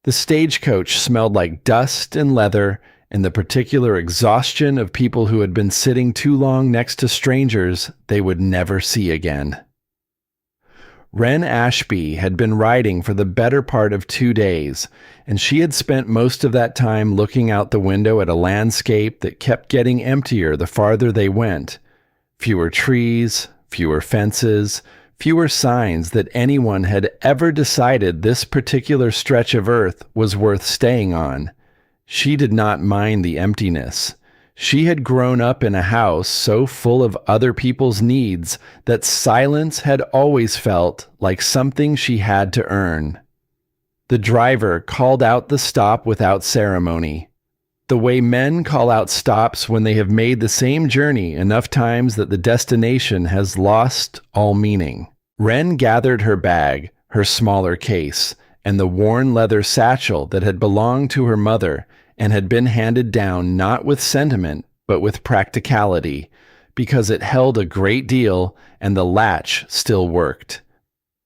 The stagecoach smelled like dust and leather and the particular exhaustion of people who had been sitting too long next to strangers they would never see again. Wren Ashby had been riding for the better part of 2 days, and she had spent most of that time looking out the window at a landscape that kept getting emptier the farther they went. Fewer trees, fewer fences, fewer signs that anyone had ever decided this particular stretch of earth was worth staying on. She did not mind the emptiness. She had grown up in a house so full of other people's needs that silence had always felt like something she had to earn. The driver called out the stop without ceremony. The way men call out stops when they have made the same journey enough times that the destination has lost all meaning. Wren gathered her bag, her smaller case, and the worn leather satchel that had belonged to her mother and had been handed down not with sentiment, but with practicality, because it held a great deal and the latch still worked.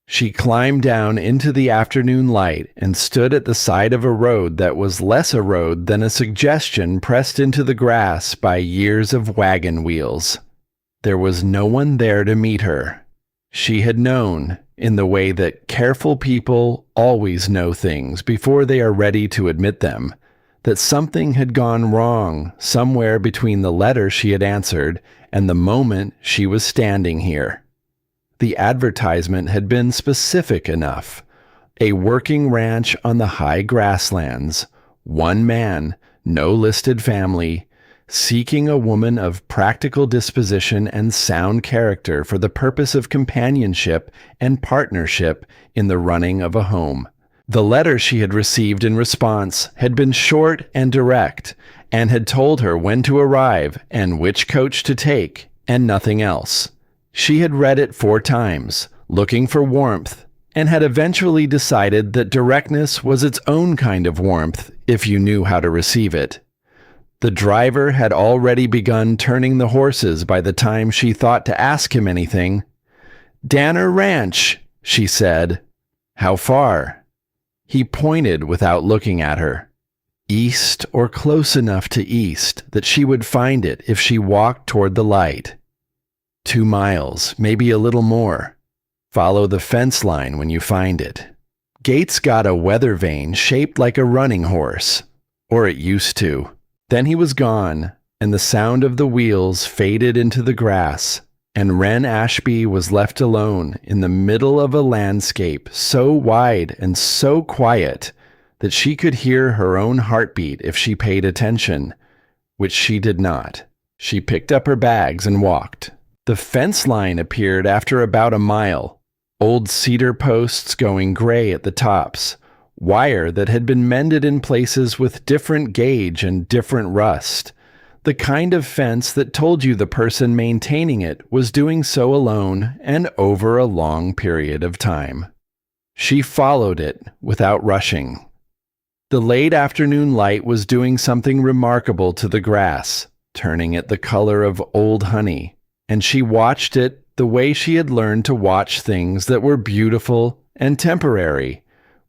She climbed down into the afternoon light and stood at the side of a road that was less a road than a suggestion pressed into the grass by years of wagon wheels. There was no one there to meet her. She had known, in the way that careful people always know things before they are ready to admit them, that something had gone wrong somewhere between the letter she had answered and the moment she was standing here. The advertisement had been specific enough. A working ranch on the high grasslands, one man, no listed family, seeking a woman of practical disposition and sound character for the purpose of companionship and partnership in the running of a home. The letter she had received in response had been short and direct, and had told her when to arrive and which coach to take, and nothing else. She had read it 4 times, looking for warmth, and had eventually decided that directness was its own kind of warmth if you knew how to receive it. The driver had already begun turning the horses by the time she thought to ask him anything. "Danner Ranch," she said. "How far?" He pointed without looking at her. East or close enough to east that she would find it if she walked toward the light. 2 miles, maybe a little more. Follow the fence line when you find it. Gates got a weather vane shaped like a running horse, or it used to. Then he was gone, and the sound of the wheels faded into the grass, and Wren Ashby was left alone in the middle of a landscape so wide and so quiet that she could hear her own heartbeat if she paid attention, which she did not. She picked up her bags and walked. The fence line appeared after about a mile, old cedar posts going gray at the tops, wire that had been mended in places with different gauge and different rust. The kind of fence that told you the person maintaining it was doing so alone and over a long period of time. She followed it without rushing. The late afternoon light was doing something remarkable to the grass, turning it the color of old honey, and she watched it the way she had learned to watch things that were beautiful and temporary,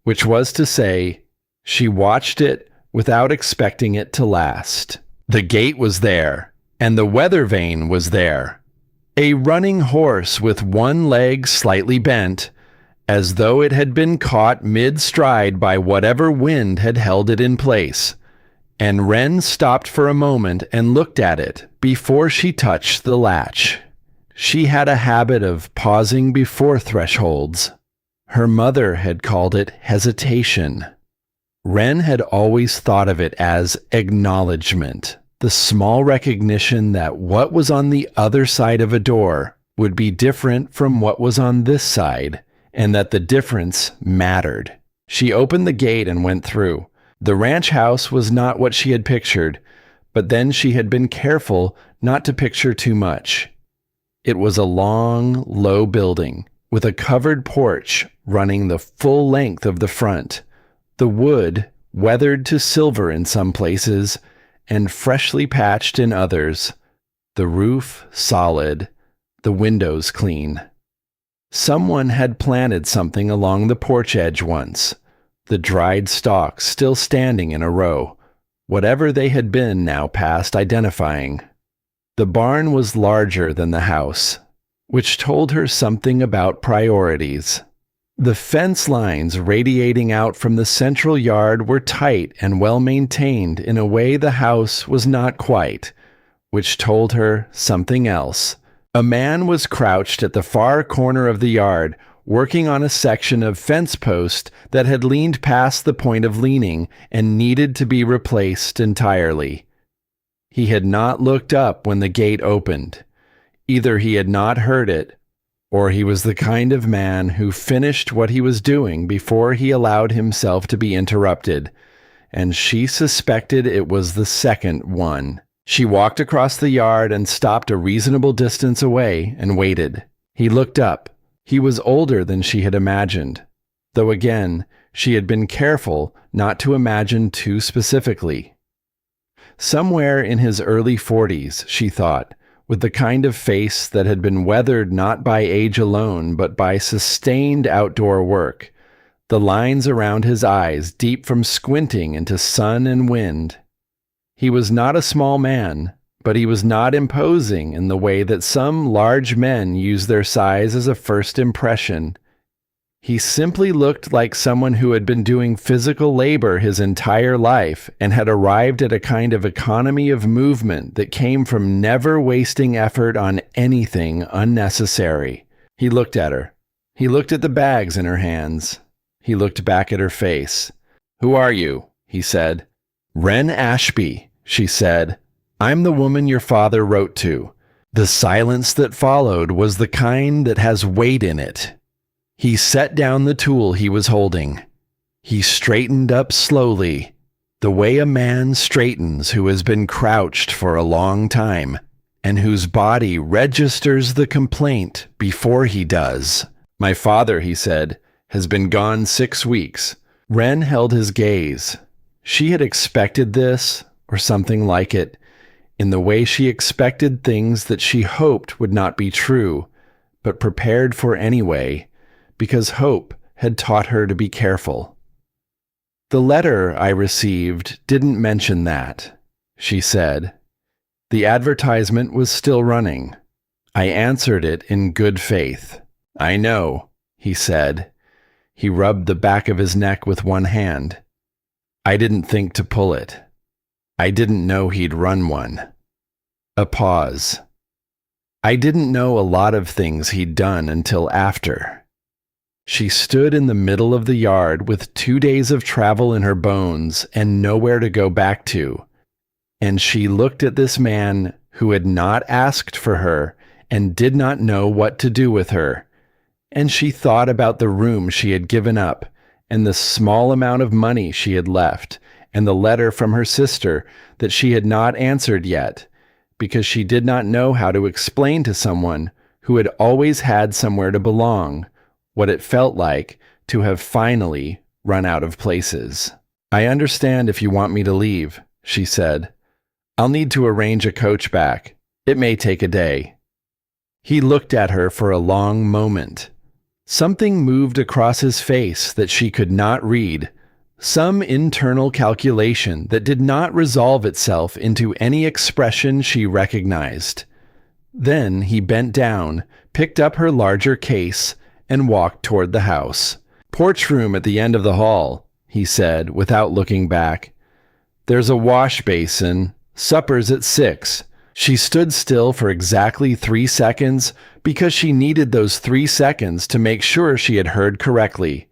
which was to say, she watched it without expecting it to last. The gate was there, and the weather vane was there. A running horse with one leg slightly bent, as though it had been caught mid-stride by whatever wind had held it in place. And Wren stopped for a moment and looked at it before she touched the latch. She had a habit of pausing before thresholds. Her mother had called it hesitation. Wren had always thought of it as acknowledgement, the small recognition that what was on the other side of a door would be different from what was on this side, and that the difference mattered. She opened the gate and went through. The ranch house was not what she had pictured, but then she had been careful not to picture too much. It was a long, low building with a covered porch running the full length of the front, the wood weathered to silver in some places and freshly patched in others, the roof solid, the windows clean. Someone had planted something along the porch edge once, the dried stalks still standing in a row, whatever they had been now past identifying. The barn was larger than the house, which told her something about priorities. The fence lines radiating out from the central yard were tight and well maintained in a way the house was not quite, which told her something else. A man was crouched at the far corner of the yard, working on a section of fence post that had leaned past the point of leaning and needed to be replaced entirely. He had not looked up when the gate opened. Either he had not heard it, or he was the kind of man who finished what he was doing before he allowed himself to be interrupted, and she suspected it was the second one. She walked across the yard and stopped a reasonable distance away and waited. He looked up. He was older than she had imagined, though again, she had been careful not to imagine too specifically. Somewhere in his early 40s, she thought, with the kind of face that had been weathered not by age alone but by sustained outdoor work, the lines around his eyes deep from squinting into sun and wind. He was not a small man, but he was not imposing in the way that some large men use their size as a first impression. He simply looked like someone who had been doing physical labor his entire life and had arrived at a kind of economy of movement that came from never wasting effort on anything unnecessary. He looked at her. He looked at the bags in her hands. He looked back at her face. "Who are you?" he said. "Wren Ashby," she said. "I'm the woman your father wrote to." The silence that followed was the kind that has weight in it. He set down the tool he was holding. He straightened up slowly, the way a man straightens who has been crouched for a long time, and whose body registers the complaint before he does. "My father," he said, "has been gone 6 weeks." Wren held his gaze. She had expected this, or something like it, in the way she expected things that she hoped would not be true, but prepared for anyway, because hope had taught her to be careful. "The letter I received didn't mention that," she said. "The advertisement was still running. I answered it in good faith." "I know," he said. He rubbed the back of his neck with one hand. "I didn't think to pull it. I didn't know he'd run one." A pause. "I didn't know a lot of things he'd done until after." She stood in the middle of the yard with 2 days of travel in her bones and nowhere to go back to, and she looked at this man who had not asked for her and did not know what to do with her, and she thought about the room she had given up and the small amount of money she had left and the letter from her sister that she had not answered yet, because she did not know how to explain to someone who had always had somewhere to belong what it felt like to have finally run out of places. "I understand if you want me to leave," she said. "I'll need to arrange a coach back. It may take a day." He looked at her for a long moment. Something moved across his face that she could not read, some internal calculation that did not resolve itself into any expression she recognized. Then he bent down, picked up her larger case, and walked toward the house. "Porch room at the end of the hall," he said, without looking back. "There's a wash basin. Supper's at 6. She stood still for exactly 3 seconds because she needed those 3 seconds to make sure she had heard correctly.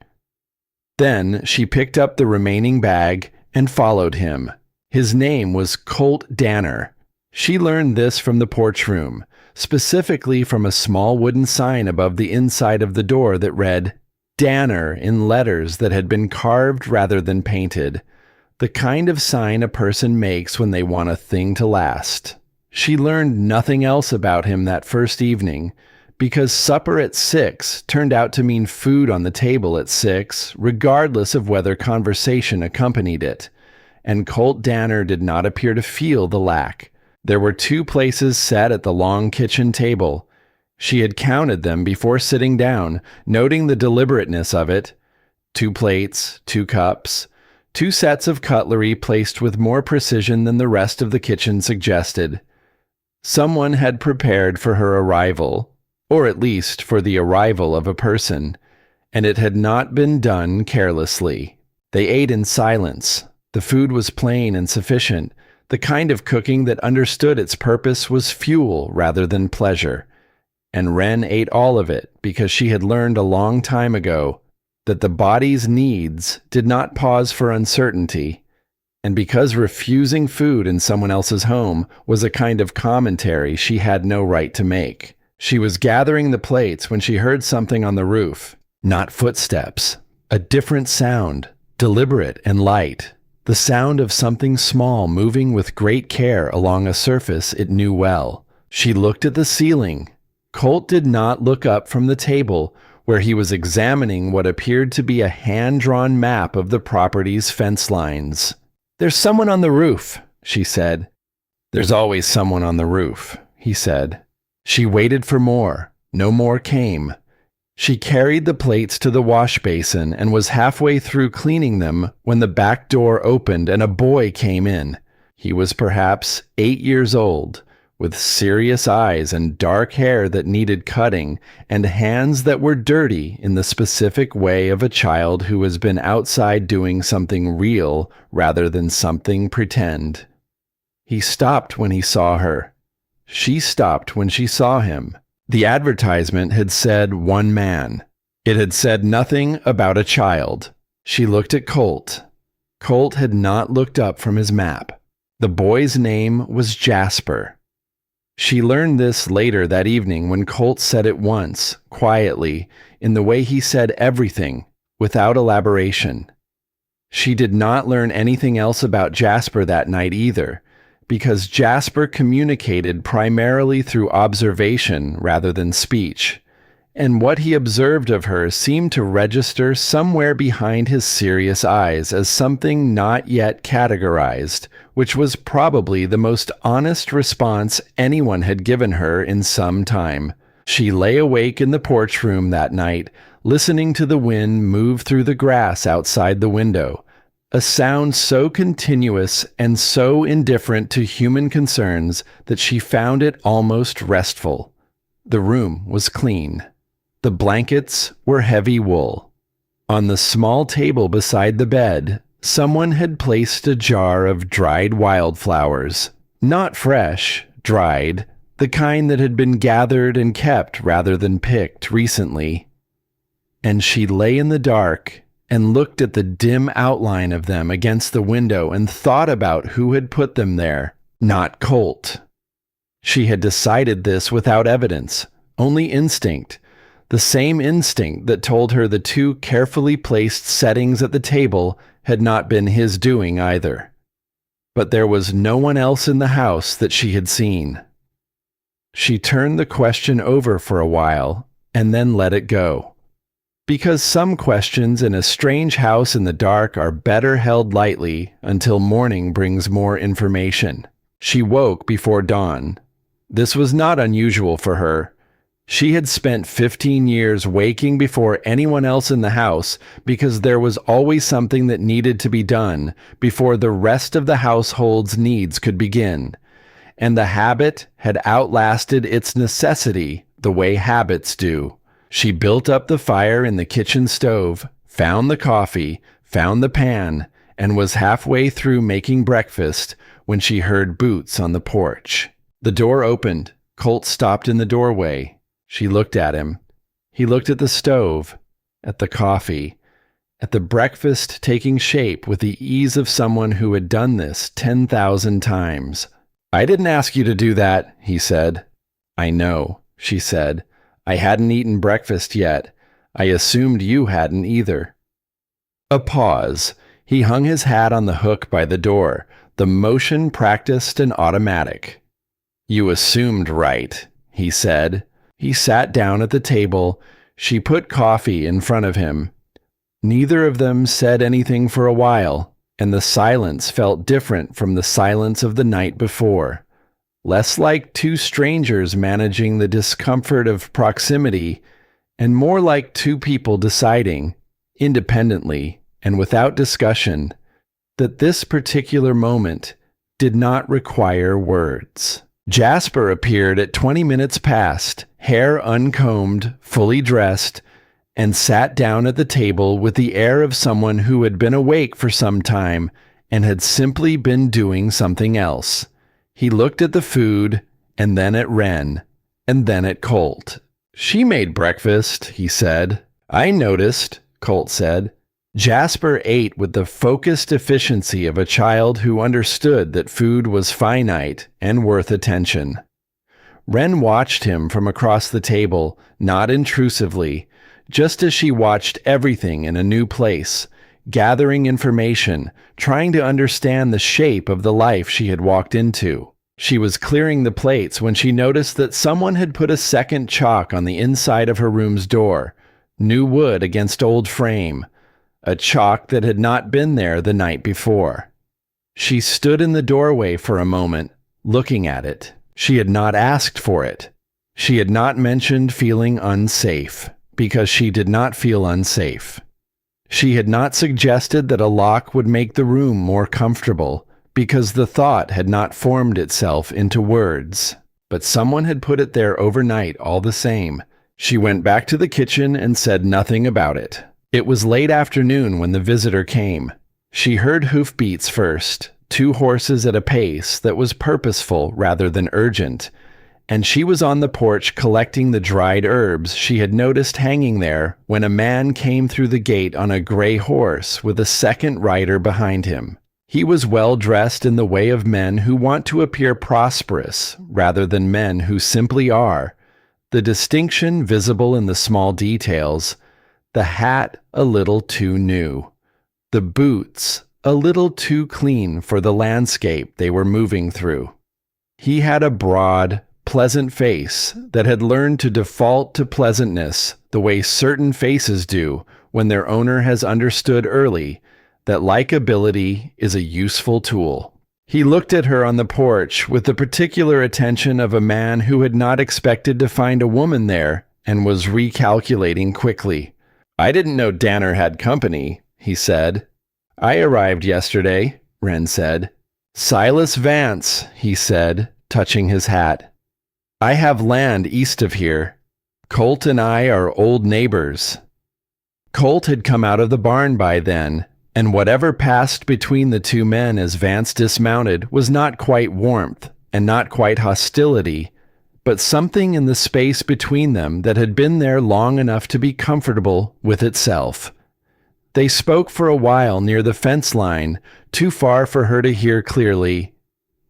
Then she picked up the remaining bag and followed him. His name was Colt Danner. She learned this from the porch room, specifically from a small wooden sign above the inside of the door that read, "Danner," in letters that had been carved rather than painted, the kind of sign a person makes when they want a thing to last. She learned nothing else about him that first evening, because supper at 6 turned out to mean food on the table at 6, regardless of whether conversation accompanied it, and Colt Danner did not appear to feel the lack. There were 2 places set at the long kitchen table. She had counted them before sitting down, noting the deliberateness of it. 2 plates, 2 cups, 2 sets of cutlery placed with more precision than the rest of the kitchen suggested. Someone had prepared for her arrival, or at least for the arrival of a person, and it had not been done carelessly. They ate in silence. The food was plain and sufficient, the kind of cooking that understood its purpose was fuel rather than pleasure. And Wren ate all of it because she had learned a long time ago that the body's needs did not pause for uncertainty, and because refusing food in someone else's home was a kind of commentary she had no right to make. She was gathering the plates when she heard something on the roof. Not footsteps. A different sound, deliberate and light. The sound of something small moving with great care along a surface it knew well. She looked at the ceiling. Colt did not look up from the table, where he was examining what appeared to be a hand-drawn map of the property's fence lines. "There's someone on the roof," she said. "There's always someone on the roof," he said. She waited for more. No more came. She carried the plates to the wash basin and was halfway through cleaning them when the back door opened and a boy came in. He was perhaps 8 years old, with serious eyes and dark hair that needed cutting, and hands that were dirty in the specific way of a child who has been outside doing something real rather than something pretend. He stopped when he saw her. She stopped when she saw him. The advertisement had said 1 man. It had said nothing about a child. She looked at Colt. Colt had not looked up from his map. The boy's name was Jasper. She learned this later that evening when Colt said it once, quietly, in the way he said everything, without elaboration. She did not learn anything else about Jasper that night either, because Jasper communicated primarily through observation rather than speech, and what he observed of her seemed to register somewhere behind his serious eyes as something not yet categorized, which was probably the most honest response anyone had given her in some time. She lay awake in the porch room that night, listening to the wind move through the grass outside the window, a sound so continuous and so indifferent to human concerns that she found it almost restful. The room was clean. The blankets were heavy wool. On the small table beside the bed, someone had placed a jar of dried wildflowers. Not fresh, dried, the kind that had been gathered and kept rather than picked recently. And she lay in the dark and looked at the dim outline of them against the window and thought about who had put them there. Not Colt. She had decided this without evidence, only instinct, the same instinct that told her the 2 carefully placed settings at the table had not been his doing either. But there was no one else in the house that she had seen. She turned the question over for a while and then let it go. Because some questions in a strange house in the dark are better held lightly until morning brings more information. She woke before dawn. This was not unusual for her. She had spent 15 years waking before anyone else in the house because there was always something that needed to be done before the rest of the household's needs could begin. And the habit had outlasted its necessity the way habits do. She built up the fire in the kitchen stove, found the coffee, found the pan, and was halfway through making breakfast when she heard boots on the porch. The door opened. Colt stopped in the doorway. She looked at him. He looked at the stove, at the coffee, at the breakfast taking shape with the ease of someone who had done this 10,000 times. "I didn't ask you to do that," he said. "I know," she said. "I hadn't eaten breakfast yet. I assumed you hadn't either." A pause. He hung his hat on the hook by the door, the motion practiced and automatic. "You assumed right," he said. He sat down at the table. She put coffee in front of him. Neither of them said anything for a while, and the silence felt different from the silence of the night before. Less like 2 strangers managing the discomfort of proximity, and more like 2 people deciding, independently and without discussion, that this particular moment did not require words. Jasper appeared at 20 minutes past, hair uncombed, fully dressed, and sat down at the table with the air of someone who had been awake for some time and had simply been doing something else. He looked at the food, and then at Wren, and then at Colt. "She made breakfast," he said. "I noticed," Colt said. Jasper ate with the focused efficiency of a child who understood that food was finite and worth attention. Wren watched him from across the table, not intrusively, just as she watched everything in a new place, gathering information, trying to understand the shape of the life she had walked into. She was clearing the plates when she noticed that someone had put a second chalk on the inside of her room's door, new wood against old frame, a chalk that had not been there the night before. She stood in the doorway for a moment, looking at it. She had not asked for it. She had not mentioned feeling unsafe, because she did not feel unsafe. She had not suggested that a lock would make the room more comfortable, because the thought had not formed itself into words. But someone had put it there overnight all the same. She went back to the kitchen and said nothing about it. It was late afternoon when the visitor came. She heard hoofbeats first, 2 horses at a pace that was purposeful rather than urgent, and she was on the porch collecting the dried herbs she had noticed hanging there when a man came through the gate on a gray horse with a second rider behind him. He was well dressed in the way of men who want to appear prosperous rather than men who simply are, the distinction visible in the small details, the hat a little too new, the boots a little too clean for the landscape they were moving through. He had a broad, pleasant face that had learned to default to pleasantness the way certain faces do when their owner has understood early that likability is a useful tool. He looked at her on the porch with the particular attention of a man who had not expected to find a woman there and was recalculating quickly. "I didn't know Danner had company," he said. "I arrived yesterday," Wren said. "Silas Vance," he said, touching his hat. "I have land east of here. Colt and I are old neighbors." Colt had come out of the barn by then, and whatever passed between the two men as Vance dismounted was not quite warmth and not quite hostility, but something in the space between them that had been there long enough to be comfortable with itself. They spoke for a while near the fence line, too far for her to hear clearly,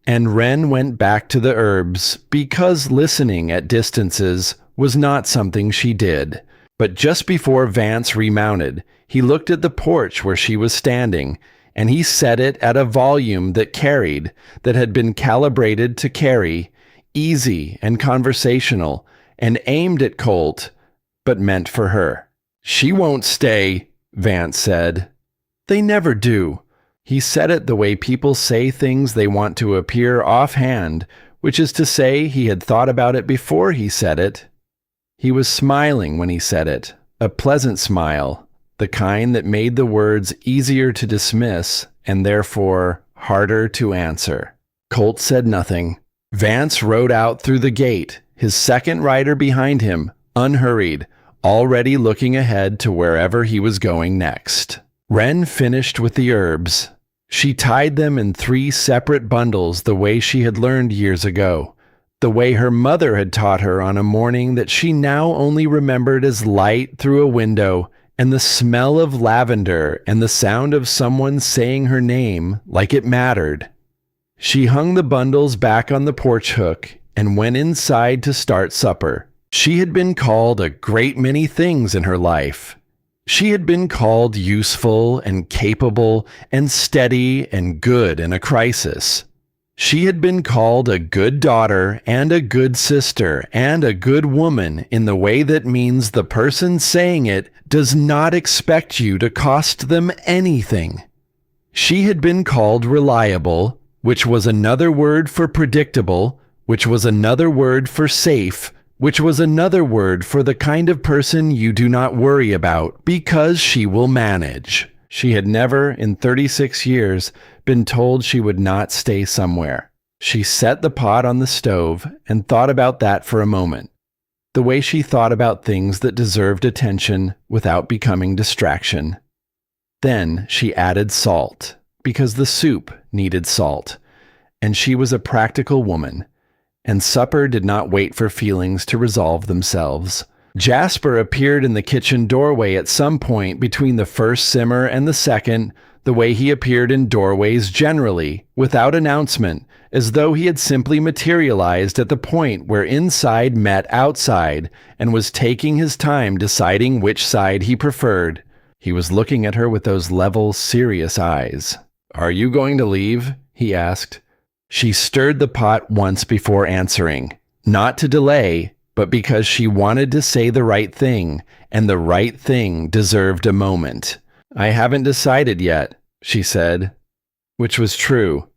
and Wren went back to the herbs because listening at distances was not something she did. But just before Vance remounted, he looked at the porch where she was standing, and he set it at a volume that carried, that had been calibrated to carry, easy and conversational, and aimed at Colt, but meant for her. "She won't stay," Vance said. "They never do." He said it the way people say things they want to appear offhand, which is to say he had thought about it before he said it. He was smiling when he said it, a pleasant smile, the kind that made the words easier to dismiss and therefore harder to answer. Colt said nothing. Vance rode out through the gate, his second rider behind him, unhurried, already looking ahead to wherever he was going next. Wren finished with the herbs. She tied them in 3 separate bundles the way she had learned years ago, the way her mother had taught her on a morning that she now only remembered as light through a window and the smell of lavender and the sound of someone saying her name like it mattered. She hung the bundles back on the porch hook and went inside to start supper. She had been called a great many things in her life. She had been called useful and capable and steady and good in a crisis. She had been called a good daughter and a good sister and a good woman in the way that means the person saying it does not expect you to cost them anything. She had been called reliable, which was another word for predictable, which was another word for safe, which was another word for the kind of person you do not worry about because she will manage. She had never, in 36 years, been told she would not stay somewhere. She set the pot on the stove and thought about that for a moment, the way she thought about things that deserved attention without becoming distraction. Then she added salt, because the soup needed salt, and she was a practical woman, and supper did not wait for feelings to resolve themselves. Jasper appeared in the kitchen doorway at some point between the first simmer and the second, the way he appeared in doorways generally, without announcement, as though he had simply materialized at the point where inside met outside and was taking his time deciding which side he preferred. He was looking at her with those level, serious eyes. "Are you going to leave?" he asked. She stirred the pot once before answering, not to delay, but because she wanted to say the right thing, and the right thing deserved a moment. "I haven't decided yet," she said, which was true.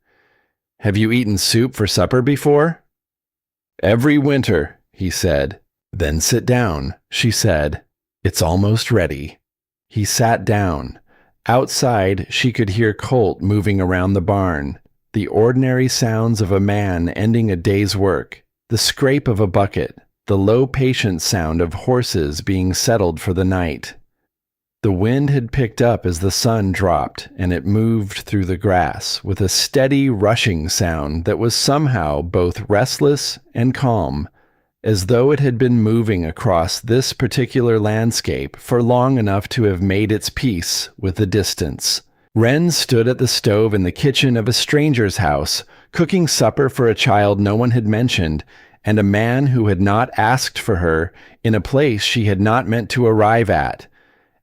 "Have you eaten soup for supper before?" "Every winter," he said. "Then sit down," she said. "It's almost ready." He sat down. Outside, she could hear Colt moving around the barn, the ordinary sounds of a man ending a day's work, the scrape of a bucket, the low patient sound of horses being settled for the night. The wind had picked up as the sun dropped, and it moved through the grass with a steady rushing sound that was somehow both restless and calm, as though it had been moving across this particular landscape for long enough to have made its peace with the distance. Wren stood at the stove in the kitchen of a stranger's house, cooking supper for a child no one had mentioned, and a man who had not asked for her in a place she had not meant to arrive at.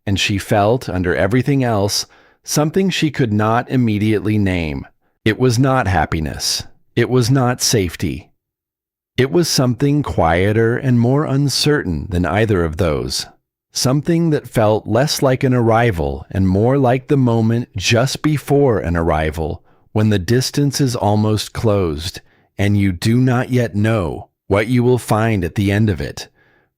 And she felt, under everything else, something she could not immediately name. It was not happiness. It was not safety. It was something quieter and more uncertain than either of those. Something that felt less like an arrival and more like the moment just before an arrival, when the distance is almost closed, and you do not yet know what you will find at the end of it,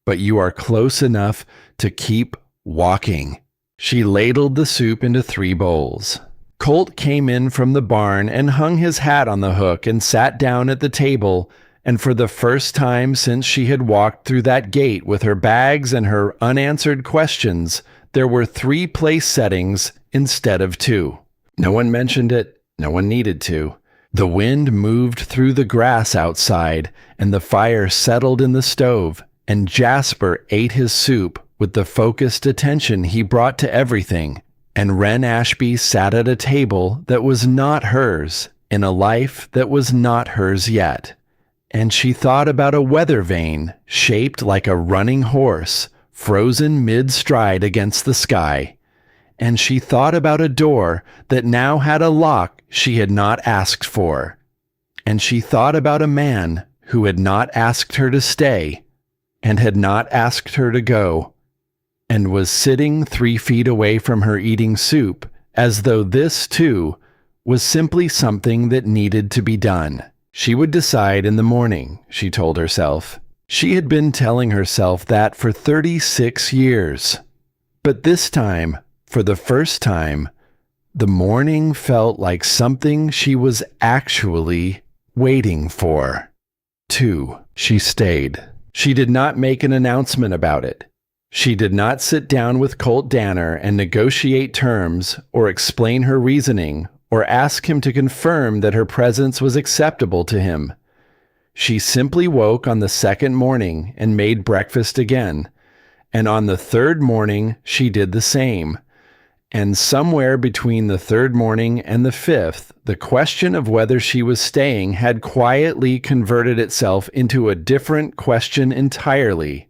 but you are close enough to keep walking. She ladled the soup into 3 bowls. Colt came in from the barn and hung his hat on the hook and sat down at the table, and for the first time since she had walked through that gate with her bags and her unanswered questions, there were 3 place settings instead of 2. No one mentioned it. No one needed to. The wind moved through the grass outside, and the fire settled in the stove, and Jasper ate his soup with the focused attention he brought to everything, and Wren Ashby sat at a table that was not hers, in a life that was not hers yet. And she thought about a weather vane shaped like a running horse, frozen mid-stride against the sky. And she thought about a door that now had a lock she had not asked for. And she thought about a man who had not asked her to stay, and had not asked her to go, and was sitting 3 feet away from her eating soup, as though this, too, was simply something that needed to be done. She would decide in the morning, she told herself. She had been telling herself that for 36 years. But this time, for the first time, the morning felt like something she was actually waiting for. 2. She stayed. She did not make an announcement about it. She did not sit down with Colt Danner and negotiate terms or explain her reasoning or ask him to confirm that her presence was acceptable to him. She simply woke on the second morning and made breakfast again, and on the third morning she did the same. And somewhere between the third morning and the fifth, the question of whether she was staying had quietly converted itself into a different question entirely,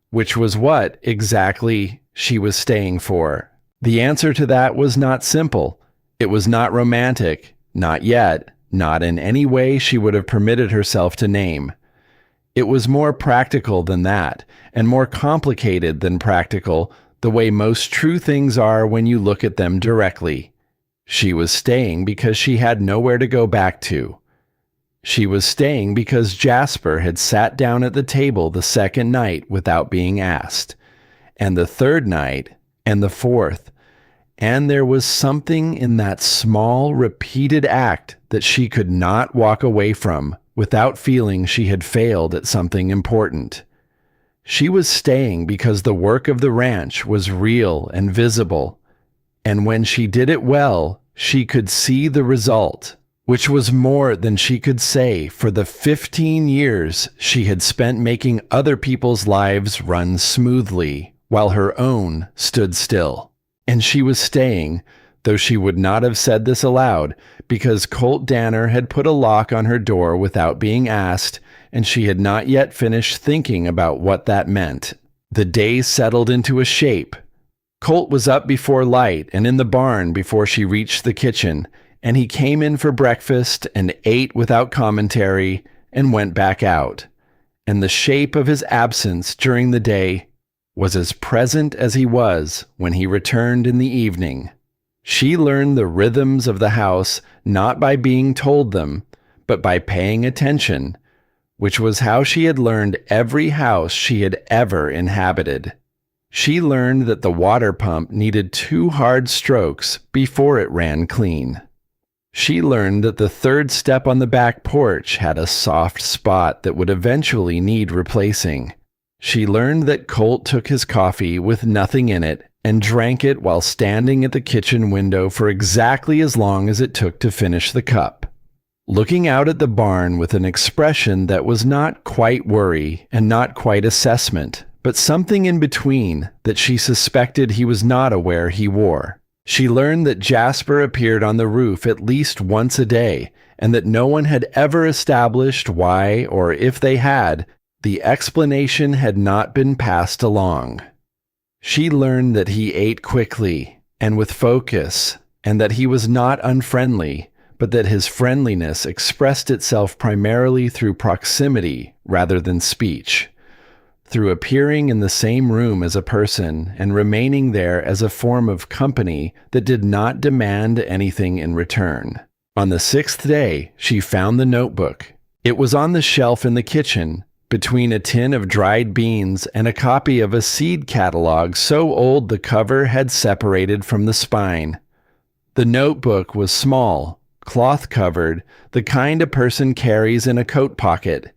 which was what exactly she was staying for. The answer to that was not simple. It was not romantic, not yet, not in any way she would have permitted herself to name. It was more practical than that, and more complicated than practical, the way most true things are when you look at them directly. She was staying because she had nowhere to go back to. She was staying because Jasper had sat down at the table the second night without being asked, and the third night, and the fourth, and there was something in that small, repeated act that she could not walk away from without feeling she had failed at something important. She was staying because the work of the ranch was real and visible, and when she did it well, she could see the result, which was more than she could say for the 15 years she had spent making other people's lives run smoothly while her own stood still. And she was staying, though she would not have said this aloud, because Colt Danner had put a lock on her door without being asked, and she had not yet finished thinking about what that meant. The day settled into a shape. Colt was up before light and in the barn before she reached the kitchen, and he came in for breakfast and ate without commentary and went back out. And the shape of his absence during the day was as present as he was when he returned in the evening. She learned the rhythms of the house not by being told them, but by paying attention, which was how she had learned every house she had ever inhabited. She learned that the water pump needed 2 hard strokes before it ran clean. She learned that the third step on the back porch had a soft spot that would eventually need replacing. She learned that Colt took his coffee with nothing in it and drank it while standing at the kitchen window for exactly as long as it took to finish the cup, looking out at the barn with an expression that was not quite worry and not quite assessment, but something in between that she suspected he was not aware he wore. She learned that Jasper appeared on the roof at least once a day, and that no one had ever established why, or if they had, the explanation had not been passed along. She learned that he ate quickly and with focus, and that he was not unfriendly, but that his friendliness expressed itself primarily through proximity rather than speech, through appearing in the same room as a person and remaining there as a form of company that did not demand anything in return. On the 6th day, she found the notebook. It was on the shelf in the kitchen, between a tin of dried beans and a copy of a seed catalog so old the cover had separated from the spine. The notebook was small, cloth-covered, the kind a person carries in a coat pocket,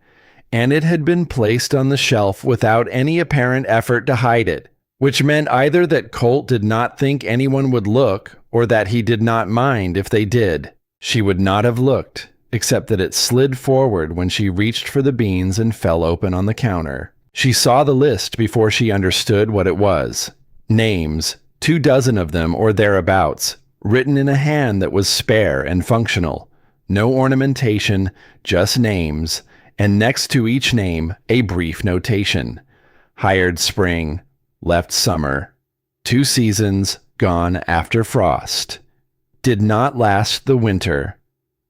and it had been placed on the shelf without any apparent effort to hide it, which meant either that Colt did not think anyone would look or that he did not mind if they did. She would not have looked, except that it slid forward when she reached for the beans and fell open on the counter. She saw the list before she understood what it was. Names, 24 of them or thereabouts, written in a hand that was spare and functional. No ornamentation, just names, and next to each name, a brief notation. Hired spring, left summer. 2 seasons, gone after frost. Did not last the winter.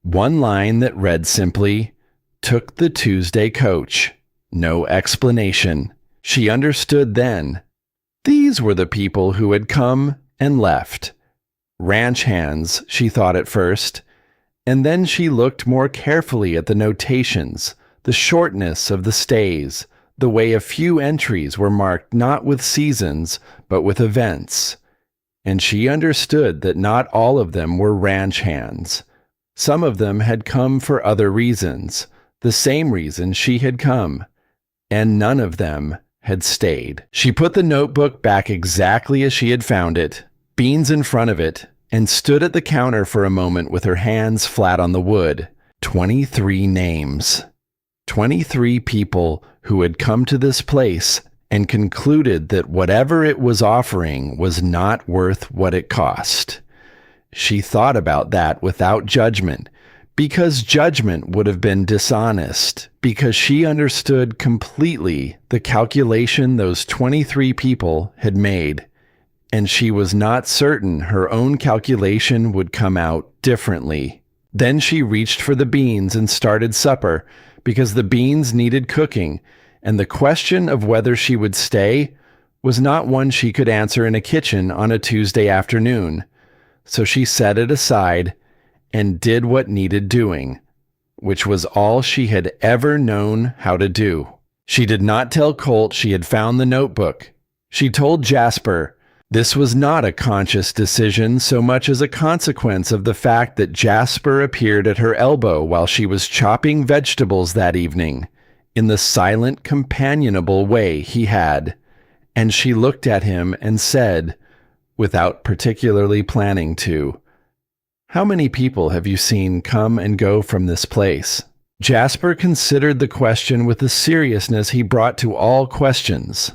One line that read simply, took the Tuesday coach. No explanation. She understood then. These were the people who had come and left. Ranch hands, she thought at first, and then she looked more carefully at the notations, the shortness of the stays, the way a few entries were marked not with seasons, but with events. And she understood that not all of them were ranch hands. Some of them had come for other reasons, the same reason she had come, and none of them had stayed. She put the notebook back exactly as she had found it, beans in front of it, and stood at the counter for a moment with her hands flat on the wood. 23 names. 23 people who had come to this place and concluded that whatever it was offering was not worth what it cost. She thought about that without judgment, because judgment would have been dishonest, because she understood completely the calculation those 23 people had made, and she was not certain her own calculation would come out differently. Then she reached for the beans and started supper, because the beans needed cooking, and the question of whether she would stay was not one she could answer in a kitchen on a Tuesday afternoon. So she set it aside and did what needed doing, which was all she had ever known how to do. She did not tell Colt she had found the notebook. She told Jasper this was not a conscious decision so much as a consequence of the fact that Jasper appeared at her elbow while she was chopping vegetables that evening, in the silent, companionable way he had. And she looked at him and said, without particularly planning to, "How many people have you seen come and go from this place?" Jasper considered the question with the seriousness he brought to all questions.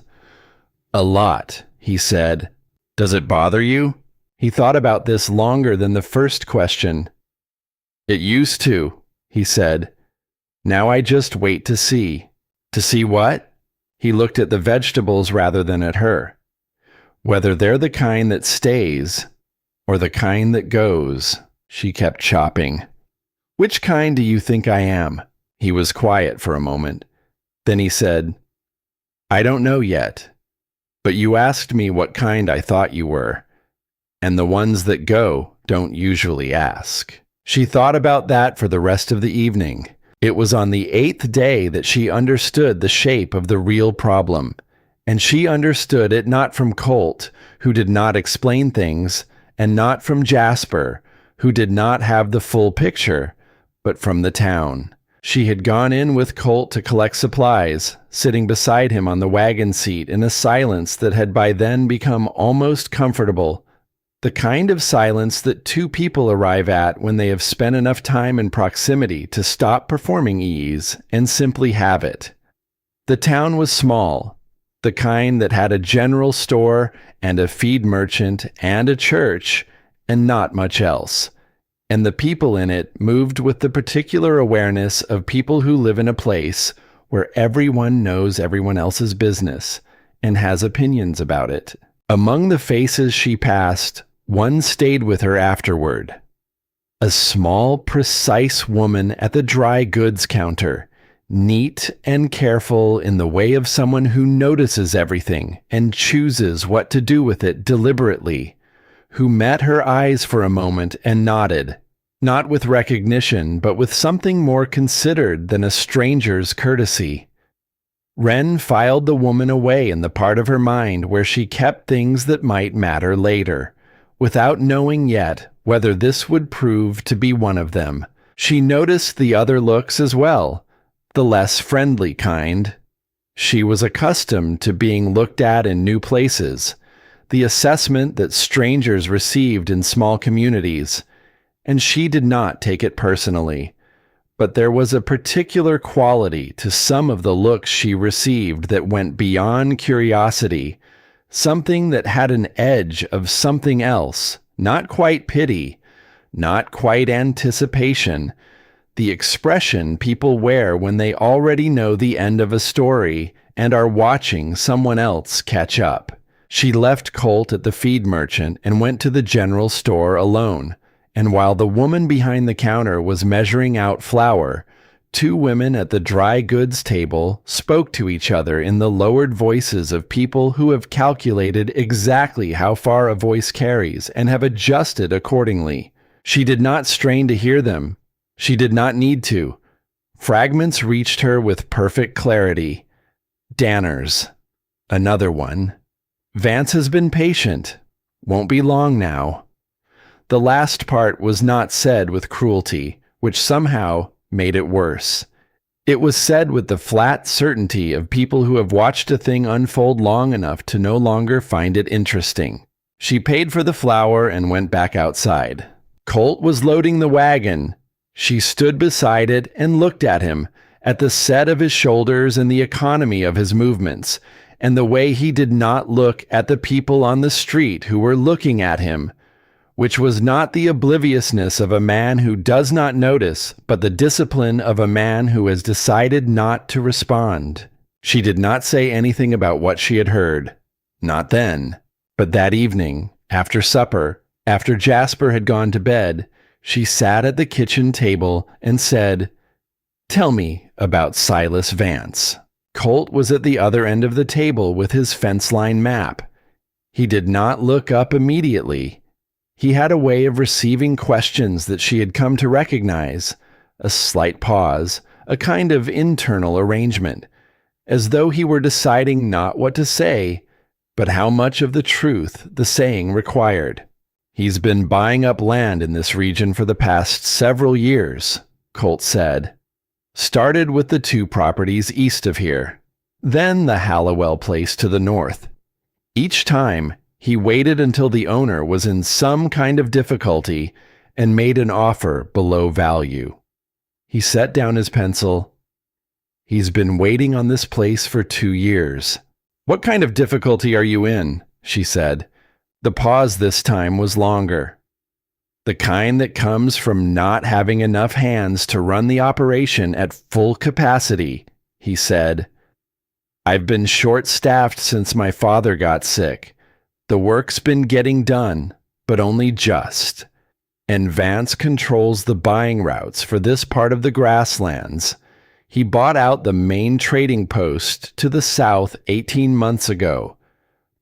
"A lot," he said. "Does it bother you?" He thought about this longer than the first question. "It used to," he said. "Now I just wait to see." "To see what?" He looked at the vegetables rather than at her. "Whether they're the kind that stays or the kind that goes," she kept chopping. "Which kind do you think I am?" He was quiet for a moment. Then he said, "I don't know yet. But you asked me what kind I thought you were, and the ones that go don't usually ask." She thought about that for the rest of the evening. It was on the 8th day that she understood the shape of the real problem, and she understood it not from Colt, who did not explain things, and not from Jasper, who did not have the full picture, but from the town. She had gone in with Colt to collect supplies, sitting beside him on the wagon seat in a silence that had by then become almost comfortable, the kind of silence that two people arrive at when they have spent enough time in proximity to stop performing ease and simply have it. The town was small, the kind that had a general store and a feed merchant and a church, and not much else. And the people in it moved with the particular awareness of people who live in a place where everyone knows everyone else's business and has opinions about it. Among the faces she passed, one stayed with her afterward. A small, precise woman at the dry goods counter, neat and careful in the way of someone who notices everything and chooses what to do with it deliberately, who met her eyes for a moment and nodded, not with recognition, but with something more considered than a stranger's courtesy. Wren filed the woman away in the part of her mind where she kept things that might matter later, without knowing yet whether this would prove to be one of them. She noticed the other looks as well, the less friendly kind. She was accustomed to being looked at in new places, the assessment that strangers received in small communities, and she did not take it personally. But there was a particular quality to some of the looks she received that went beyond curiosity, something that had an edge of something else, not quite pity, not quite anticipation, the expression people wear when they already know the end of a story and are watching someone else catch up. She left Colt at the feed merchant and went to the general store alone, and while the woman behind the counter was measuring out flour, two women at the dry goods table spoke to each other in the lowered voices of people who have calculated exactly how far a voice carries and have adjusted accordingly. She did not strain to hear them. She did not need to. Fragments reached her with perfect clarity. Danner's. Another one. Vance has been patient. Won't be long now. The last part was not said with cruelty, which somehow made it worse. It was said with the flat certainty of people who have watched a thing unfold long enough to no longer find it interesting. She paid for the flour and went back outside. Colt was loading the wagon. She stood beside it and looked at him, at the set of his shoulders and the economy of his movements, and the way he did not look at the people on the street who were looking at him, which was not the obliviousness of a man who does not notice, but the discipline of a man who has decided not to respond. She did not say anything about what she had heard. Not then. But that evening, after supper, after Jasper had gone to bed, she sat at the kitchen table and said, "Tell me about Silas Vance." Colt was at the other end of the table with his fence line map. He did not look up immediately. He had a way of receiving questions that she had come to recognize, a slight pause, a kind of internal arrangement, as though he were deciding not what to say, but how much of the truth the saying required. "He's been buying up land in this region for the past several years," Colt said. "Started with the 2 properties east of here, then the Hallowell place to the north. Each time, he waited until the owner was in some kind of difficulty and made an offer below value." He set down his pencil. "He's been waiting on this place for 2 years. What kind of difficulty are you in?" she said. The pause this time was longer. "The kind that comes from not having enough hands to run the operation at full capacity," he said. "I've been short-staffed since my father got sick. The work's been getting done, but only just. And Vance controls the buying routes for this part of the grasslands. He bought out the main trading post to the south 18 months ago.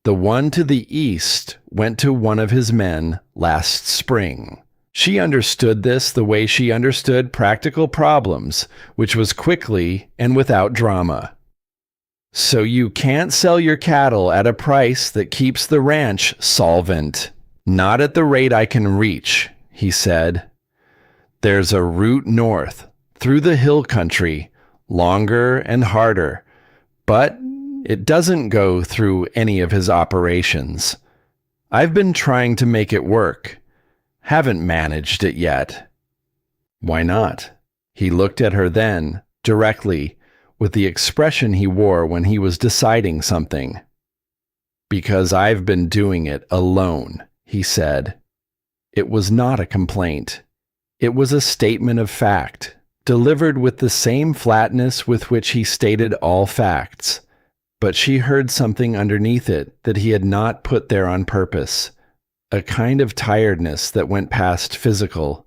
The one to the east went to one of his men last spring." She understood this the way she understood practical problems, which was quickly and without drama. "So you can't sell your cattle at a price that keeps the ranch solvent." "Not at the rate I can reach," he said. "There's a route north, through the hill country, longer and harder, but it doesn't go through any of his operations. I've been trying to make it work. Haven't managed it yet." "Why not?" He looked at her then, directly, with the expression he wore when he was deciding something. "Because I've been doing it alone," he said. It was not a complaint. It was a statement of fact, delivered with the same flatness with which he stated all facts. But she heard something underneath it that he had not put there on purpose, a kind of tiredness that went past physical,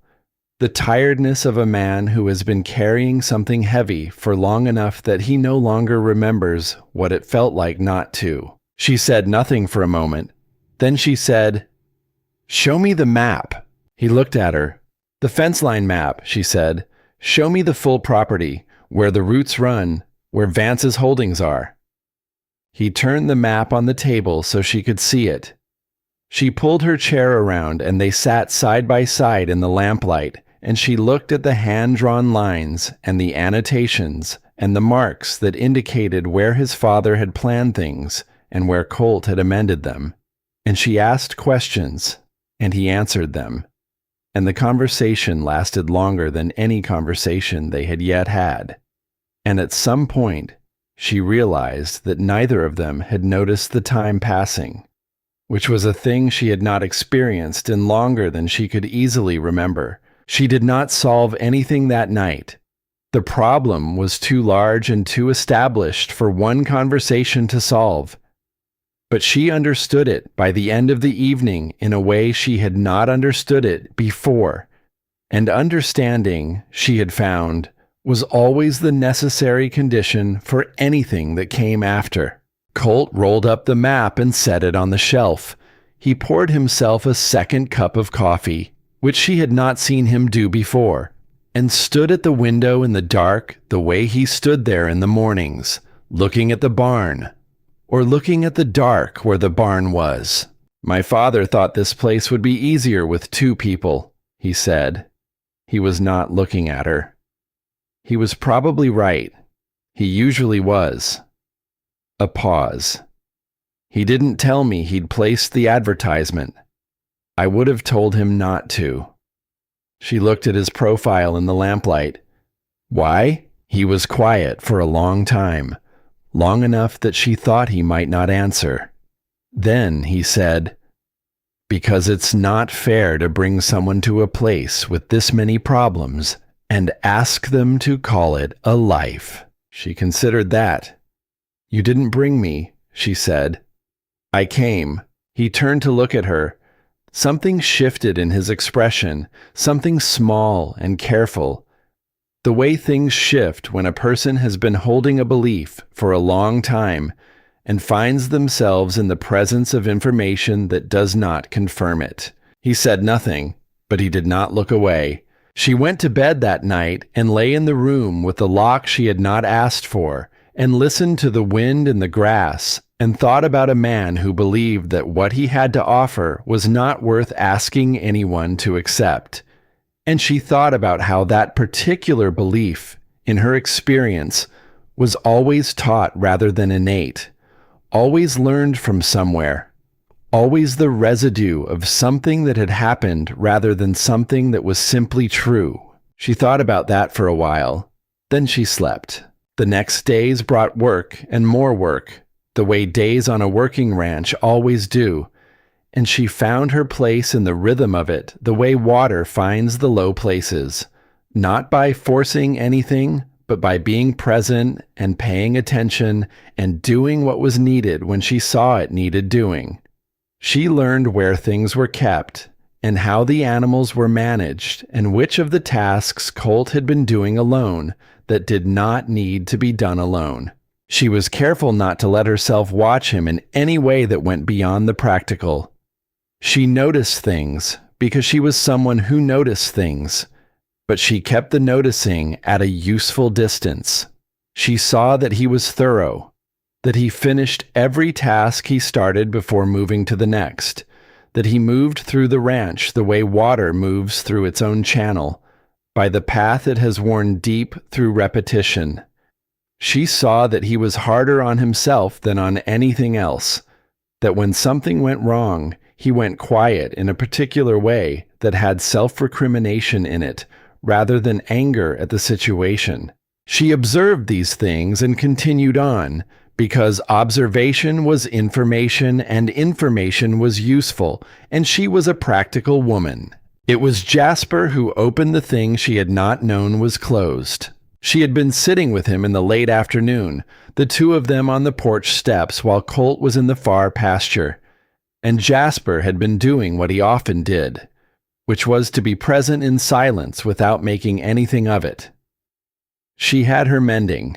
the tiredness of a man who has been carrying something heavy for long enough that he no longer remembers what it felt like not to. She said nothing for a moment. Then she said, "Show me the map." He looked at her. "The fence line map," she said. "Show me the full property, where the routes run, where Vance's holdings are." He turned the map on the table so she could see it. She pulled her chair around and they sat side by side in the lamplight, and she looked at the hand-drawn lines and the annotations and the marks that indicated where his father had planned things and where Colt had amended them. And she asked questions, and he answered them. And the conversation lasted longer than any conversation they had yet had. And at some point, she realized that neither of them had noticed the time passing, which was a thing she had not experienced in longer than she could easily remember. She did not solve anything that night. The problem was too large and too established for one conversation to solve. But she understood it by the end of the evening in a way she had not understood it before. And understanding, she had found, was always the necessary condition for anything that came after. Colt rolled up the map and set it on the shelf. He poured himself a second cup of coffee, which she had not seen him do before, and stood at the window in the dark the way he stood there in the mornings, looking at the barn, or looking at the dark where the barn was. "My father thought this place would be easier with 2 people, he said. He was not looking at her. He was probably right. He usually was. A pause. "He didn't tell me he'd placed the advertisement. I would have told him not to." She looked at his profile in the lamplight. "Why?" He was quiet for a long time, long enough that she thought he might not answer. Then he said, "Because it's not fair to bring someone to a place with this many problems and ask them to call it a life." She considered that. "You didn't bring me," she said. "I came." He turned to look at her. Something shifted in his expression, something small and careful. The way things shift when a person has been holding a belief for a long time and finds themselves in the presence of information that does not confirm it. He said nothing, but he did not look away. She went to bed that night and lay in the room with the lock she had not asked for, and listened to the wind in the grass, and thought about a man who believed that what he had to offer was not worth asking anyone to accept. And she thought about how that particular belief, in her experience, was always taught rather than innate, always learned from somewhere, always the residue of something that had happened rather than something that was simply true. She thought about that for a while. Then she slept. The next days brought work and more work, the way days on a working ranch always do, and she found her place in the rhythm of it the way water finds the low places, not by forcing anything, but by being present and paying attention and doing what was needed when she saw it needed doing. She learned where things were kept, and how the animals were managed, and which of the tasks Colt had been doing alone that did not need to be done alone. She was careful not to let herself watch him in any way that went beyond the practical. She noticed things because she was someone who noticed things, but she kept the noticing at a useful distance. She saw that he was thorough, that he finished every task he started before moving to the next, that he moved through the ranch the way water moves through its own channel, by the path it has worn deep through repetition. She saw that he was harder on himself than on anything else, that when something went wrong, he went quiet in a particular way that had self-recrimination in it, rather than anger at the situation. She observed these things and continued on, because observation was information and information was useful, and she was a practical woman. It was Jasper who opened the thing she had not known was closed. She had been sitting with him in the late afternoon, the two of them on the porch steps while Colt was in the far pasture, and Jasper had been doing what he often did, which was to be present in silence without making anything of it. She had her mending.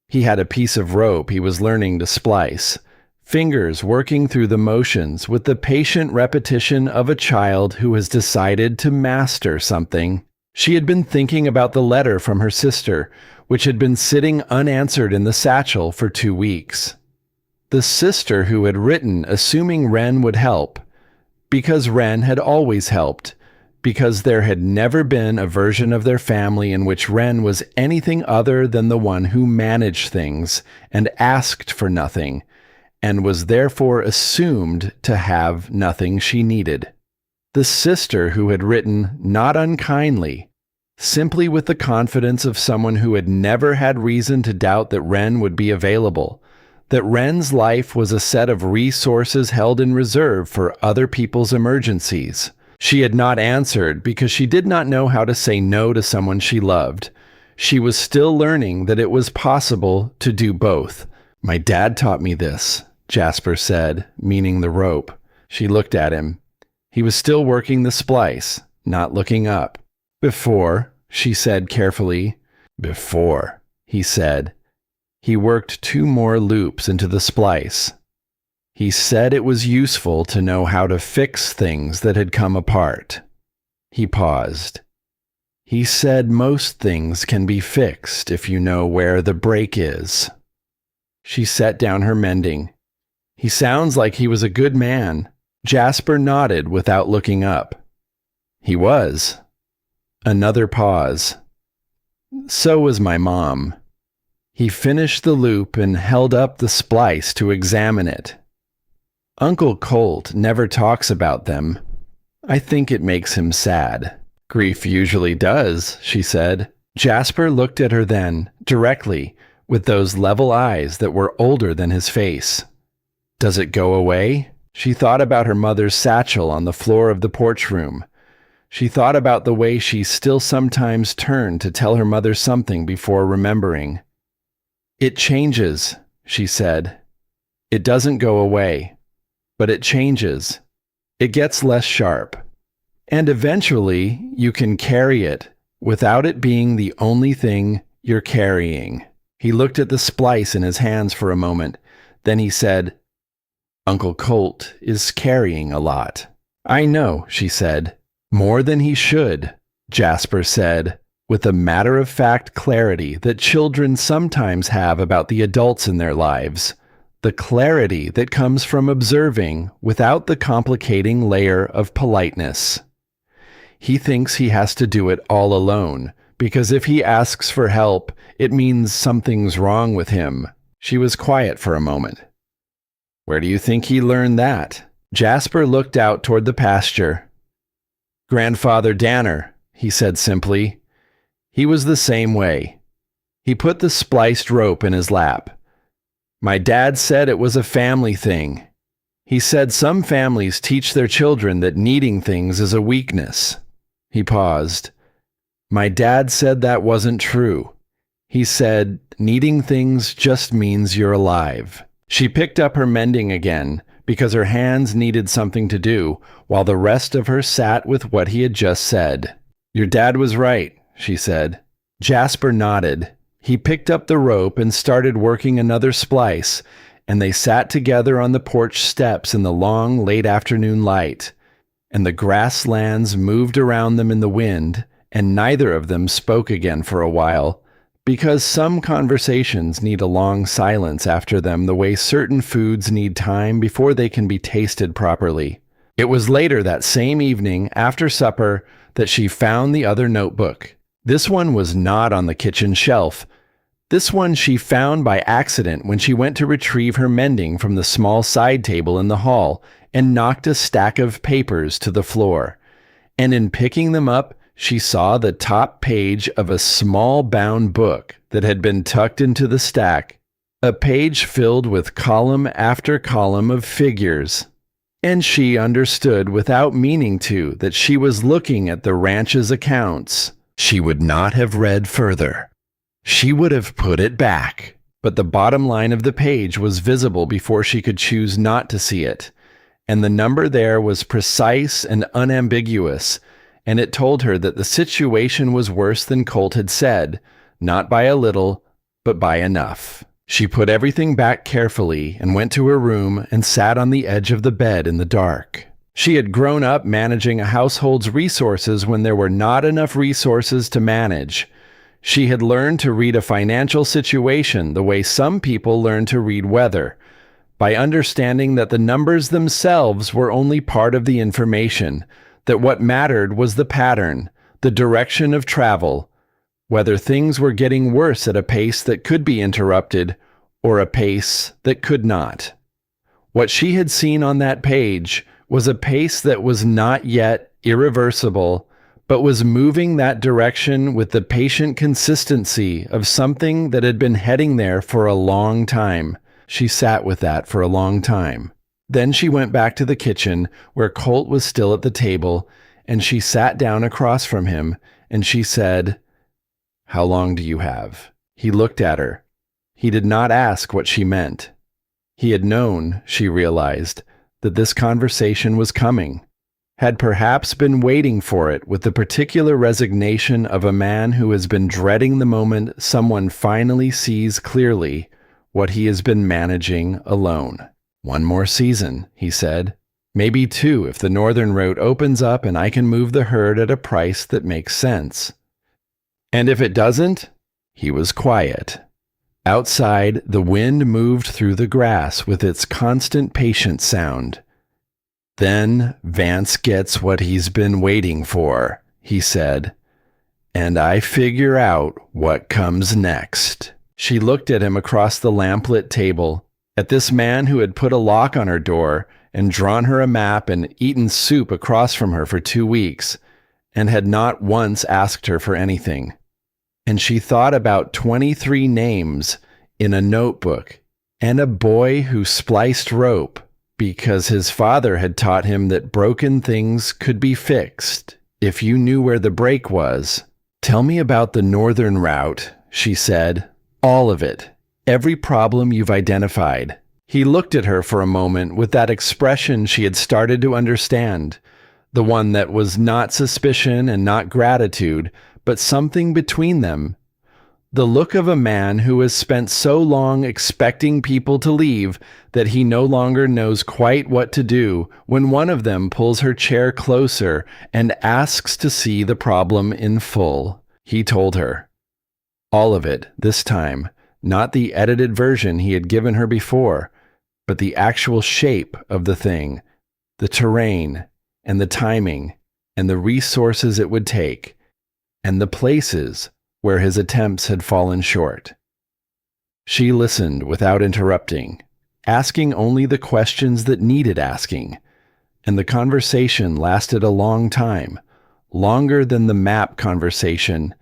He had a piece of rope he was learning to splice, fingers working through the motions with the patient repetition of a child who has decided to master something. She had been thinking about the letter from her sister, which had been sitting unanswered in the satchel for 2 weeks. The sister who had written assuming Wren would help, because Wren had always helped, because there had never been a version of their family in which Wren was anything other than the one who managed things and asked for nothing, and was therefore assumed to have nothing she needed. The sister who had written not unkindly, simply with the confidence of someone who had never had reason to doubt that Wren would be available, that Wren's life was a set of resources held in reserve for other people's emergencies. She had not answered because she did not know how to say no to someone she loved. She was still learning that it was possible to do both. "My dad taught me this," Jasper said, meaning the rope. She looked at him. He was still working the splice, not looking up. "Before," she said carefully. "Before," he said. He worked 2 more loops into the splice. He said it was useful to know how to fix things that had come apart. He paused. He said most things can be fixed if you know where the break is. She set down her mending. "He sounds like he was a good man." Jasper nodded without looking up. "He was." Another pause. "So was my mom." He finished the loop and held up the splice to examine it. "Uncle Colt never talks about them. I think it makes him sad." "Grief usually does," she said. Jasper looked at her then, directly, with those level eyes that were older than his face. "Does it go away?" She thought about her mother's satchel on the floor of the porch room. She thought about the way she still sometimes turned to tell her mother something before remembering. "It changes," she said. "It doesn't go away. But it changes. It gets less sharp. And eventually you can carry it without it being the only thing you're carrying." He looked at the splice in his hands for a moment. Then he said, "Uncle Colt is carrying a lot." "I know," she said. "More than he should. Jasper said, with a matter-of-fact clarity that children sometimes have about the adults in their lives, the clarity that comes from observing without the complicating layer of politeness. He thinks he has to do it all alone, because if he asks for help, it means something's wrong with him. She was quiet for a moment. Where do you think he learned that? Jasper looked out toward the pasture. Grandfather Danner, he said simply. He was the same way. He put the spliced rope in his lap. My dad said it was a family thing. He said some families teach their children that needing things is a weakness. He paused. My dad said that wasn't true. He said, needing things just means you're alive. She picked up her mending again, because her hands needed something to do, while the rest of her sat with what he had just said. Your dad was right, she said. Jasper nodded. He picked up the rope and started working another splice, and they sat together on the porch steps in the long, late afternoon light. And the grasslands moved around them in the wind, and neither of them spoke again for a while, because some conversations need a long silence after them the way certain foods need time before they can be tasted properly. It was later that same evening, after supper, that she found the other notebook. This one was not on the kitchen shelf. This one she found by accident when she went to retrieve her mending from the small side table in the hall and knocked a stack of papers to the floor. And in picking them up, she saw the top page of a small bound book that had been tucked into the stack, a page filled with column after column of figures. And she understood without meaning to that she was looking at the ranch's accounts. She would not have read further. She would have put it back, but the bottom line of the page was visible before she could choose not to see it, and the number there was precise and unambiguous, and it told her that the situation was worse than Colt had said, not by a little, but by enough. She put everything back carefully and went to her room and sat on the edge of the bed in the dark. She had grown up managing a household's resources when there were not enough resources to manage. She had learned to read a financial situation the way some people learn to read weather, by understanding that the numbers themselves were only part of the information, that what mattered was the pattern, the direction of travel, whether things were getting worse at a pace that could be interrupted or a pace that could not. What she had seen on that page was a pace that was not yet irreversible, but was moving that direction with the patient consistency of something that had been heading there for a long time. She sat with that for a long time. Then she went back to the kitchen, where Colt was still at the table, and she sat down across from him, and she said, "How long do you have?" He looked at her. He did not ask what she meant. He had known, she realized, that this conversation was coming, had perhaps been waiting for it with the particular resignation of a man who has been dreading the moment someone finally sees clearly what he has been managing alone. "One more season," he said. "Maybe two if the northern route opens up and I can move the herd at a price that makes sense." "And if it doesn't?" He was quiet. Outside, the wind moved through the grass with its constant patient sound. "Then Vance gets what he's been waiting for," he said. "And I figure out what comes next." She looked at him across the lamplit table, at this man who had put a lock on her door and drawn her a map and eaten soup across from her for 2 weeks, and had not once asked her for anything. And she thought about 23 names in a notebook, and a boy who spliced rope because his father had taught him that broken things could be fixed if you knew where the break was. "Tell me about the northern route," she said. "All of it. Every problem you've identified." He looked at her for a moment with that expression she had started to understand, the one that was not suspicion and not gratitude, but something between them. The look of a man who has spent so long expecting people to leave that he no longer knows quite what to do when one of them pulls her chair closer and asks to see the problem in full. He told her. All of it, this time, not the edited version he had given her before, but the actual shape of the thing, the terrain, and the timing, and the resources it would take, and the places where his attempts had fallen short. She listened without interrupting, asking only the questions that needed asking, and the conversation lasted a long time, longer than the map conversation,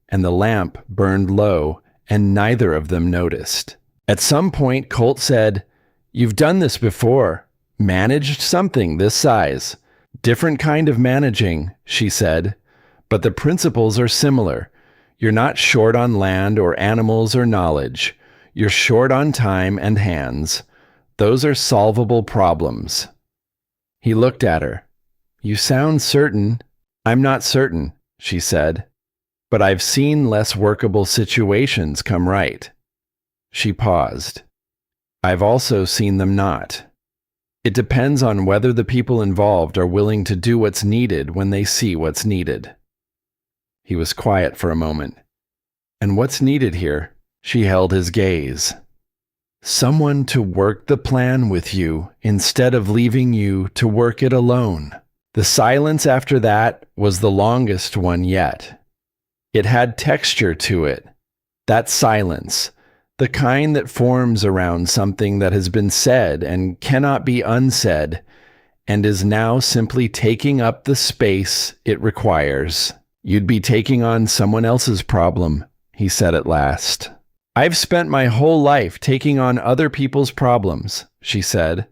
and the lamp burned low, and neither of them noticed. At some point, Colt said, "You've done this before, managed something this size. Different kind of managing," she said, "but the principles are similar. You're not short on land or animals or knowledge. You're short on time and hands. Those are solvable problems." He looked at her. "You sound certain." "I'm not certain," she said, "but I've seen less workable situations come right." She paused. "I've also seen them not. It depends on whether the people involved are willing to do what's needed when they see what's needed." He was quiet for a moment. "And what's needed here?" She held his gaze. "Someone to work the plan with you instead of leaving you to work it alone." The silence after that was the longest one yet. It had texture to it. That silence, the kind that forms around something that has been said and cannot be unsaid, and is now simply taking up the space it requires. "You'd be taking on someone else's problem," he said at last. "I've spent my whole life taking on other people's problems," she said.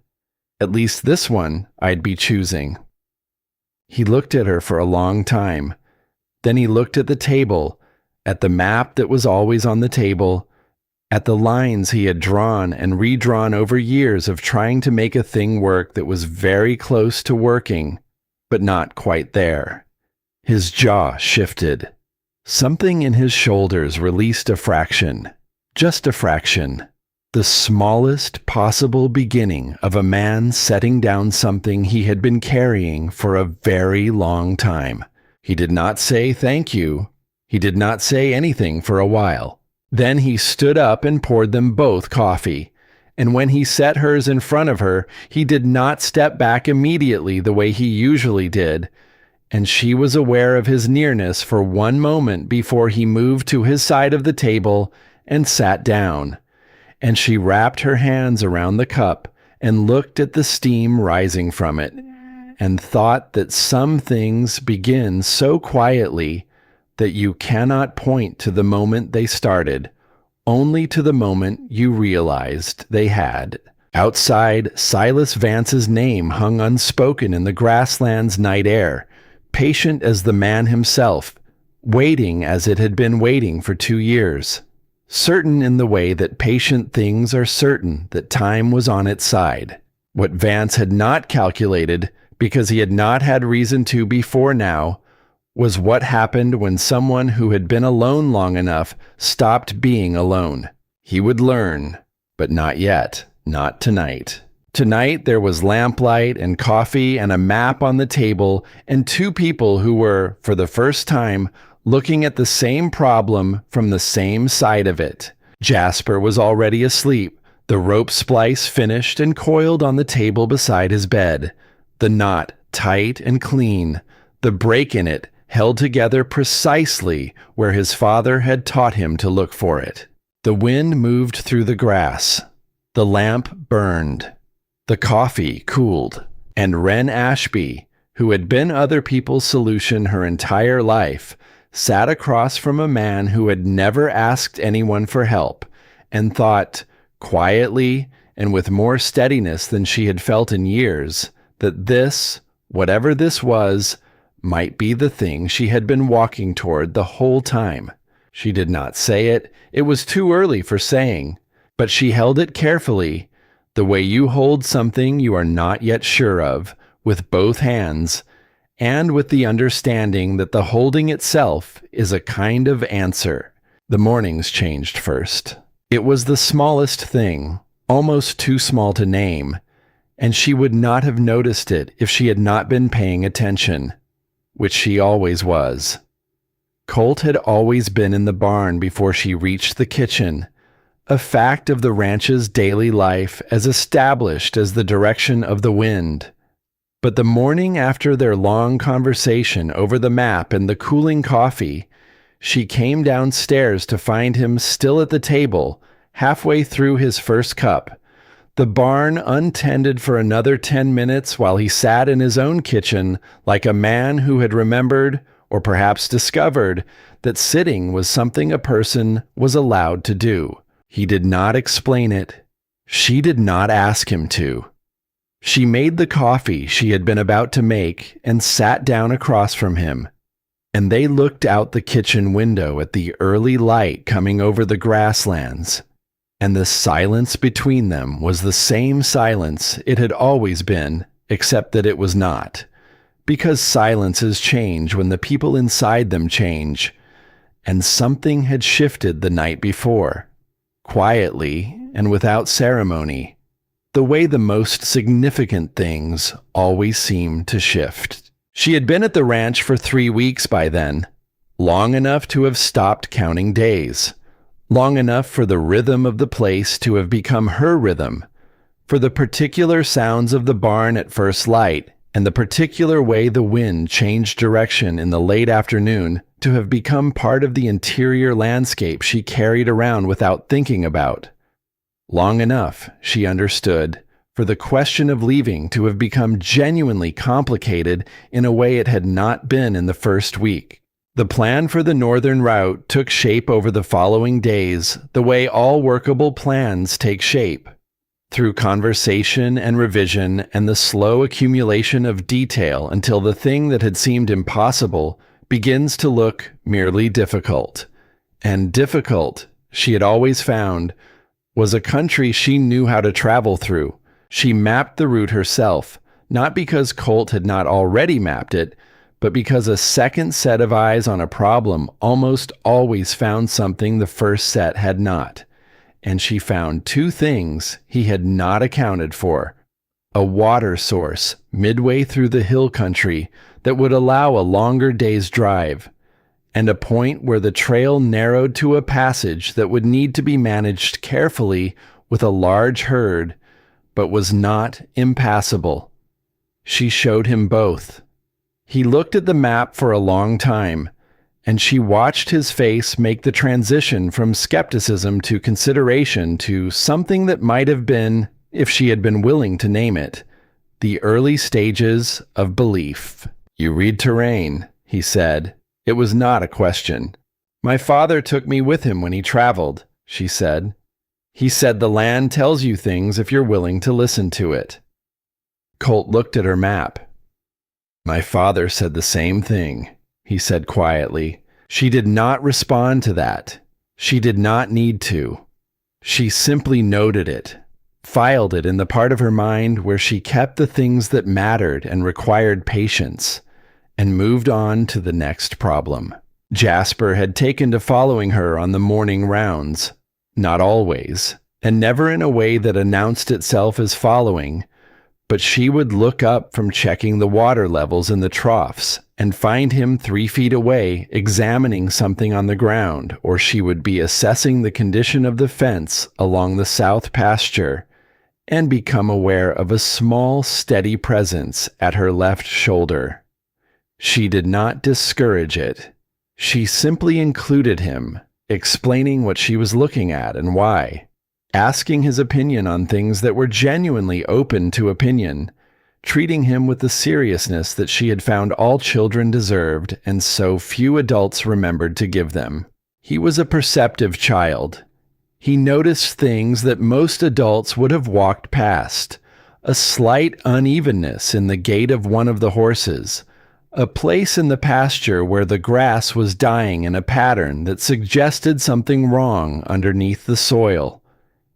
"At least this one I'd be choosing." He looked at her for a long time. Then he looked at the table, at the map that was always on the table, at the lines he had drawn and redrawn over years of trying to make a thing work that was very close to working, but not quite there. His jaw shifted. Something in his shoulders released a fraction, just a fraction, the smallest possible beginning of a man setting down something he had been carrying for a very long time. He did not say thank you. He did not say anything for a while. Then he stood up and poured them both coffee. And when he set hers in front of her, he did not step back immediately the way he usually did, and she was aware of his nearness for one moment before he moved to his side of the table and sat down, and she wrapped her hands around the cup and looked at the steam rising from it, and thought that some things begin so quietly that you cannot point to the moment they started, only to the moment you realized they had. Outside, Silas Vance's name hung unspoken in the grassland's night air, patient as the man himself, waiting as it had been waiting for 2 years, certain in the way that patient things are certain that time was on its side. What Vance had not calculated, because he had not had reason to before now, was what happened when someone who had been alone long enough stopped being alone. He would learn, but not yet, not tonight. Tonight there was lamplight and coffee and a map on the table and 2 people who were, for the first time, looking at the same problem from the same side of it. Jasper was already asleep, the rope splice finished and coiled on the table beside his bed, the knot tight and clean, the break in it held together precisely where his father had taught him to look for it. The wind moved through the grass. The lamp burned. The coffee cooled, and Wren Ashby, who had been other people's solution her entire life, sat across from a man who had never asked anyone for help, and thought, quietly and with more steadiness than she had felt in years, that this, whatever this was, might be the thing she had been walking toward the whole time. She did not say it. It was too early for saying, but she held it carefully, the way you hold something you are not yet sure of, with both hands, and with the understanding that the holding itself is a kind of answer. The mornings changed first. It was the smallest thing, almost too small to name, and she would not have noticed it if she had not been paying attention, which she always was. Colt had always been in the barn before she reached the kitchen, a fact of the ranch's daily life as established as the direction of the wind. But the morning after their long conversation over the map and the cooling coffee, she came downstairs to find him still at the table, halfway through his first cup, the barn untended for another 10 minutes while he sat in his own kitchen like a man who had remembered, or perhaps discovered, that sitting was something a person was allowed to do. He did not explain it. She did not ask him to. She made the coffee she had been about to make and sat down across from him, and they looked out the kitchen window at the early light coming over the grasslands. And the silence between them was the same silence it had always been, except that it was not. Because silences change when the people inside them change, and something had shifted the night before, quietly and without ceremony, the way the most significant things always seem to shift. She had been at the ranch for 3 weeks by then, long enough to have stopped counting days. Long enough for the rhythm of the place to have become her rhythm, for the particular sounds of the barn at first light and the particular way the wind changed direction in the late afternoon to have become part of the interior landscape she carried around without thinking about. Long enough, she understood, for the question of leaving to have become genuinely complicated in a way it had not been in the first week. The plan for the northern route took shape over the following days, the way all workable plans take shape, through conversation and revision and the slow accumulation of detail until the thing that had seemed impossible begins to look merely difficult. And difficult, she had always found, was a country she knew how to travel through. She mapped the route herself, not because Colt had not already mapped it, but because a second set of eyes on a problem almost always found something the first set had not. And she found 2 things he had not accounted for: a water source midway through the hill country that would allow a longer day's drive, and a point where the trail narrowed to a passage that would need to be managed carefully with a large herd, but was not impassable. She showed him both. He looked at the map for a long time, and she watched his face make the transition from skepticism to consideration to something that might have been, if she had been willing to name it, the early stages of belief. "You read terrain," he said. It was not a question. "My father took me with him when he traveled," she said. "He said the land tells you things if you're willing to listen to it." Colt looked at her map. "My father said the same thing," he said quietly. She did not respond to that. She did not need to. She simply noted it, filed it in the part of her mind where she kept the things that mattered and required patience, and moved on to the next problem. Jasper had taken to following her on the morning rounds, not always, and never in a way that announced itself as following, but she would look up from checking the water levels in the troughs and find him 3 feet away examining something on the ground, or she would be assessing the condition of the fence along the south pasture and become aware of a small, steady presence at her left shoulder. She did not discourage it. She simply included him, explaining what she was looking at and why, asking his opinion on things that were genuinely open to opinion, treating him with the seriousness that she had found all children deserved and so few adults remembered to give them. He was a perceptive child. He noticed things that most adults would have walked past: a slight unevenness in the gait of one of the horses, a place in the pasture where the grass was dying in a pattern that suggested something wrong underneath the soil.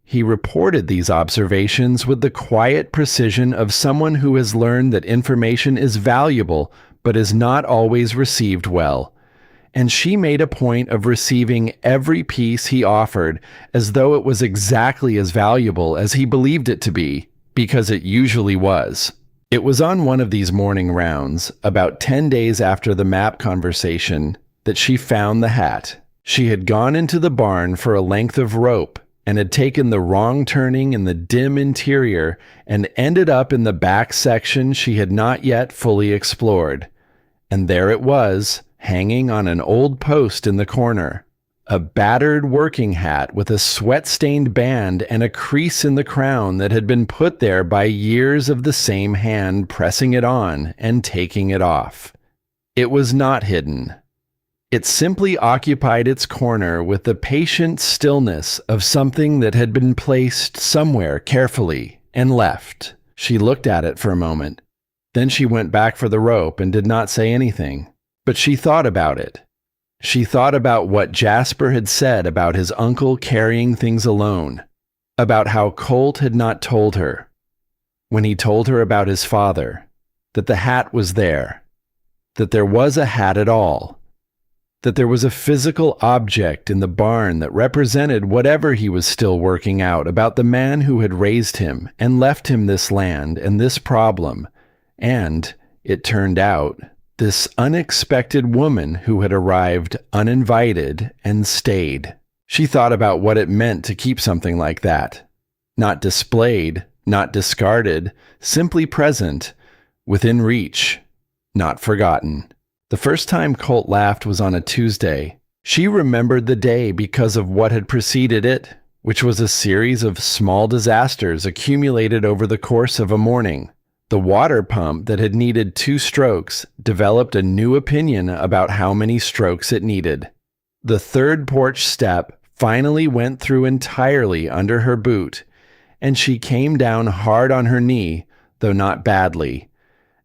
He reported these observations with the quiet precision of someone who has learned that information is valuable but is not always received well, and she made a point of receiving every piece he offered as though it was exactly as valuable as he believed it to be, because it usually was. It was on one of these morning rounds, about 10 days after the map conversation, that she found the hat. She had gone into the barn for a length of rope and had taken the wrong turning in the dim interior and ended up in the back section she had not yet fully explored. And there it was, hanging on an old post in the corner. A battered working hat with a sweat-stained band and a crease in the crown that had been put there by years of the same hand pressing it on and taking it off. It was not hidden. It simply occupied its corner with the patient stillness of something that had been placed somewhere carefully and left. She looked at it for a moment. Then she went back for the rope and did not say anything. But she thought about it. She thought about what Jasper had said about his uncle carrying things alone, about how Colt had not told her, when he told her about his father, that the hat was there, that there was a hat at all, that there was a physical object in the barn that represented whatever he was still working out about the man who had raised him and left him this land and this problem, and, it turned out, this unexpected woman who had arrived uninvited and stayed. She thought about what it meant to keep something like that. Not displayed, not discarded, simply present, within reach, not forgotten. The first time Colt laughed was on a Tuesday. She remembered the day because of what had preceded it, which was a series of small disasters accumulated over the course of a morning. The water pump that had needed 2 strokes developed a new opinion about how many strokes it needed. The 3rd porch step finally went through entirely under her boot, and she came down hard on her knee, though not badly.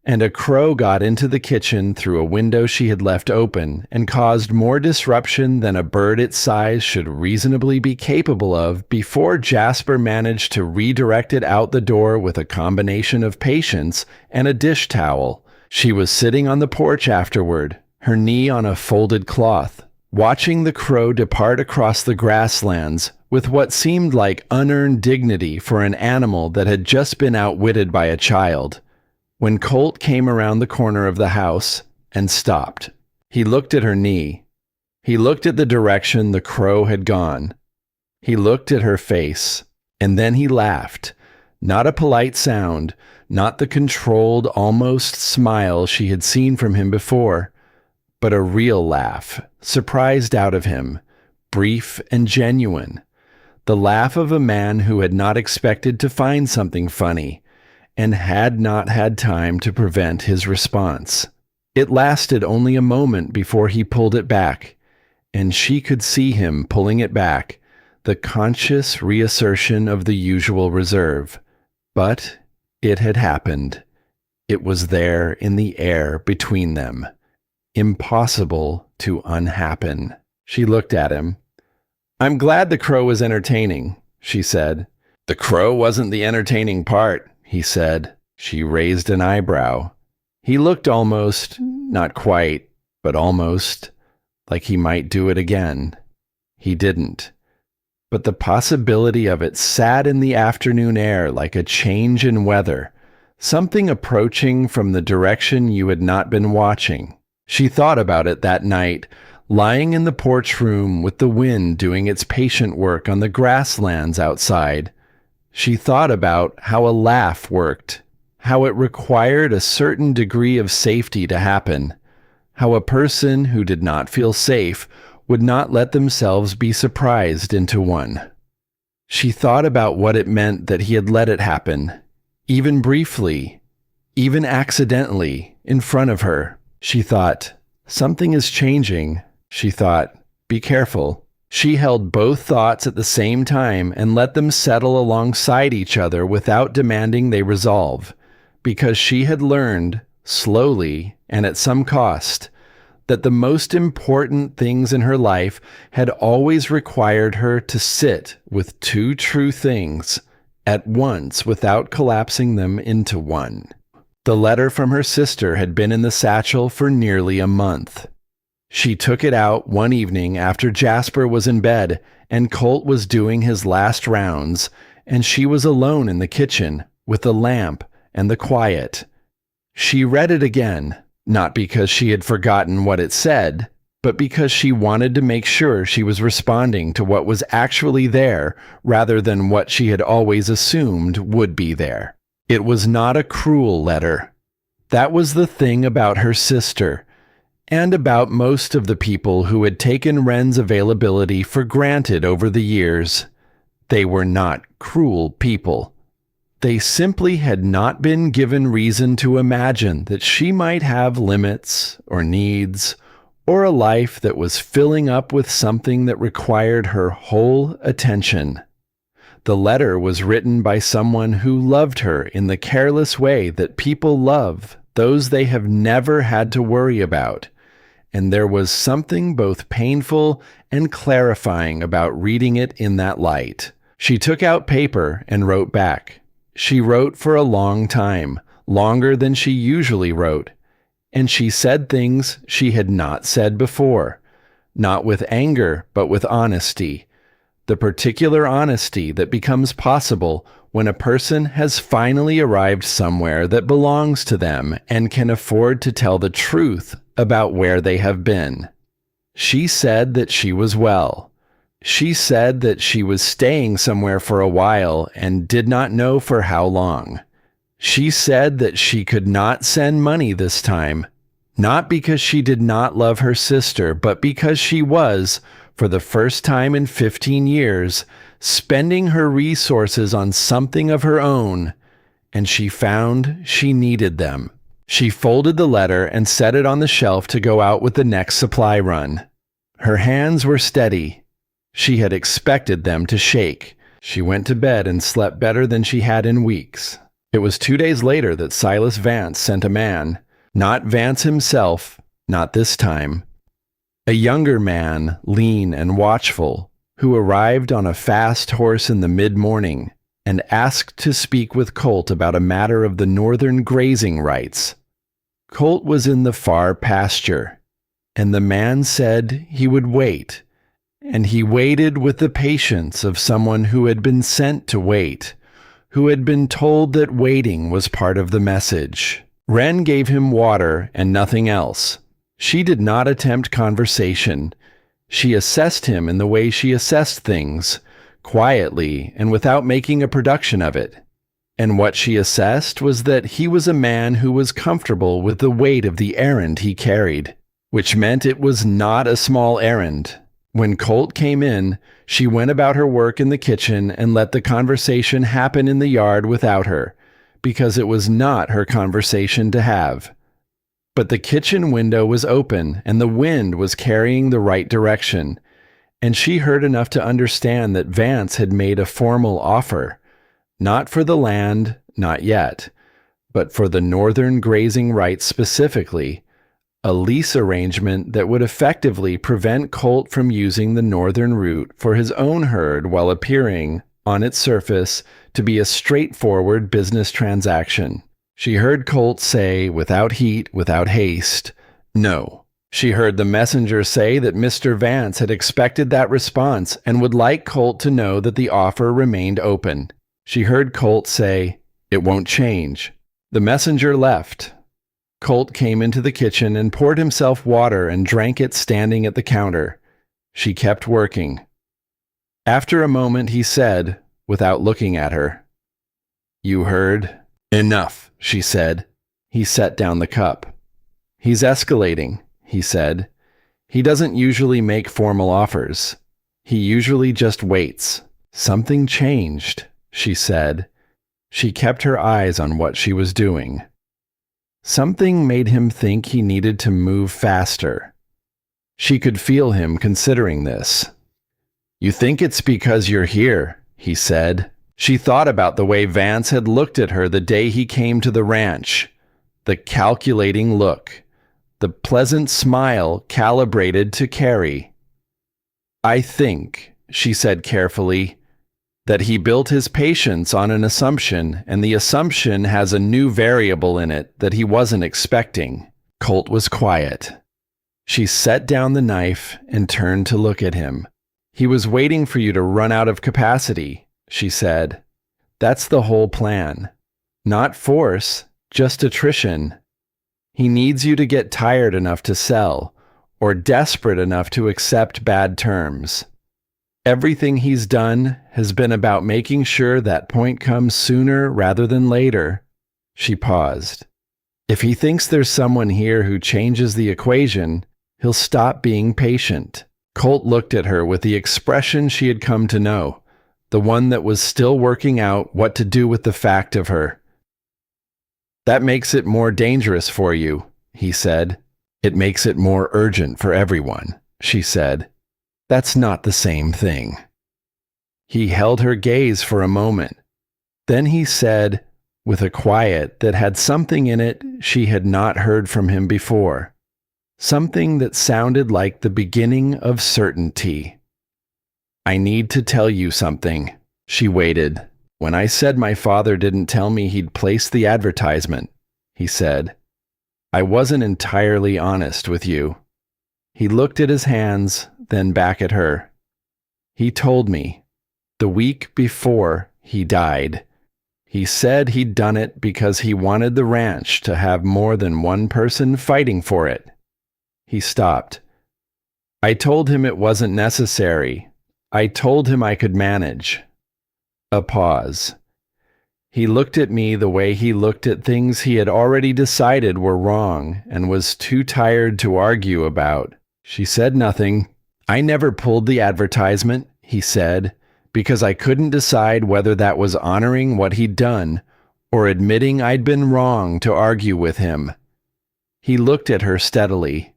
And a crow got into the kitchen through a window she had left open and caused more disruption than a bird its size should reasonably be capable of before Jasper managed to redirect it out the door with a combination of patience and a dish towel. She was sitting on the porch afterward, her knee on a folded cloth, watching the crow depart across the grasslands with what seemed like unearned dignity for an animal that had just been outwitted by a child. When Colt came around the corner of the house and stopped, he looked at her knee. He looked at the direction the crow had gone. He looked at her face, and then he laughed. Not a polite sound, not the controlled, almost smile she had seen from him before, but a real laugh, surprised out of him, brief and genuine. The laugh of a man who had not expected to find something funny, and had not had time to prevent his response. It lasted only a moment before he pulled it back, and she could see him pulling it back, the conscious reassertion of the usual reserve. But it had happened. It was there in the air between them. Impossible to unhappen. She looked at him. "I'm glad the crow was entertaining," she said. "The crow wasn't the entertaining part," he said. She raised an eyebrow. He looked almost, not quite, but almost, like he might do it again. He didn't. But the possibility of it sat in the afternoon air like a change in weather, something approaching from the direction you had not been watching. She thought about it that night, lying in the porch room with the wind doing its patient work on the grasslands outside. She thought about how a laugh worked, how it required a certain degree of safety to happen, how a person who did not feel safe would not let themselves be surprised into one. She thought about what it meant that he had let it happen, even briefly, even accidentally, in front of her. She thought, something is changing. She thought, be careful. She held both thoughts at the same time and let them settle alongside each other without demanding they resolve, because she had learned, slowly and at some cost, that the most important things in her life had always required her to sit with 2 true things at once without collapsing them into one. The letter from her sister had been in the satchel for nearly a month. She took it out one evening after Jasper was in bed and Colt was doing his last rounds, and she was alone in the kitchen with the lamp and the quiet. She read it again, not because she had forgotten what it said, but because she wanted to make sure she was responding to what was actually there rather than what she had always assumed would be there. It was not a cruel letter. That was the thing about her sister, and about most of the people who had taken Wren's availability for granted over the years. They were not cruel people. They simply had not been given reason to imagine that she might have limits or needs, or a life that was filling up with something that required her whole attention. The letter was written by someone who loved her in the careless way that people love those they have never had to worry about, and there was something both painful and clarifying about reading it in that light. She took out paper and wrote back. She wrote for a long time, longer than she usually wrote, and she said things she had not said before, not with anger, but with honesty. The particular honesty that becomes possible when a person has finally arrived somewhere that belongs to them and can afford to tell the truth about where they have been. She said that she was well. She said that she was staying somewhere for a while and did not know for how long. She said that she could not send money this time, not because she did not love her sister, but because she was, for the first time in 15 years, spending her resources on something of her own, and she found she needed them. She folded the letter and set it on the shelf to go out with the next supply run. Her hands were steady. She had expected them to shake. She went to bed and slept better than she had in weeks. It was 2 days later that Silas Vance sent a man, not Vance himself, not this time. A younger man, lean and watchful, who arrived on a fast horse in the mid-morning and asked to speak with Colt about a matter of the northern grazing rights. Colt was in the far pasture, and the man said he would wait, and he waited with the patience of someone who had been sent to wait, who had been told that waiting was part of the message. Wren gave him water and nothing else. She did not attempt conversation. She assessed him in the way she assessed things, quietly and without making a production of it. And what she assessed was that he was a man who was comfortable with the weight of the errand he carried, which meant it was not a small errand. When Colt came in, she went about her work in the kitchen and let the conversation happen in the yard without her, because it was not her conversation to have. But the kitchen window was open and the wind was carrying the right direction, and she heard enough to understand that Vance had made a formal offer, not for the land, not yet, but for the northern grazing rights specifically, a lease arrangement that would effectively prevent Colt from using the northern route for his own herd while appearing, on its surface, to be a straightforward business transaction. She heard Colt say, without heat, without haste, no. She heard the messenger say that Mr. Vance had expected that response and would like Colt to know that the offer remained open. She heard Colt say, "It won't change." The messenger left. Colt came into the kitchen and poured himself water and drank it standing at the counter. She kept working. After a moment he said, without looking at her, "You heard?" "Enough," she said. He set down the cup. "He's escalating," he said. "He doesn't usually make formal offers. He usually just waits." "Something changed," she said. She kept her eyes on what she was doing. Something made him think he needed to move faster. She could feel him considering this. "You think it's because you're here," he said. She thought about the way Vance had looked at her the day he came to the ranch. The calculating look. The pleasant smile calibrated to carry. "I think," she said carefully, "that he built his patience on an assumption, and the assumption has a new variable in it that he wasn't expecting." Colt was quiet. She set down the knife and turned to look at him. "He was waiting for you to run out of capacity," she said. "That's the whole plan. Not force, just attrition. He needs you to get tired enough to sell, or desperate enough to accept bad terms. Everything he's done has been about making sure that point comes sooner rather than later." She paused. "If he thinks there's someone here who changes the equation, he'll stop being patient." Colt looked at her with the expression she had come to know, the one that was still working out what to do with the fact of her. "That makes it more dangerous for you," he said. "It makes it more urgent for everyone," she said. "That's not the same thing." He held her gaze for a moment. Then he said, with a quiet that had something in it she had not heard from him before, something that sounded like the beginning of certainty. "I need to tell you something." She waited. "When I said my father didn't tell me he'd placed the advertisement," he said, "I wasn't entirely honest with you." He looked at his hands, then back at her. "He told me, the week before he died. He said he'd done it because he wanted the ranch to have more than one person fighting for it." He stopped. "I told him it wasn't necessary. I told him I could manage." A pause. "He looked at me the way he looked at things he had already decided were wrong and was too tired to argue about." She said nothing. "I never pulled the advertisement," he said, "because I couldn't decide whether that was honoring what he'd done or admitting I'd been wrong to argue with him." He looked at her steadily.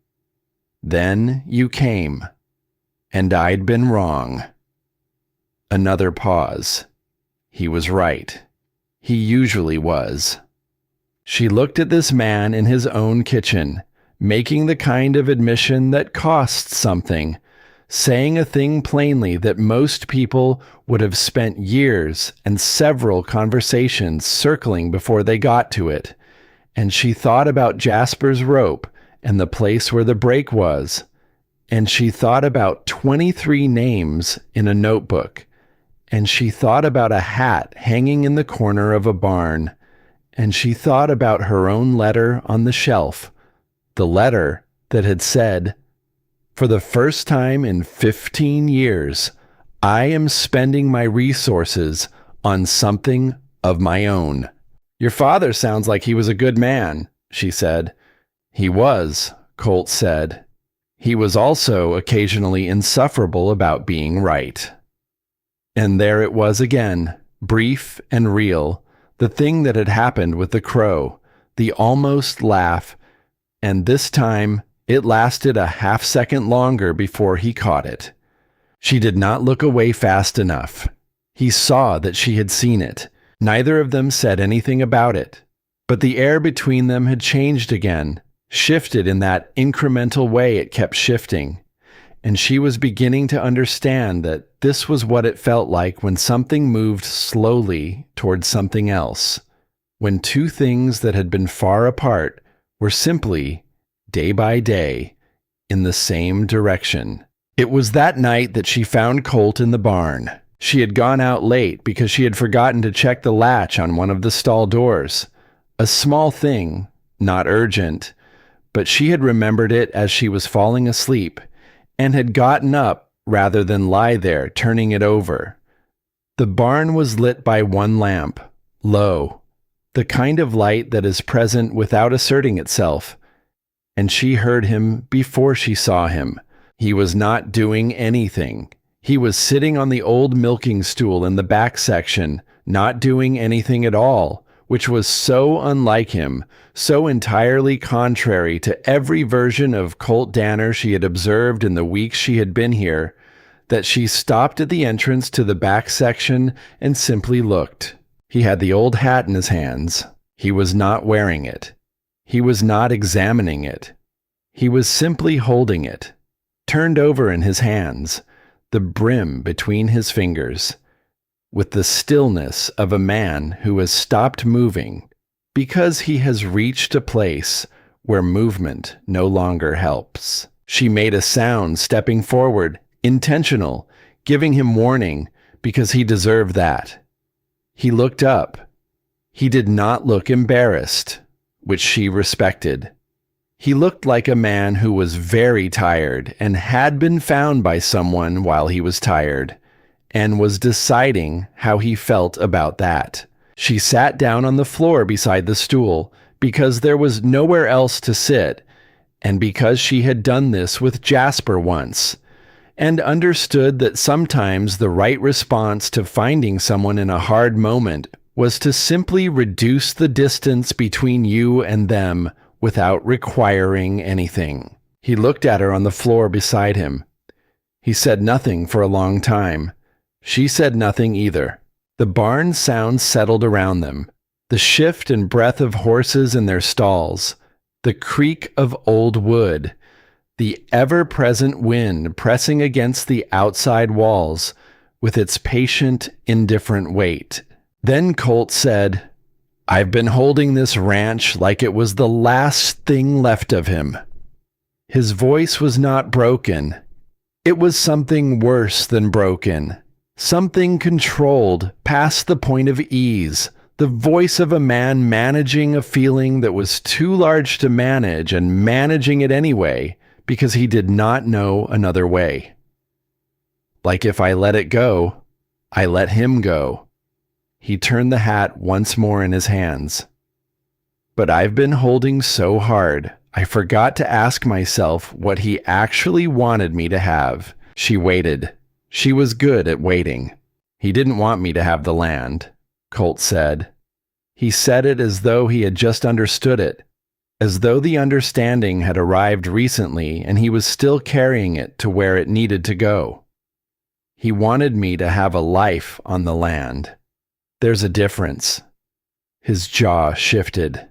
"Then you came, and I'd been wrong." Another pause. He was right. He usually was. She looked at this man in his own kitchen, making the kind of admission that costs something, saying a thing plainly that most people would have spent years and several conversations circling before they got to it. And she thought about Jasper's rope and the place where the break was. And she thought about 23 names in a notebook. And she thought about a hat hanging in the corner of a barn. And she thought about her own letter on the shelf, the letter that had said, "For the first time in 15 years, I am spending my resources on something of my own." "Your father sounds like he was a good man," she said. "He was," Colt said. "He was also occasionally insufferable about being right." And there it was again, brief and real, the thing that had happened with the crow, the almost laugh, and this time it lasted a half-second longer before he caught it. She did not look away fast enough. He saw that she had seen it. Neither of them said anything about it, but the air between them had changed again, shifted in that incremental way it kept shifting, and she was beginning to understand that this was what it felt like when something moved slowly towards something else, when two things that had been far apart were simply, day by day, in the same direction. It was that night that she found Colt in the barn. She had gone out late because she had forgotten to check the latch on one of the stall doors. A small thing, not urgent, but she had remembered it as she was falling asleep and had gotten up rather than lie there turning it over. The barn was lit by one lamp, low, the kind of light that is present without asserting itself, and she heard him before she saw him. He was not doing anything. He was sitting on the old milking stool in the back section, not doing anything at all, which was so unlike him, so entirely contrary to every version of Colt Danner she had observed in the weeks she had been here, that she stopped at the entrance to the back section and simply looked. He had the old hat in his hands. He was not wearing it. He was not examining it. He was simply holding it, turned over in his hands, the brim between his fingers, with the stillness of a man who has stopped moving because he has reached a place where movement no longer helps. She made a sound, stepping forward, intentional, giving him warning, because he deserved that. He looked up. He did not look embarrassed, which she respected. He looked like a man who was very tired and had been found by someone while he was tired, and was deciding how he felt about that. She sat down on the floor beside the stool because there was nowhere else to sit, and because she had done this with Jasper once, and understood that sometimes the right response to finding someone in a hard moment was to simply reduce the distance between you and them without requiring anything. He looked at her on the floor beside him. He said nothing for a long time. She said nothing either. The barn sounds settled around them. The shift and breath of horses in their stalls, the creak of old wood, the ever-present wind pressing against the outside walls with its patient, indifferent weight. Then Colt said, "I've been holding this ranch like it was the last thing left of him." His voice was not broken. It was something worse than broken. Something controlled past the point of ease. The voice of a man managing a feeling that was too large to manage and managing it anyway because he did not know another way. Like if I let it go, I let him go. He turned the hat once more in his hands. But I've been holding so hard, I forgot to ask myself what he actually wanted me to have. She waited. She was good at waiting. He didn't want me to have the land, Colt said. He said it as though he had just understood it, as though the understanding had arrived recently and he was still carrying it to where it needed to go. He wanted me to have a life on the land. There's a difference. His jaw shifted.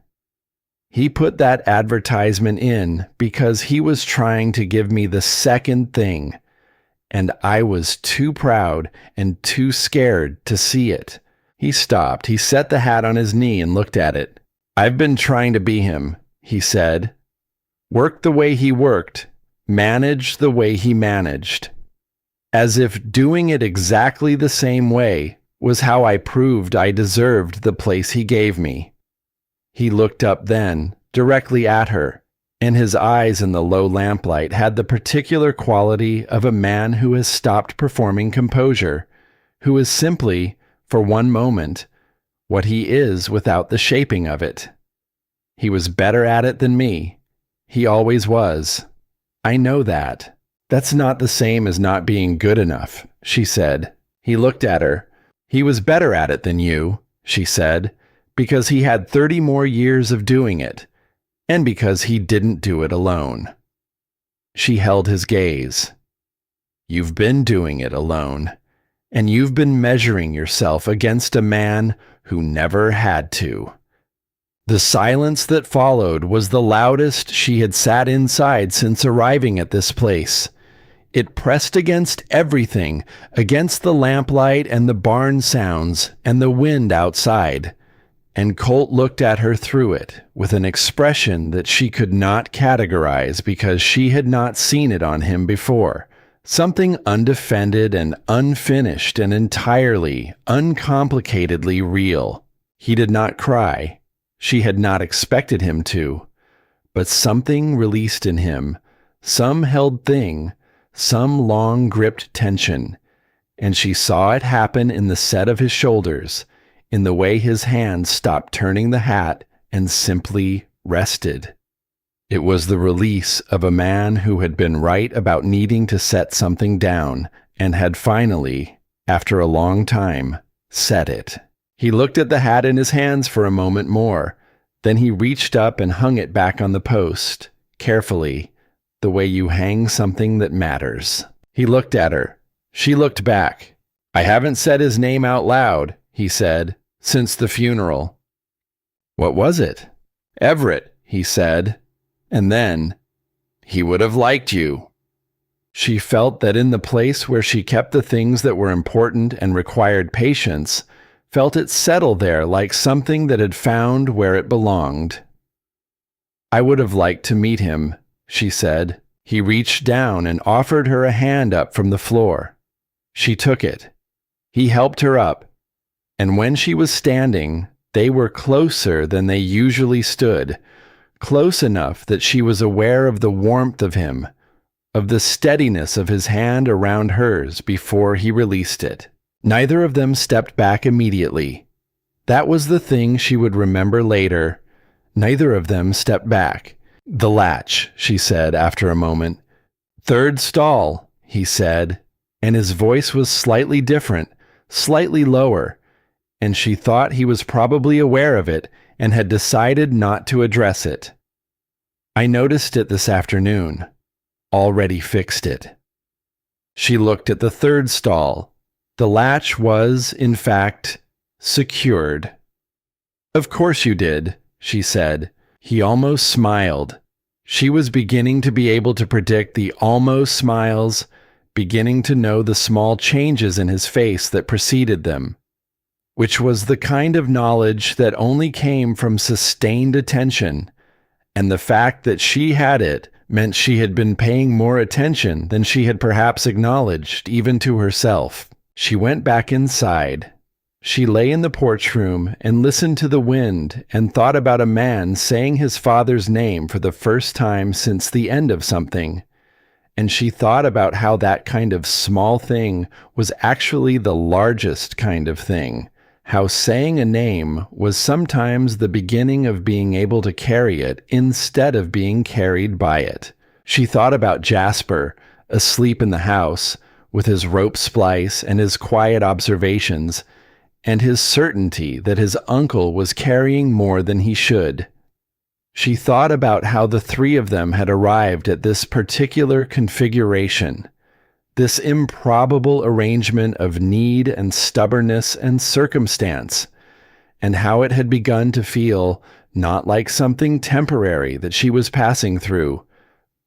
He put that advertisement in because he was trying to give me the second thing, and I was too proud and too scared to see it. He stopped. He set the hat on his knee and looked at it. "I've been trying to be him," he said. "Work the way he worked, manage the way he managed. As if doing it exactly the same way was how I proved I deserved the place he gave me." He looked up then, directly at her, and his eyes in the low lamplight had the particular quality of a man who has stopped performing composure, who is simply, for one moment, what he is without the shaping of it. He was better at it than me. He always was. I know that. That's not the same as not being good enough, she said. He looked at her. He was better at it than you, she said, because he had 30 more years of doing it, and because he didn't do it alone. She held his gaze. You've been doing it alone, and you've been measuring yourself against a man who never had to. The silence that followed was the loudest she had sat inside since arriving at this place. It pressed against everything, against the lamplight and the barn sounds and the wind outside. And Colt looked at her through it with an expression that she could not categorize because she had not seen it on him before. Something undefended and unfinished and entirely, uncomplicatedly real. He did not cry. She had not expected him to. But something released in him, some held thing, some long-gripped tension. And she saw it happen in the set of his shoulders, in the way his hands stopped turning the hat and simply rested. It was the release of a man who had been right about needing to set something down and had finally, after a long time, set it. He looked at the hat in his hands for a moment more. Then he reached up and hung it back on the post, carefully, the way you hang something that matters. He looked at her. She looked back. "I haven't said his name out loud," he said, "since the funeral." "What was it?" "Everett," he said. And then, "He would have liked you." She felt that in the place where she kept the things that were important and required patience, felt it settle there like something that had found where it belonged. "I would have liked to meet him," she said. He reached down and offered her a hand up from the floor. She took it. He helped her up, and when she was standing, they were closer than they usually stood, close enough that she was aware of the warmth of him, of the steadiness of his hand around hers before he released it. Neither of them stepped back immediately. That was the thing she would remember later. Neither of them stepped back. "The latch," she said after a moment. "Third stall," he said, and his voice was slightly different, slightly lower, and she thought he was probably aware of it and had decided not to address it. "I noticed it this afternoon. Already fixed it." She looked at the third stall. The latch was, in fact, secured. "Of course you did," she said. He almost smiled. She was beginning to be able to predict the almost smiles, beginning to know the small changes in his face that preceded them, which was the kind of knowledge that only came from sustained attention, and the fact that she had it meant she had been paying more attention than she had perhaps acknowledged, even to herself. She went back inside. She lay in the porch room and listened to the wind and thought about a man saying his father's name for the first time since the end of something. And she thought about how that kind of small thing was actually the largest kind of thing. How saying a name was sometimes the beginning of being able to carry it instead of being carried by it. She thought about Jasper, asleep in the house, with his rope splice and his quiet observations, and his certainty that his uncle was carrying more than he should. She thought about how the three of them had arrived at this particular configuration, this improbable arrangement of need and stubbornness and circumstance, and how it had begun to feel not like something temporary that she was passing through,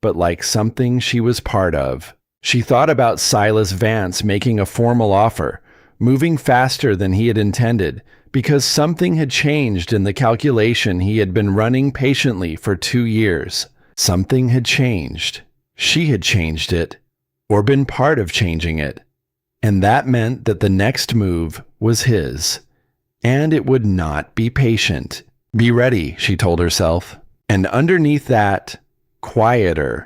but like something she was part of. She thought about Silas Vance making a formal offer, moving faster than he had intended, because something had changed in the calculation he had been running patiently for 2 years. Something had changed. She had changed it, or been part of changing it. And that meant that the next move was his. And it would not be patient. Be ready, she told herself. And underneath that, quieter,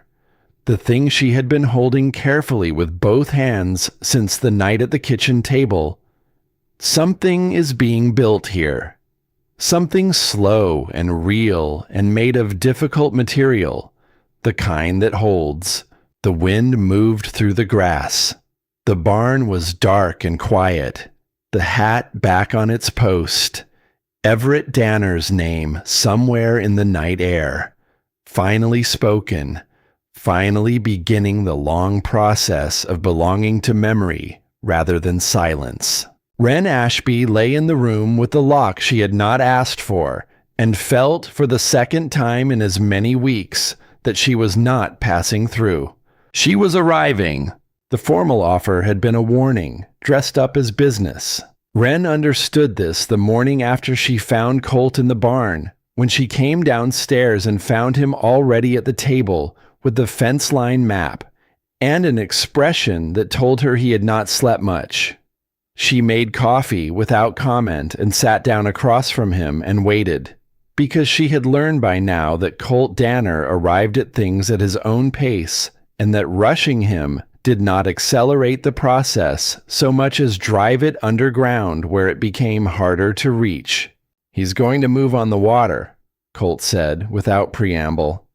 the thing she had been holding carefully with both hands since the night at the kitchen table. Something is being built here. Something slow and real and made of difficult material, the kind that holds. The wind moved through the grass. The barn was dark and quiet, the hat back on its post. Everett Danner's name somewhere in the night air. Finally spoken. Finally beginning the long process of belonging to memory rather than silence. Wren Ashby lay in the room with the lock she had not asked for, and felt for the second time in as many weeks that she was not passing through. She was arriving. The formal offer had been a warning, dressed up as business. Wren understood this the morning after she found Colt in the barn, when she came downstairs and found him already at the table with the fence line map, and an expression that told her he had not slept much. She made coffee without comment and sat down across from him and waited, because she had learned by now that Colt Danner arrived at things at his own pace, and that rushing him did not accelerate the process so much as drive it underground where it became harder to reach. "He's going to move on the water," Colt said without preamble.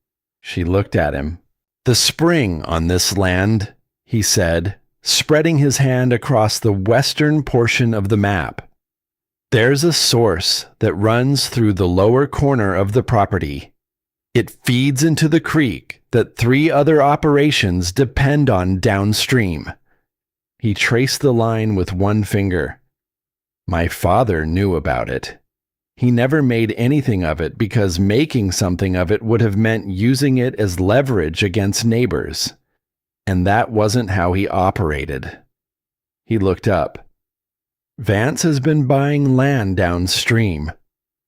She looked at him. "The spring on this land," he said, spreading his hand across the western portion of the map. "There's a source that runs through the lower corner of the property. It feeds into the creek that 3 other operations depend on downstream." He traced the line with one finger. "My father knew about it. He never made anything of it because making something of it would have meant using it as leverage against neighbors. And that wasn't how he operated." He looked up. "Vance has been buying land downstream.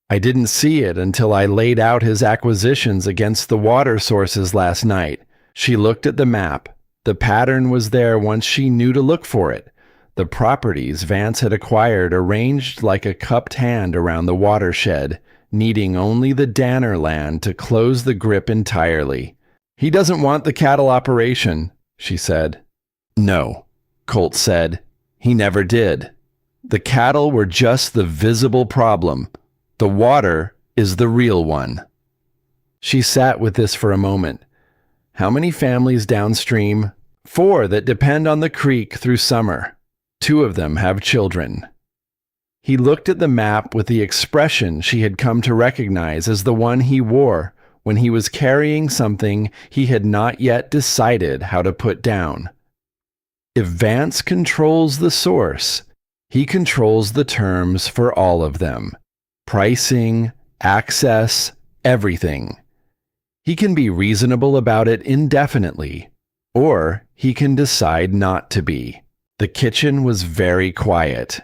I didn't see it until I laid out his acquisitions against the water sources last night, She looked at the map. The pattern was there once she knew to look for it. The properties Vance had acquired arranged like a cupped hand around the watershed, needing only the Danner land to close the grip entirely. "He doesn't want the cattle operation," she said. "No," Colt said. "He never did. The cattle were just the visible problem. The water is the real one." She sat with this for a moment. How many families downstream? 4 that depend on the creek through summer. 2 of them have children. He looked at the map with the expression she had come to recognize as the one he wore when he was carrying something he had not yet decided how to put down. If Vance controls the source, he controls the terms for all of them. Pricing, access, everything. He can be reasonable about it indefinitely, or he can decide not to be. The kitchen was very quiet.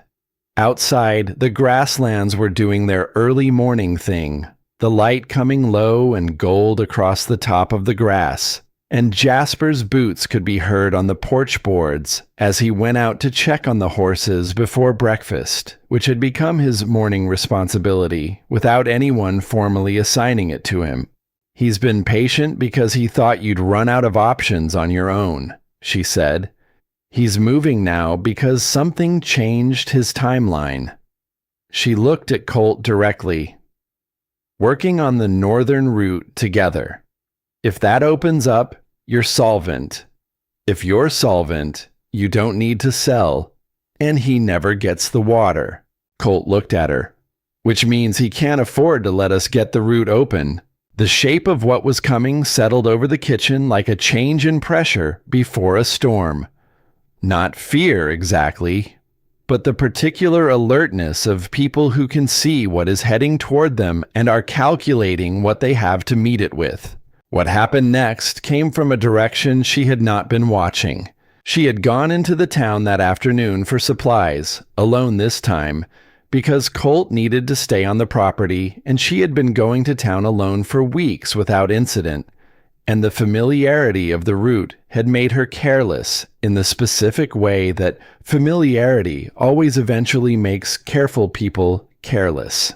Outside, the grasslands were doing their early morning thing, the light coming low and gold across the top of the grass, and Jasper's boots could be heard on the porch boards as he went out to check on the horses before breakfast, which had become his morning responsibility without anyone formally assigning it to him. "He's been patient because he thought you'd run out of options on your own," she said. "He's moving now because something changed his timeline." She looked at Colt directly. "Working on the northern route together. If that opens up, you're solvent. If you're solvent, you don't need to sell, and he never gets the water." Colt looked at her. "Which means he can't afford to let us get the route open." The shape of what was coming settled over the kitchen like a change in pressure before a storm. Not fear exactly, but the particular alertness of people who can see what is heading toward them and are calculating what they have to meet it with. What happened next came from a direction she had not been watching. She had gone into the town that afternoon for supplies, alone this time, because Colt needed to stay on the property and she had been going to town alone for weeks without incident, and the familiarity of the route had made her careless in the specific way that familiarity always eventually makes careful people careless.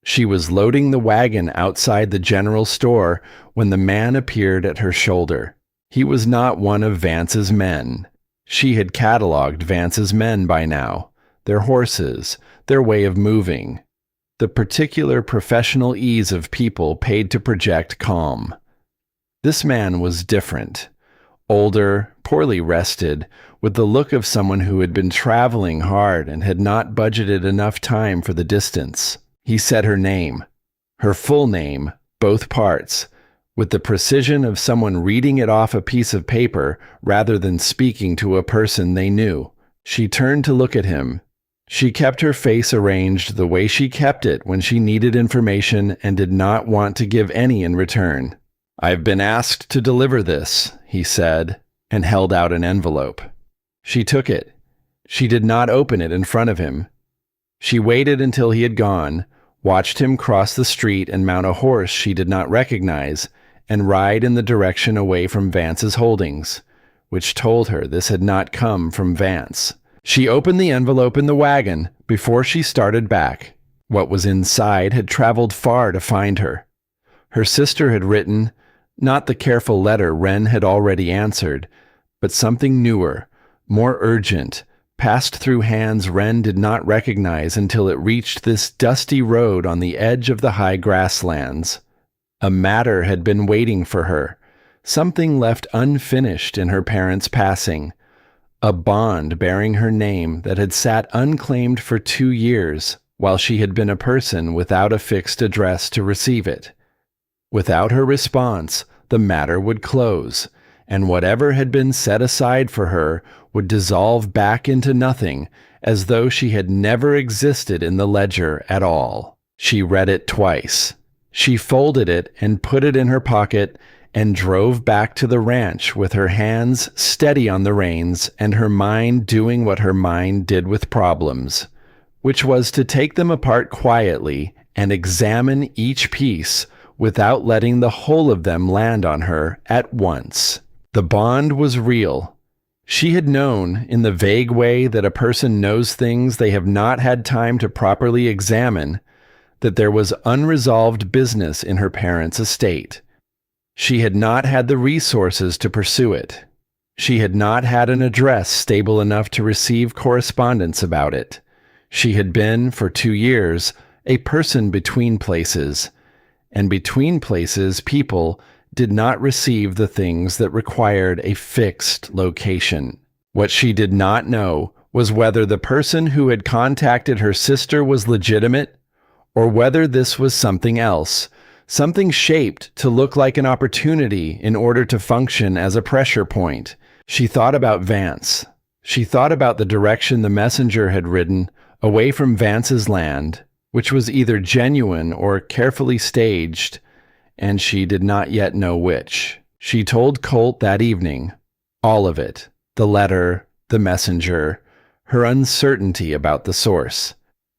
She was loading the wagon outside the general store when the man appeared at her shoulder. He was not one of Vance's men. She had cataloged Vance's men by now, their horses, their way of moving, the particular professional ease of people paid to project calm. This man was different. Older, poorly rested, with the look of someone who had been traveling hard and had not budgeted enough time for the distance. He said her name, her full name, both parts, with the precision of someone reading it off a piece of paper rather than speaking to a person they knew. She turned to look at him. She kept her face arranged the way she kept it when she needed information and did not want to give any in return. "I've been asked to deliver this," he said, and held out an envelope. She took it. She did not open it in front of him. She waited until he had gone, watched him cross the street and mount a horse she did not recognize, and ride in the direction away from Vance's holdings, which told her this had not come from Vance. She opened the envelope in the wagon before she started back. What was inside had traveled far to find her. Her sister had written, not the careful letter Wren had already answered, but something newer, more urgent, passed through hands Wren did not recognize until it reached this dusty road on the edge of the high grasslands. A matter had been waiting for her, something left unfinished in her parents' passing. A bond bearing her name that had sat unclaimed for 2 years, while she had been a person without a fixed address to receive it. Without her response, the matter would close, and whatever had been set aside for her would dissolve back into nothing, as though she had never existed in the ledger at all. She read it twice. She folded it and put it in her pocket and drove back to the ranch with her hands steady on the reins and her mind doing what her mind did with problems, which was to take them apart quietly and examine each piece without letting the whole of them land on her at once. The bond was real. She had known, in the vague way that a person knows things they have not had time to properly examine, that there was unresolved business in her parents' estate. She had not had the resources to pursue it. She had not had an address stable enough to receive correspondence about it. She had been, for 2 years, a person between places, and between places people did not receive the things that required a fixed location. What she did not know was whether the person who had contacted her sister was legitimate, or whether this was something else, something shaped to look like an opportunity in order to function as a pressure point. She thought about Vance. She thought about the direction the messenger had ridden, away from Vance's land, which was either genuine or carefully staged, and she did not yet know which. She told Colt that evening, all of it, the letter, the messenger, her uncertainty about the source.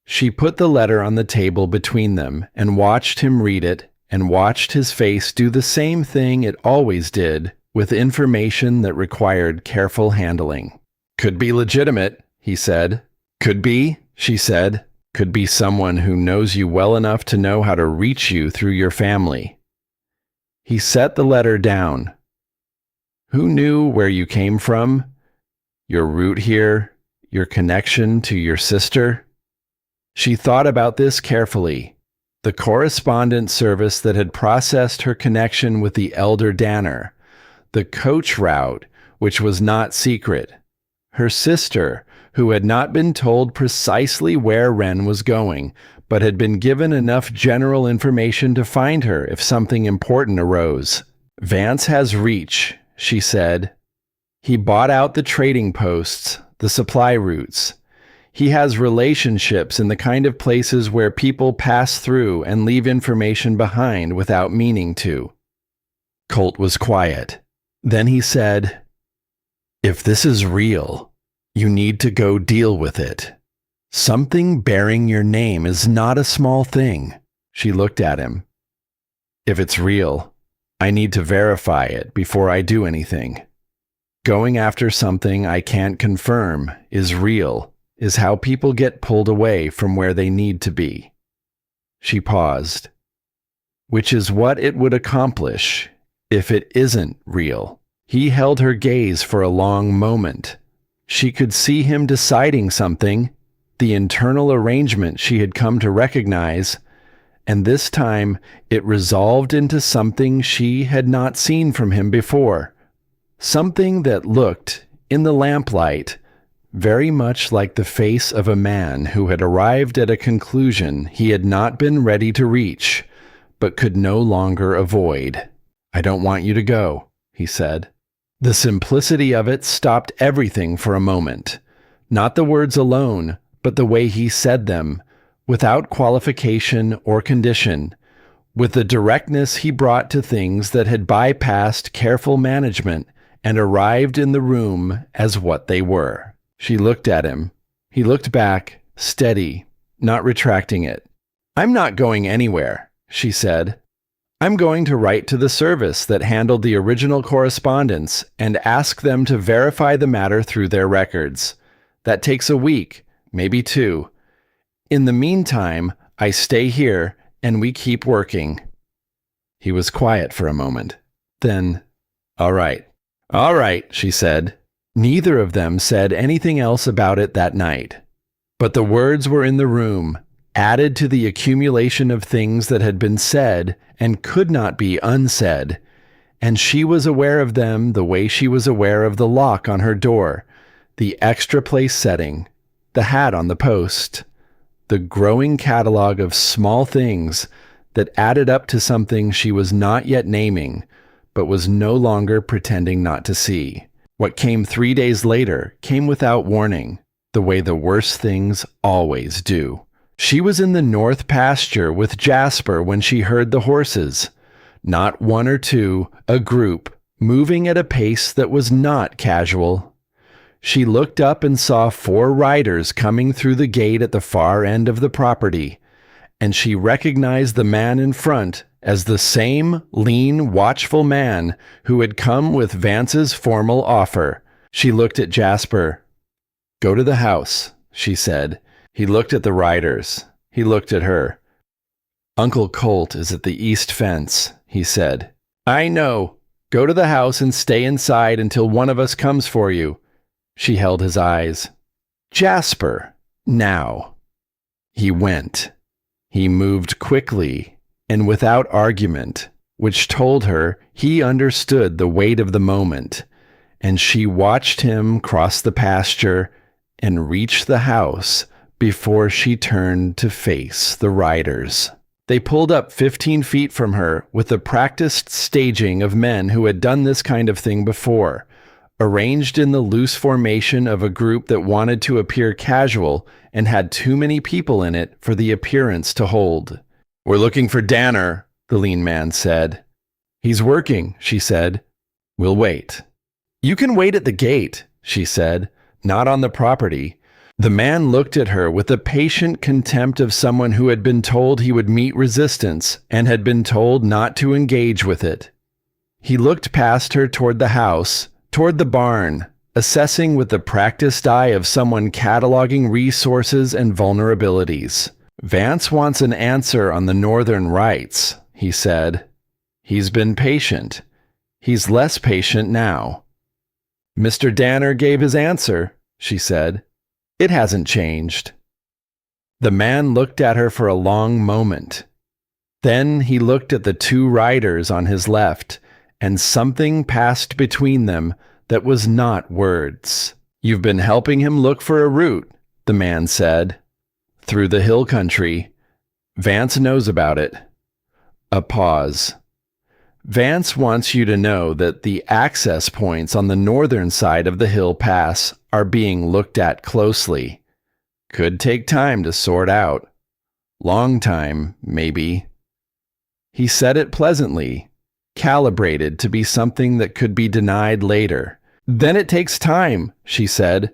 She put the letter on the table between them and watched him read it and watched his face do the same thing it always did with information that required careful handling. "Could be legitimate," he said. "Could be," she said. "Could be someone who knows you well enough to know how to reach you through your family." He set the letter down. "Who knew where you came from? Your route here? Your connection to your sister?" She thought about this carefully. The correspondence service that had processed her connection with the elder Danner, the coach route, which was not secret, her sister, who had not been told precisely where Wren was going, but had been given enough general information to find her if something important arose. "Vance has reach," she said. "He bought out the trading posts, the supply routes. He has relationships in the kind of places where people pass through and leave information behind without meaning to." Colt was quiet. Then he said, "If this is real, you need to go deal with it. Something bearing your name is not a small thing." She looked at him. "If it's real, I need to verify it before I do anything. Going after something I can't confirm is real, is how people get pulled away from where they need to be." She paused. "Which is what it would accomplish if it isn't real." He held her gaze for a long moment. She could see him deciding something, the internal arrangement she had come to recognize, and this time it resolved into something she had not seen from him before. Something that looked, in the lamplight, very much like the face of a man who had arrived at a conclusion he had not been ready to reach, but could no longer avoid. "I don't want you to go," he said. The simplicity of it stopped everything for a moment. Not the words alone, but the way he said them, without qualification or condition, with the directness he brought to things that had bypassed careful management and arrived in the room as what they were. She looked at him. He looked back, steady, not retracting it. "I'm not going anywhere," she said. "I'm going to write to the service that handled the original correspondence and ask them to verify the matter through their records. That takes a week, maybe 2. In the meantime, I stay here and we keep working." He was quiet for a moment. Then, "All right." "All right," she said. Neither of them said anything else about it that night. But the words were in the room, added to the accumulation of things that had been said and could not be unsaid, and she was aware of them the way she was aware of the lock on her door, the extra place setting, the hat on the post, the growing catalog of small things that added up to something she was not yet naming, but was no longer pretending not to see. What came 3 days later came without warning, the way the worst things always do. She was in the north pasture with Jasper when she heard the horses. Not 1 or 2, a group, moving at a pace that was not casual. She looked up and saw 4 riders coming through the gate at the far end of the property, and she recognized the man in front as the same lean, watchful man who had come with Vance's formal offer. She looked at Jasper. "Go to the house," she said. He looked at the riders. He looked at her. "Uncle Colt is at the east fence," he said. "I know. Go to the house and stay inside until one of us comes for you." She held his eyes. "Jasper, now." He went. He moved quickly and without argument, which told her he understood the weight of the moment, and she watched him cross the pasture and reach the house before she turned to face the riders. They pulled up 15 feet from her with the practiced staging of men who had done this kind of thing before, arranged in the loose formation of a group that wanted to appear casual and had too many people in it for the appearance to hold. "We're looking for Danner," the lean man said. "He's working," she said. "We'll wait." "You can wait at the gate," she said, "not on the property." The man looked at her with the patient contempt of someone who had been told he would meet resistance and had been told not to engage with it. He looked past her toward the house, toward the barn, assessing with the practiced eye of someone cataloging resources and vulnerabilities. "Vance wants an answer on the northern rights," he said. "He's been patient. He's less patient now." "Mr. Danner gave his answer," she said. "It hasn't changed." The man looked at her for a long moment. Then he looked at the two riders on his left, and something passed between them that was not words. "You've been helping him look for a route," the man said. "Through the hill country. Vance knows about it." A pause. "Vance wants you to know that the access points on the northern side of the hill pass are being looked at closely. Could take time to sort out. Long time, maybe." He said it pleasantly, calibrated to be something that could be denied later. "Then it takes time," she said.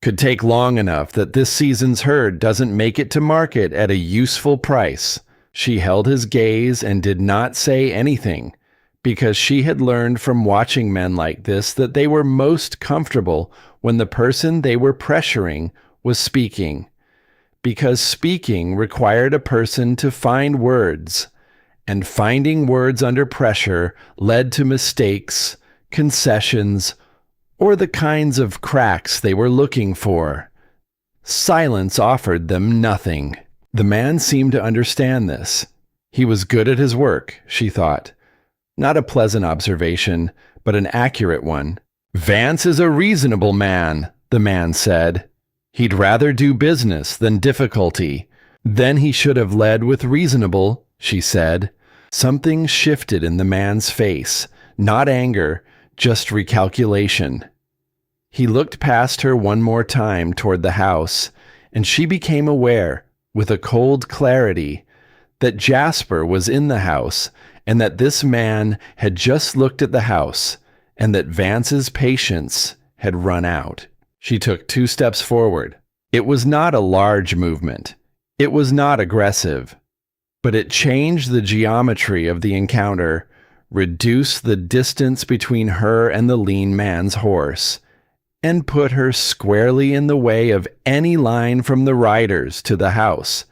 "Could take long enough that this season's herd doesn't make it to market at a useful price." She held his gaze and did not say anything, because she had learned from watching men like this that they were most comfortable when the person they were pressuring was speaking, because speaking required a person to find words, and finding words under pressure led to mistakes, concessions, or the kinds of cracks they were looking for. Silence offered them nothing. The man seemed to understand this. He was good at his work, she thought. Not a pleasant observation, but an accurate one. "Vance is a reasonable man," the man said. "He'd rather do business than difficulty." "Then he should have led with reasonable," she said. Something shifted in the man's face, not anger, just recalculation. He looked past her one more time toward the house, and she became aware, with a cold clarity, that Jasper was in the house, and that this man had just looked at the house, and that Vance's patience had run out. She took 2 steps forward. It was not a large movement. It was not aggressive. But it changed the geometry of the encounter, reduced the distance between her and the lean man's horse, and put her squarely in the way of any line from the riders to the house.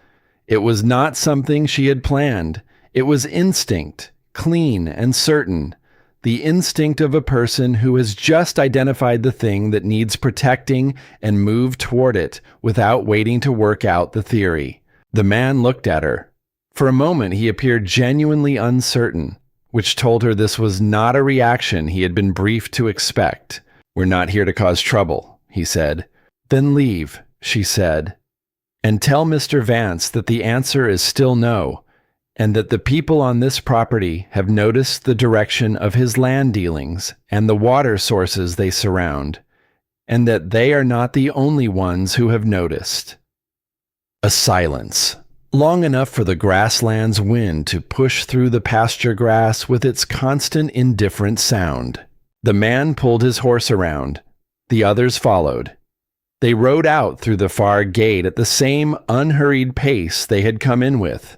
It was not something she had planned. It was instinct, clean and certain, the instinct of a person who has just identified the thing that needs protecting and moved toward it without waiting to work out the theory. The man looked at her. For a moment he appeared genuinely uncertain, which told her this was not a reaction he had been briefed to expect. "We're not here to cause trouble," he said. "Then leave," she said, "and tell Mr. Vance that the answer is still no, and that the people on this property have noticed the direction of his land dealings and the water sources they surround, and that they are not the only ones who have noticed." A silence, long enough for the grassland's wind to push through the pasture grass with its constant indifferent sound. The man pulled his horse around. The others followed. They rode out through the far gate at the same unhurried pace they had come in with.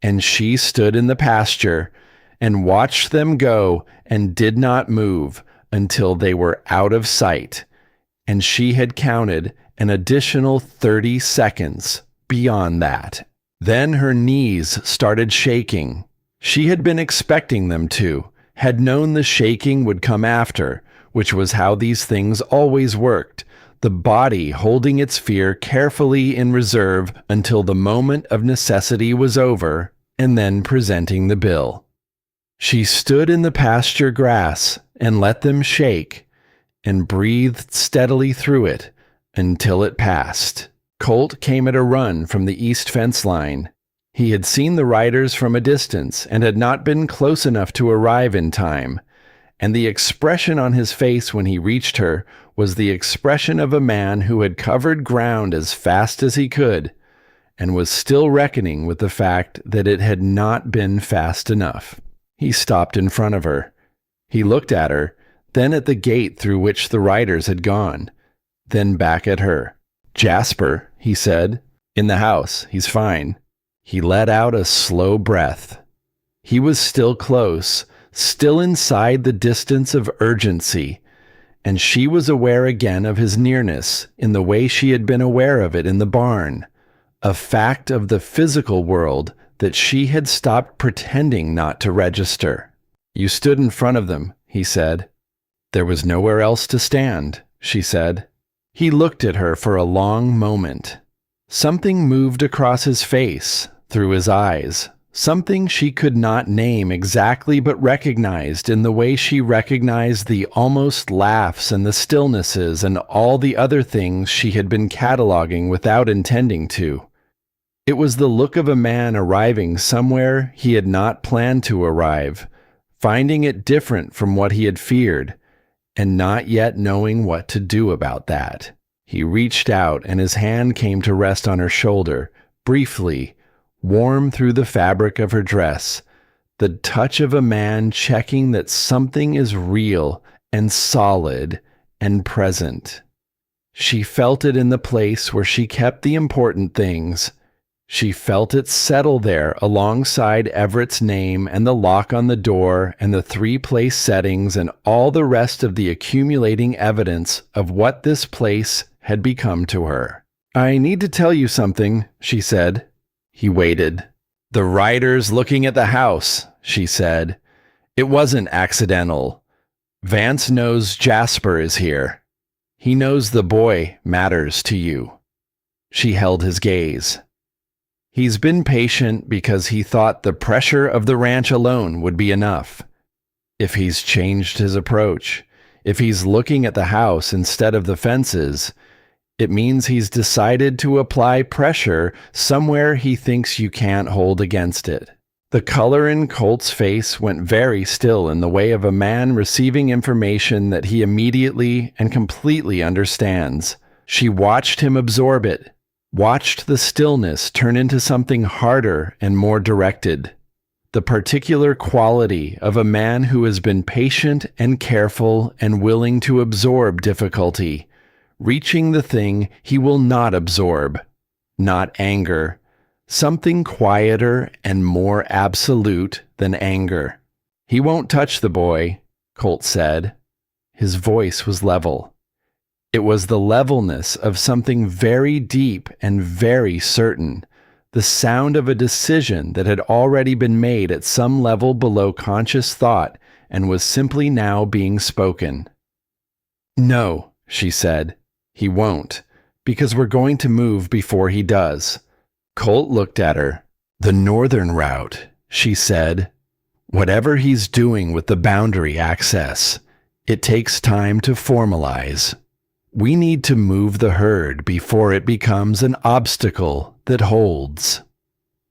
And she stood in the pasture and watched them go and did not move until they were out of sight, and she had counted an additional 30 seconds beyond that. Then her knees started shaking. She had been expecting them to, had known the shaking would come after, which was how these things always worked, the body holding its fear carefully in reserve until the moment of necessity was over, and then presenting the bill. She stood in the pasture grass and let them shake, and breathed steadily through it until it passed. Colt came at a run from the east fence line. He had seen the riders from a distance and had not been close enough to arrive in time, and the expression on his face when he reached her was the expression of a man who had covered ground as fast as he could, and was still reckoning with the fact that it had not been fast enough. He stopped in front of her. He looked at her, then at the gate through which the riders had gone, then back at her. "Jasper," he said. "In the house. He's fine." He let out a slow breath. He was still close, still inside the distance of urgency, and she was aware again of his nearness in the way she had been aware of it in the barn, a fact of the physical world that she had stopped pretending not to register. "You stood in front of them," he said. "There was nowhere else to stand," she said. He looked at her for a long moment. Something moved across his face, through his eyes, something she could not name exactly but recognized in the way she recognized the almost laughs and the stillnesses and all the other things she had been cataloging without intending to. It was the look of a man arriving somewhere he had not planned to arrive, finding it different from what he had feared, and not yet knowing what to do about that. He reached out and his hand came to rest on her shoulder, briefly, warm through the fabric of her dress, the touch of a man checking that something is real and solid and present. She felt it in the place where she kept the important things. She felt it settle there alongside Everett's name and the lock on the door and the 3-place settings and all the rest of the accumulating evidence of what this place had become to her. "I need to tell you something," she said. He waited. "The riders looking at the house," she said. "It wasn't accidental. Vance knows Jasper is here. He knows the boy matters to you." She held his gaze. "He's been patient because he thought the pressure of the ranch alone would be enough. If he's changed his approach, if he's looking at the house instead of the fences, it means he's decided to apply pressure somewhere he thinks you can't hold against it." The color in Colt's face went very still in the way of a man receiving information that he immediately and completely understands. She watched him absorb it, watched the stillness turn into something harder and more directed. The particular quality of a man who has been patient and careful and willing to absorb difficulty, reaching the thing he will not absorb, not anger, something quieter and more absolute than anger. "He won't touch the boy," Colt said. His voice was level. It was the levelness of something very deep and very certain, the sound of a decision that had already been made at some level below conscious thought and was simply now being spoken. "No," she said, "he won't, because we're going to move before he does." Colt looked at her. "The northern route," she said. "Whatever he's doing with the boundary access, it takes time to formalize. We need to move the herd before it becomes an obstacle that holds."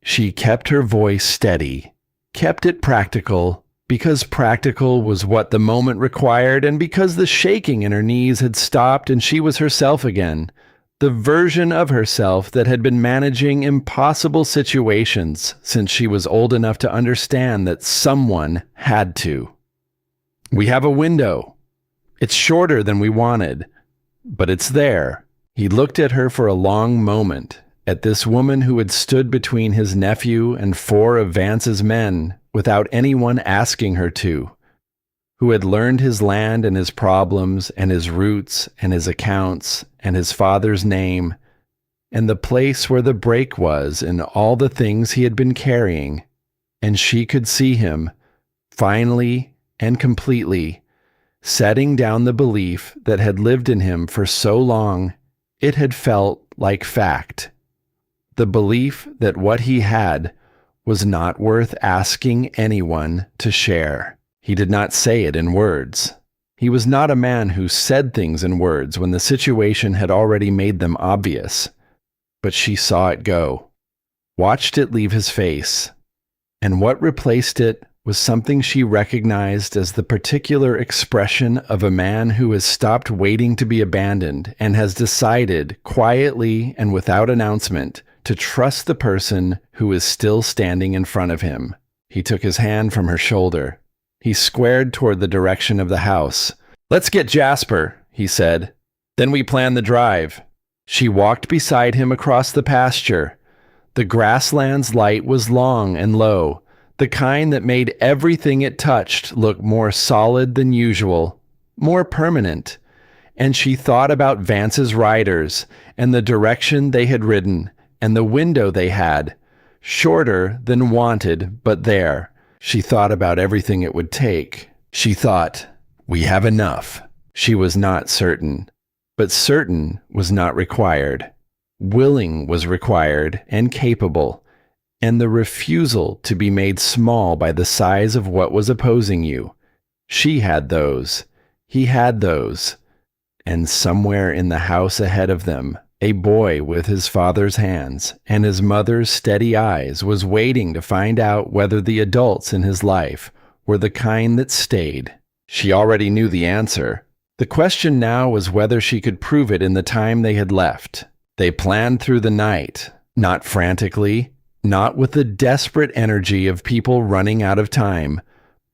She kept her voice steady, kept it practical, because practical was what the moment required and because the shaking in her knees had stopped and she was herself again, the version of herself that had been managing impossible situations since she was old enough to understand that someone had to. "We have a window. It's shorter than we wanted, but it's there." He looked at her for a long moment, at this woman who had stood between his nephew and 4 of Vance's men without anyone asking her to, who had learned his land and his problems and his roots and his accounts and his father's name and the place where the break was in all the things he had been carrying, and she could see him, finally and completely, setting down the belief that had lived in him for so long it had felt like fact. The belief that what he had was not worth asking anyone to share. He did not say it in words. He was not a man who said things in words when the situation had already made them obvious. But she saw it go, watched it leave his face, and what replaced it was something she recognized as the particular expression of a man who has stopped waiting to be abandoned and has decided, quietly and without announcement, to trust the person who is still standing in front of him. He took his hand from her shoulder. He squared toward the direction of the house. "Let's get Jasper," he said. "Then we plan the drive." She walked beside him across the pasture. The grassland's light was long and low, the kind that made everything it touched look more solid than usual, more permanent. And she thought about Vance's riders and the direction they had ridden and the window they had, shorter than wanted, but there. She thought about everything it would take. She thought, "We have enough." She was not certain, but certain was not required. Willing was required and capable, and the refusal to be made small by the size of what was opposing you. She had those. He had those. And somewhere in the house ahead of them, a boy with his father's hands and his mother's steady eyes was waiting to find out whether the adults in his life were the kind that stayed. She already knew the answer. The question now was whether she could prove it in the time they had left. They planned through the night, not frantically, not with the desperate energy of people running out of time,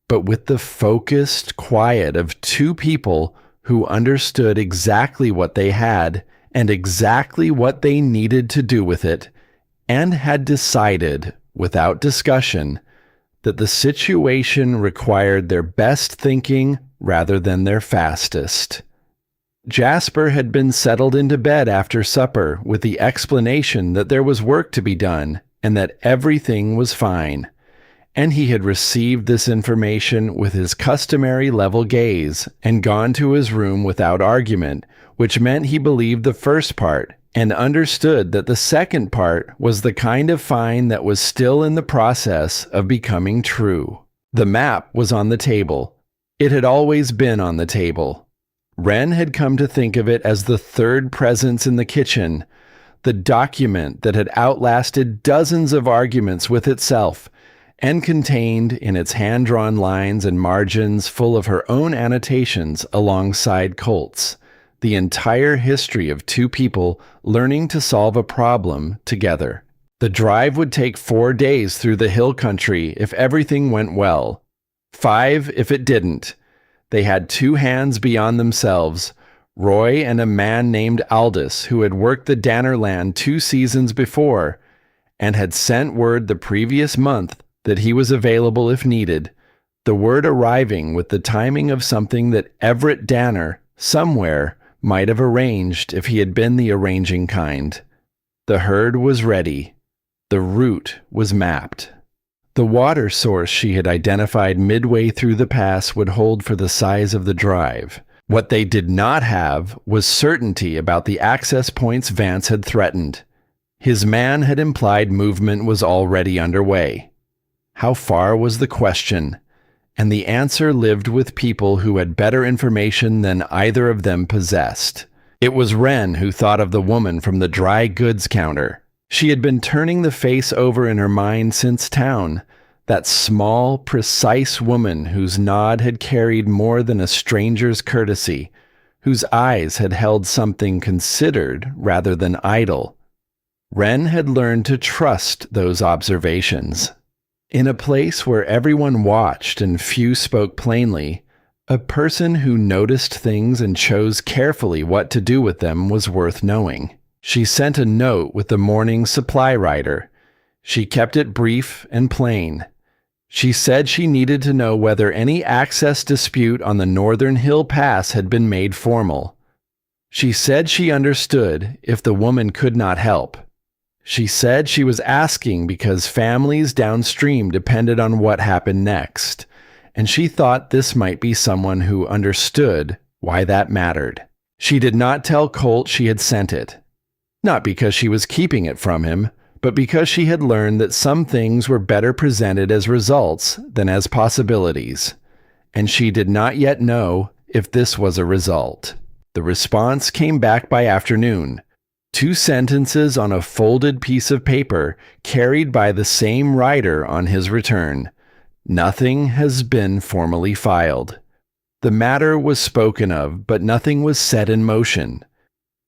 but with the focused quiet of 2 people who understood exactly what they had and exactly what they needed to do with it, and had decided, without discussion, that the situation required their best thinking rather than their fastest. Jasper had been settled into bed after supper with the explanation that there was work to be done and that everything was fine, and he had received this information with his customary level gaze and gone to his room without argument, which meant he believed the first part and understood that the second part was the kind of fine that was still in the process of becoming true. The map was on the table. It had always been on the table. Wren had come to think of it as the third presence in the kitchen, the document that had outlasted dozens of arguments with itself, and contained in its hand-drawn lines and margins full of her own annotations alongside Colt's, the entire history of 2 people learning to solve a problem together. The drive would take 4 days through the hill country if everything went well. 5 if it didn't. They had 2 hands beyond themselves, Roy and a man named Aldous, who had worked the Danner land 2 seasons before, and had sent word the previous month that he was available if needed, the word arriving with the timing of something that Everett Danner, somewhere, might have arranged if he had been the arranging kind. The herd was ready. The route was mapped. The water source she had identified midway through the pass would hold for the size of the drive. What they did not have was certainty about the access points Vance had threatened. His man had implied movement was already underway. How far was the question? And the answer lived with people who had better information than either of them possessed. It was Wren who thought of the woman from the dry goods counter. She had been turning the face over in her mind since town, that small, precise woman whose nod had carried more than a stranger's courtesy, whose eyes had held something considered rather than idle. Wren had learned to trust those observations. In a place where everyone watched and few spoke plainly, a person who noticed things and chose carefully what to do with them was worth knowing. She sent a note with the morning supply rider. She kept it brief and plain. She said she needed to know whether any access dispute on the Northern Hill Pass had been made formal. She said she understood if the woman could not help. She said she was asking because families downstream depended on what happened next, and she thought this might be someone who understood why that mattered. She did not tell Colt she had sent it, not because she was keeping it from him, but because she had learned that some things were better presented as results than as possibilities, and she did not yet know if this was a result. The response came back by afternoon. 2 sentences on a folded piece of paper carried by the same writer on his return. Nothing has been formally filed. The matter was spoken of, but nothing was set in motion.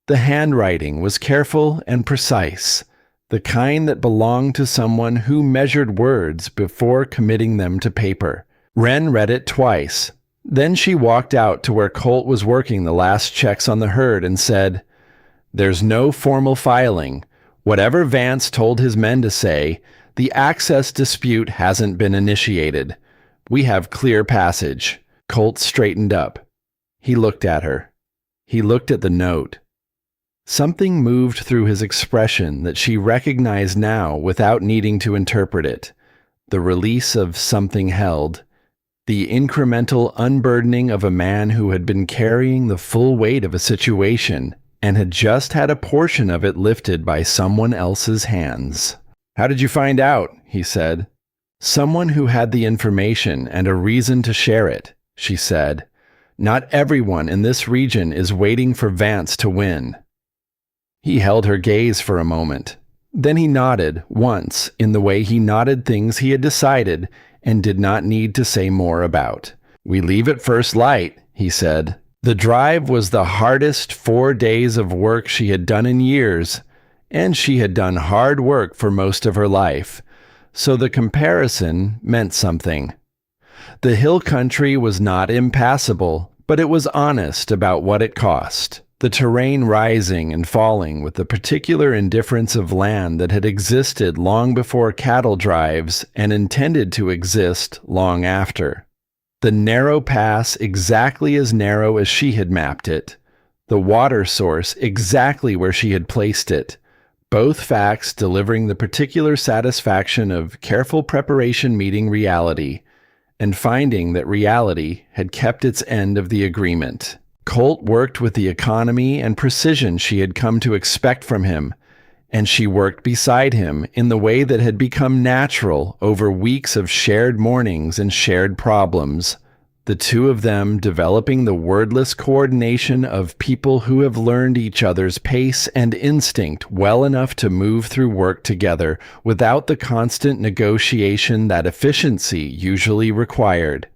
The handwriting was careful and precise, the kind that belonged to someone who measured words before committing them to paper. Wren read it twice. Then she walked out to where Colt was working the last checks on the herd and said, "There's no formal filing. Whatever Vance told his men to say, the access dispute hasn't been initiated. We have clear passage." Colt straightened up. He looked at her. He looked at the note. Something moved through his expression that she recognized now without needing to interpret it. The release of something held. The incremental unburdening of a man who had been carrying the full weight of a situation and had just had a portion of it lifted by someone else's hands. "How did you find out?" he said. "Someone who had the information and a reason to share it," she said. "Not everyone in this region is waiting for Vance to win." He held her gaze for a moment. Then he nodded once in the way he nodded things he had decided and did not need to say more about. "We leave at first light," he said. The drive was the hardest 4 days of work she had done in years, and she had done hard work for most of her life, so the comparison meant something. The hill country was not impassable, but it was honest about what it cost. The terrain rising and falling with the particular indifference of land that had existed long before cattle drives and intended to exist long after. The narrow pass exactly as narrow as she had mapped it. The water source exactly where she had placed it. Both facts delivering the particular satisfaction of careful preparation meeting reality, and finding that reality had kept its end of the agreement. Colt worked with the economy and precision she had come to expect from him, and she worked beside him in the way that had become natural over weeks of shared mornings and shared problems, the two of them developing the wordless coordination of people who have learned each other's pace and instinct well enough to move through work together without the constant negotiation that efficiency usually required.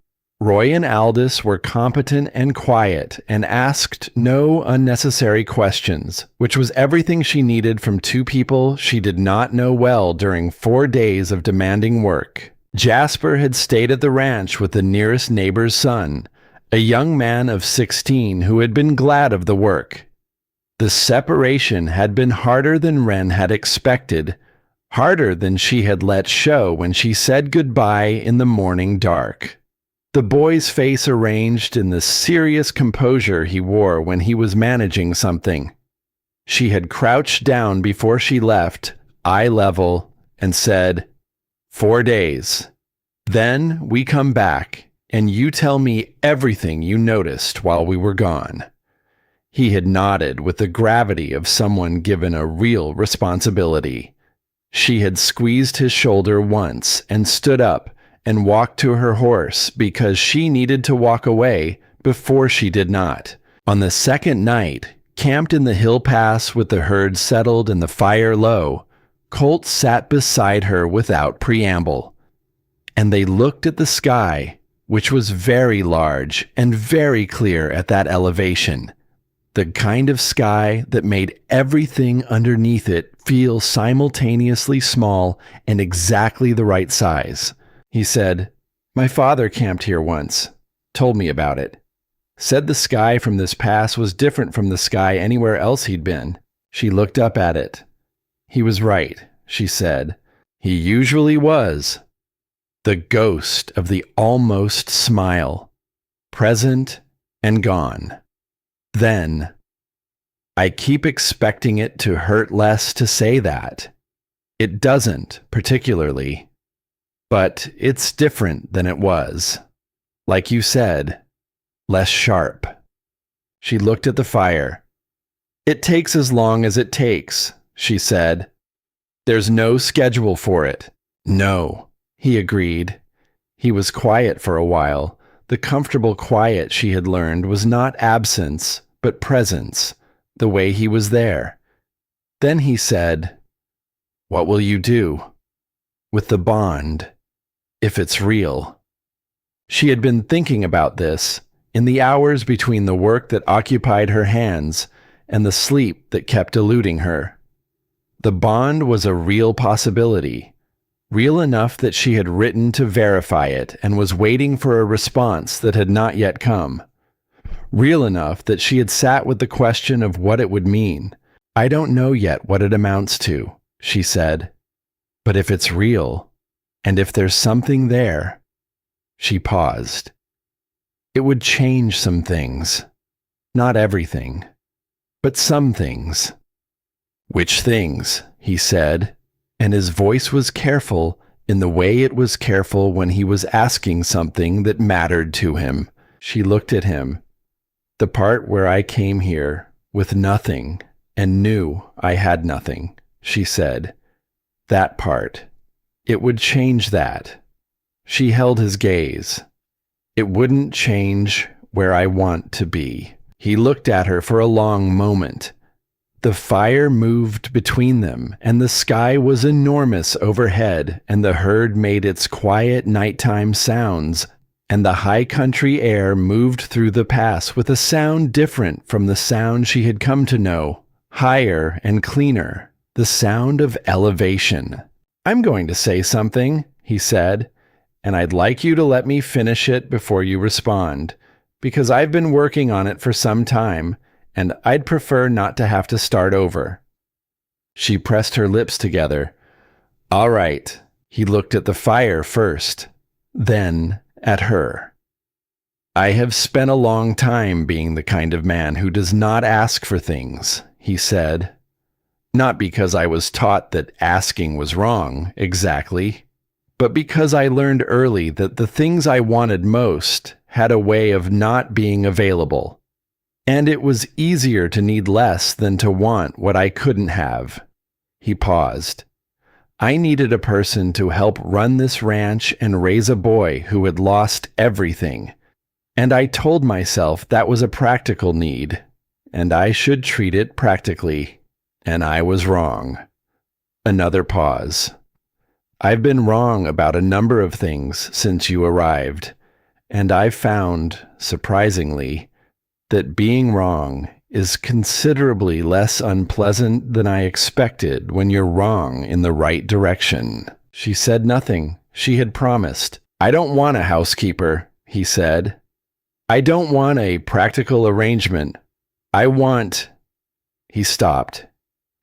Roy and Aldous were competent and quiet and asked no unnecessary questions, which was everything she needed from 2 people she did not know well during 4 days of demanding work. Jasper had stayed at the ranch with the nearest neighbor's son, a young man of 16 who had been glad of the work. The separation had been harder than Wren had expected, harder than she had let show when she said goodbye in the morning dark. The boy's face arranged in the serious composure he wore when he was managing something. She had crouched down before she left, eye level, and said, 4 days. Then we come back, and you tell me everything you noticed while we were gone." He had nodded with the gravity of someone given a real responsibility. She had squeezed his shoulder once and stood up and walked to her horse because she needed to walk away before she did not. On the second night, camped in the hill pass with the herd settled and the fire low, Colt sat beside her without preamble, and they looked at the sky, which was very large and very clear at that elevation, the kind of sky that made everything underneath it feel simultaneously small and exactly the right size. He said, "My father camped here once, told me about it. Said the sky from this pass was different from the sky anywhere else he'd been. She looked up at it. He was right, she said. He usually was. The ghost of the almost smile, present and gone. Then, I keep expecting it to hurt less to say that. It doesn't, particularly. But it's different than it was. Like you said, less sharp. She looked at the fire. It takes as long as it takes, she said. There's no schedule for it. No, he agreed. He was quiet for a while. The comfortable quiet she had learned was not absence, but presence, the way he was there. Then he said, "What will you do with the bond, if it's real?" She had been thinking about this in the hours between the work that occupied her hands and the sleep that kept eluding her. The bond was a real possibility, real enough that she had written to verify it and was waiting for a response that had not yet come. Real enough that she had sat with the question of what it would mean. "I don't know yet what it amounts to," she said. "But if it's real, and if there's something there," she paused. "It would change some things. Not everything, but some things." "Which things?" he said, and his voice was careful in the way it was careful when he was asking something that mattered to him. She looked at him. "The part where I came here with nothing and knew I had nothing," she said. "That part. It would change that." She held his gaze. "It wouldn't change where I want to be." He looked at her for a long moment. The fire moved between them, and the sky was enormous overhead, and the herd made its quiet nighttime sounds, and the high country air moved through the pass with a sound different from the sound she had come to know, higher and cleaner, the sound of elevation. "I'm going to say something," he said, "and I'd like you to let me finish it before you respond, because I've been working on it for some time, and I'd prefer not to have to start over." She pressed her lips together. "All right." He looked at the fire first, then at her. "I have spent a long time being the kind of man who does not ask for things," he said. "Not because I was taught that asking was wrong, exactly, but because I learned early that the things I wanted most had a way of not being available. And it was easier to need less than to want what I couldn't have." He paused. "I needed a person to help run this ranch and raise a boy who had lost everything. And I told myself that was a practical need, and I should treat it practically. And I was wrong." Another pause. "I've been wrong about a number of things since you arrived, and I've found, surprisingly, that being wrong is considerably less unpleasant than I expected when you're wrong in the right direction." She said nothing. She had promised. "I don't want a housekeeper," he said. "I don't want a practical arrangement. I want—" He stopped.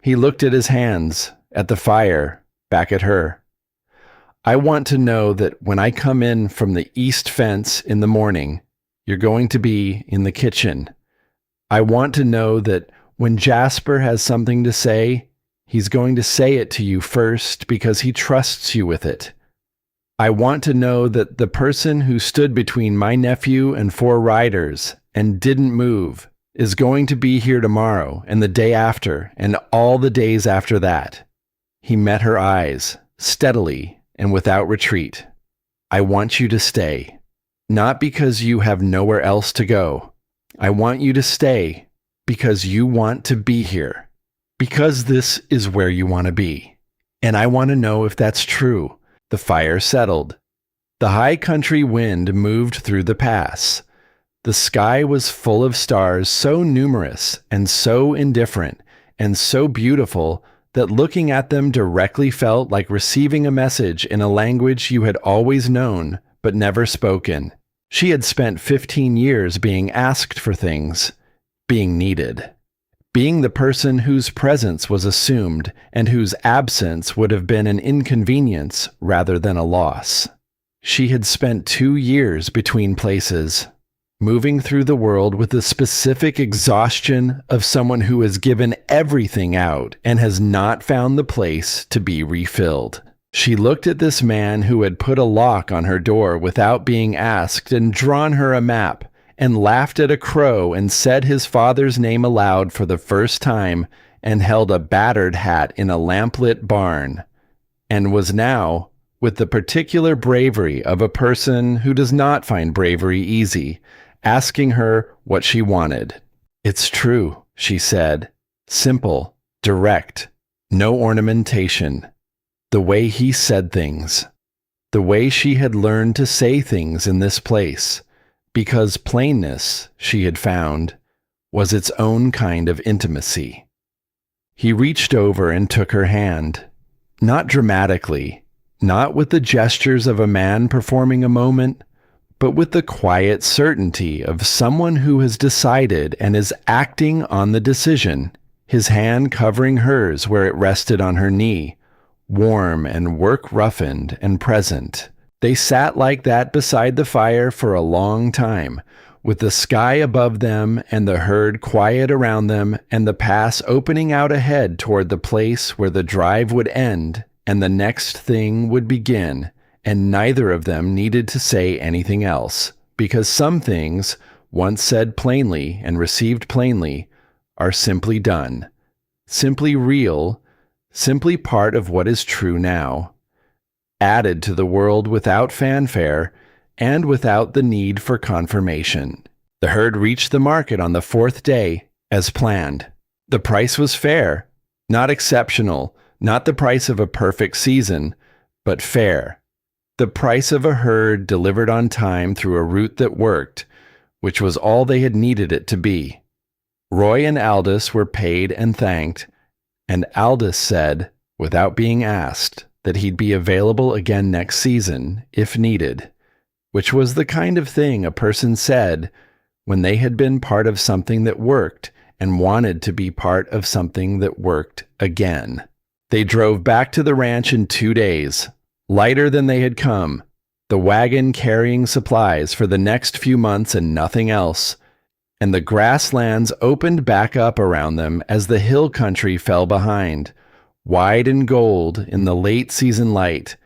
He looked at his hands, at the fire, back at her. "I want to know that when I come in from the east fence in the morning, you're going to be in the kitchen. I want to know that when Jasper has something to say, he's going to say it to you first because he trusts you with it. I want to know that the person who stood between my nephew and 4 riders and didn't move is going to be here tomorrow and the day after and all the days after that." He met her eyes, steadily and without retreat. "I want you to stay. Not because you have nowhere else to go. I want you to stay because you want to be here. Because this is where you want to be. And I want to know if that's true." The fire settled. The high country wind moved through the pass. The sky was full of stars so numerous and so indifferent and so beautiful that looking at them directly felt like receiving a message in a language you had always known but never spoken. She had spent 15 years being asked for things, being needed. being the person whose presence was assumed and whose absence would have been an inconvenience rather than a loss. She had spent 2 years between places, moving through the world with the specific exhaustion of someone who has given everything out and has not found the place to be refilled. She looked at this man who had put a lock on her door without being asked and drawn her a map, and laughed at a crow and said his father's name aloud for the first time, and held a battered hat in a lamplit barn, and was now, with the particular bravery of a person who does not find bravery easy, asking her what she wanted. "It's true," she said. Simple, direct, no ornamentation. The way he said things. The way she had learned to say things in this place. Because plainness, she had found, was its own kind of intimacy. He reached over and took her hand. Not dramatically, not with the gestures of a man performing a moment, but with the quiet certainty of someone who has decided and is acting on the decision, his hand covering hers where it rested on her knee, warm and work-roughened and present. They sat like that beside the fire for a long time, with the sky above them and the herd quiet around them and the pass opening out ahead toward the place where the drive would end and the next thing would begin, and neither of them needed to say anything else, because some things, once said plainly and received plainly, are simply done, simply real, simply part of what is true now, added to the world without fanfare and without the need for confirmation. The herd reached the market on the 4th day, as planned. The price was fair, not exceptional, not the price of a perfect season, but fair. The price of a herd delivered on time through a route that worked, which was all they had needed it to be. Roy and Aldous were paid and thanked, and Aldous said, without being asked, that he'd be available again next season, if needed, which was the kind of thing a person said when they had been part of something that worked and wanted to be part of something that worked again. They drove back to the ranch in 2 days, lighter than they had come, the wagon carrying supplies for the next few months and nothing else, and the grasslands opened back up around them as the hill country fell behind, wide and gold in the late season light,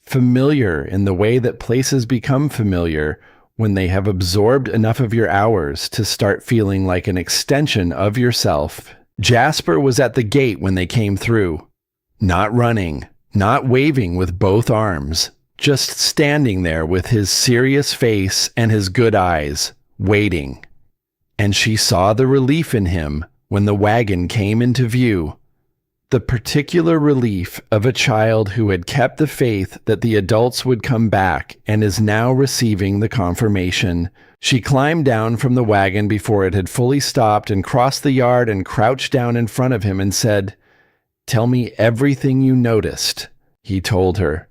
familiar in the way that places become familiar when they have absorbed enough of your hours to start feeling like an extension of yourself. Jasper was at the gate when they came through, not running, not waving with both arms, just standing there with his serious face and his good eyes, waiting. And she saw the relief in him when the wagon came into view. The particular relief of a child who had kept the faith that the adults would come back and is now receiving the confirmation. She climbed down from the wagon before it had fully stopped and crossed the yard and crouched down in front of him and said, "Tell me everything you noticed," he told her.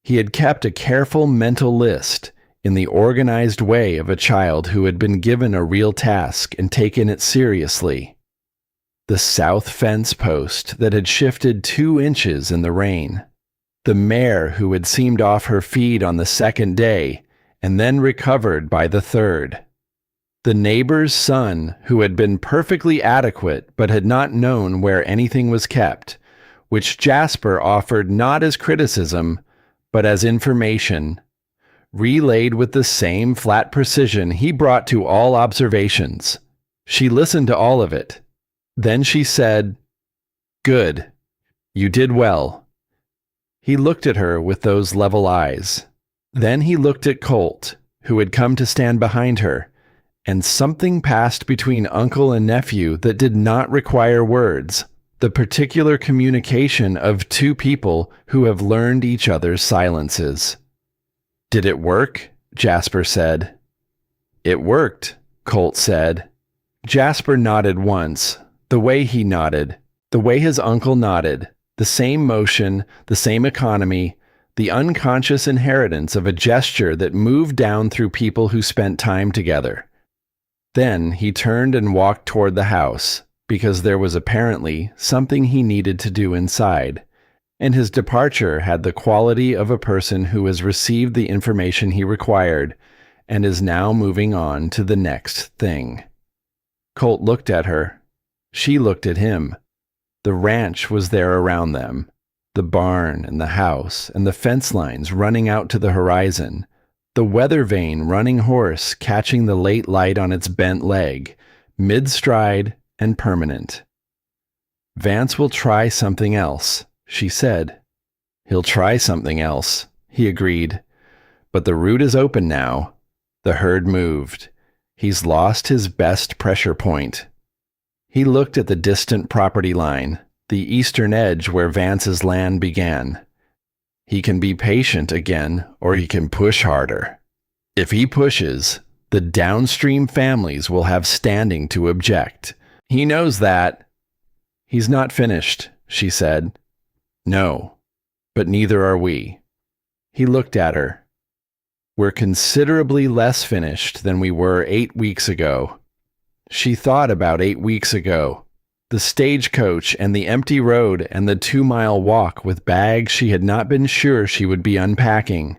He had kept a careful mental list in the organized way of a child who had been given a real task and taken it seriously. The south fence post that had shifted 2 inches in the rain. The mare who had seemed off her feed on the 2nd day and then recovered by the 3rd. The neighbor's son who had been perfectly adequate but had not known where anything was kept, which Jasper offered not as criticism but as information, relayed with the same flat precision he brought to all observations. She listened to all of it. Then she said, "Good. You did well." He looked at her with those level eyes. Then he looked at Colt, who had come to stand behind her, and something passed between uncle and nephew that did not require words, the particular communication of 2 people who have learned each other's silences. "Did it work?" Jasper said. "It worked," Colt said. Jasper nodded once, the way he nodded, the way his uncle nodded, the same motion, the same economy, the unconscious inheritance of a gesture that moved down through people who spent time together. Then he turned and walked toward the house, because there was apparently something he needed to do inside, and his departure had the quality of a person who has received the information he required and is now moving on to the next thing. Colt looked at her. She looked at him. The ranch was there around them, the barn and the house and the fence lines running out to the horizon, the weather vane running horse catching the late light on its bent leg, mid-stride and permanent. Vance will try something else, she said. He'll try something else, he agreed. But the route is open now. The herd moved. He's lost his best pressure point. He looked at the distant property line, the eastern edge where Vance's land began. He can be patient again, or he can push harder. If he pushes, the downstream families will have standing to object. He knows that. He's not finished, she said. No, but neither are we. He looked at her. We're considerably less finished than we were 8 weeks ago. She thought about 8 weeks ago. The stagecoach and the empty road and the 2-mile walk with bags she had not been sure she would be unpacking.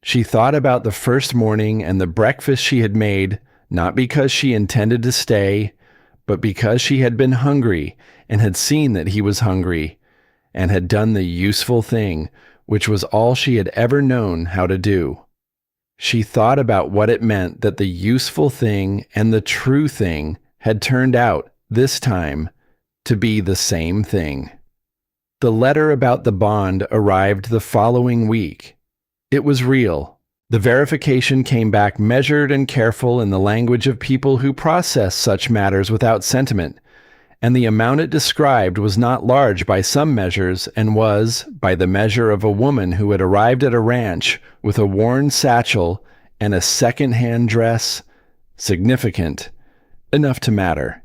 She thought about the first morning and the breakfast she had made, not because she intended to stay, but because she had been hungry and had seen that he was hungry, and had done the useful thing, which was all she had ever known how to do. She thought about what it meant that the useful thing and the true thing had turned out, this time, to be the same thing. The letter about the bond arrived the following week. It was real. The verification came back measured and careful in the language of people who process such matters without sentiment, and the amount it described was not large by some measures and was, by the measure of a woman who had arrived at a ranch with a worn satchel and a second-hand dress, significant, enough to matter,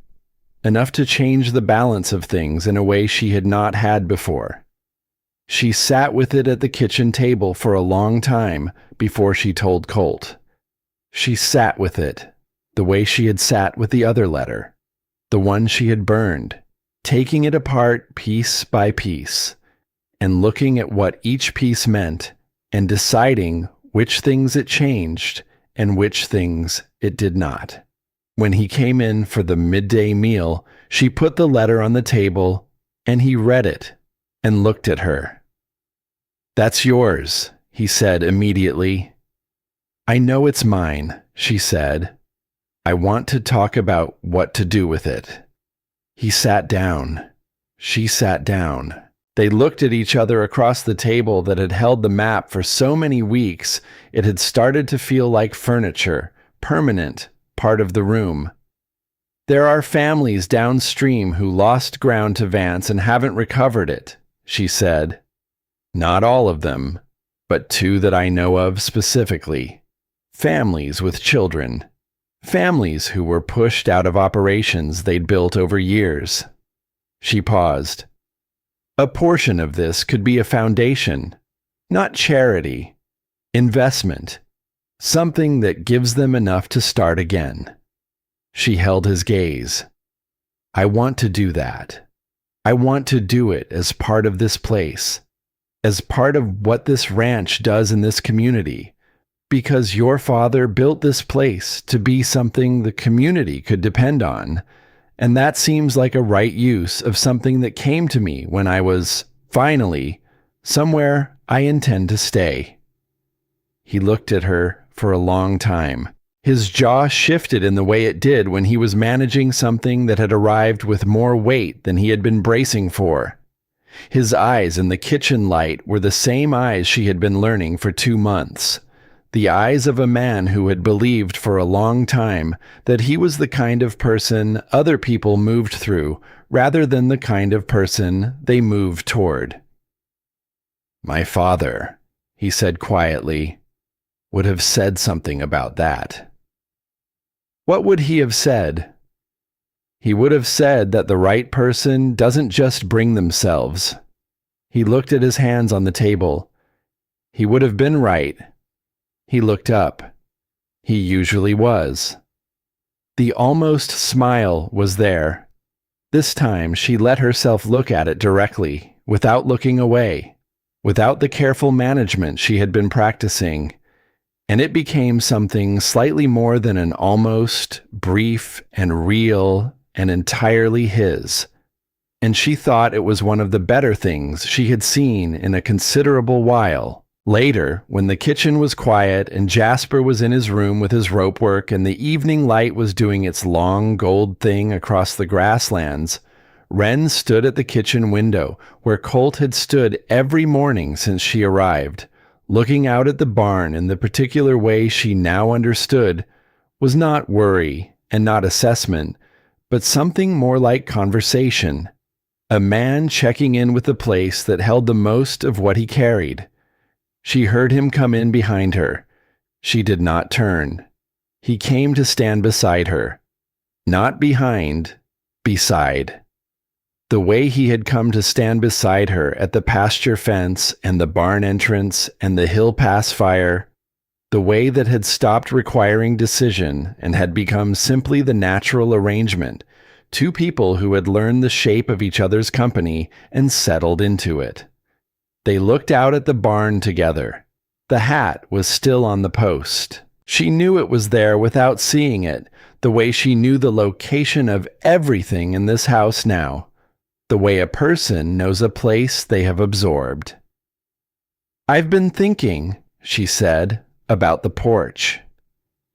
enough to change the balance of things in a way she had not had before. She sat with it at the kitchen table for a long time before she told Colt. She sat with it, the way she had sat with the other letter, the one she had burned, taking it apart piece by piece, and looking at what each piece meant, and deciding which things it changed and which things it did not. When he came in for the midday meal, she put the letter on the table, and he read it and looked at her. "That's yours," he said immediately. "I know it's mine," she said. "I want to talk about what to do with it." He sat down. She sat down. They looked at each other across the table that had held the map for so many weeks it had started to feel like furniture, permanent, part of the room. "There are families downstream who lost ground to Vance and haven't recovered it," she said. "Not all of them, but 2 that I know of specifically. Families with children. Families who were pushed out of operations they'd built over years." She paused. "A portion of this could be a foundation, not charity, investment, something that gives them enough to start again." She held his gaze. "I want to do that. I want to do it as part of this place, as part of what this ranch does in this community, because your father built this place to be something the community could depend on, and that seems like a right use of something that came to me when I was, finally, somewhere I intend to stay." He looked at her for a long time. His jaw shifted in the way it did when he was managing something that had arrived with more weight than he had been bracing for. His eyes in the kitchen light were the same eyes she had been learning for 2 months. The eyes of a man who had believed for a long time that he was the kind of person other people moved through rather than the kind of person they moved toward. "My father," he said quietly, "would have said something about that." What would he have said? He would have said that the right person doesn't just bring themselves. He looked at his hands on the table. He would have been right. He looked up. He usually was. The almost smile was there. This time she let herself look at it directly, without looking away, without the careful management she had been practicing, and it became something slightly more than an almost, brief, and real, and entirely his. And she thought it was one of the better things she had seen in a considerable while. Later, when the kitchen was quiet and Jasper was in his room with his rope work and the evening light was doing its long gold thing across the grasslands, Wren stood at the kitchen window where Colt had stood every morning since she arrived, looking out at the barn in the particular way she now understood was not worry and not assessment, but something more like conversation. A man checking in with the place that held the most of what he carried. She heard him come in behind her. She did not turn. He came to stand beside her. Not behind, beside. The way he had come to stand beside her at the pasture fence and the barn entrance and the hill pass fire, the way that had stopped requiring decision and had become simply the natural arrangement, two people who had learned the shape of each other's company and settled into it. They looked out at the barn together. The hat was still on the post. She knew it was there without seeing it, the way she knew the location of everything in this house now, the way a person knows a place they have absorbed. "I've been thinking," she said, "about the porch."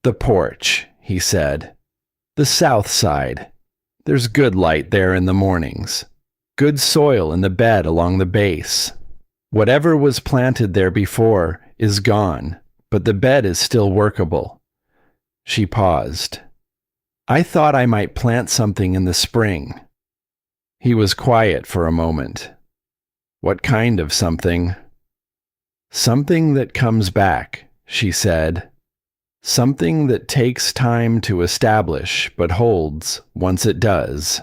"The porch," he said. "The south side. There's good light there in the mornings. Good soil in the bed along the base. Whatever was planted there before is gone, but the bed is still workable." She paused. "I thought I might plant something in the spring." He was quiet for a moment. "What kind of something?" "Something that comes back," she said. "Something that takes time to establish, but holds once it does."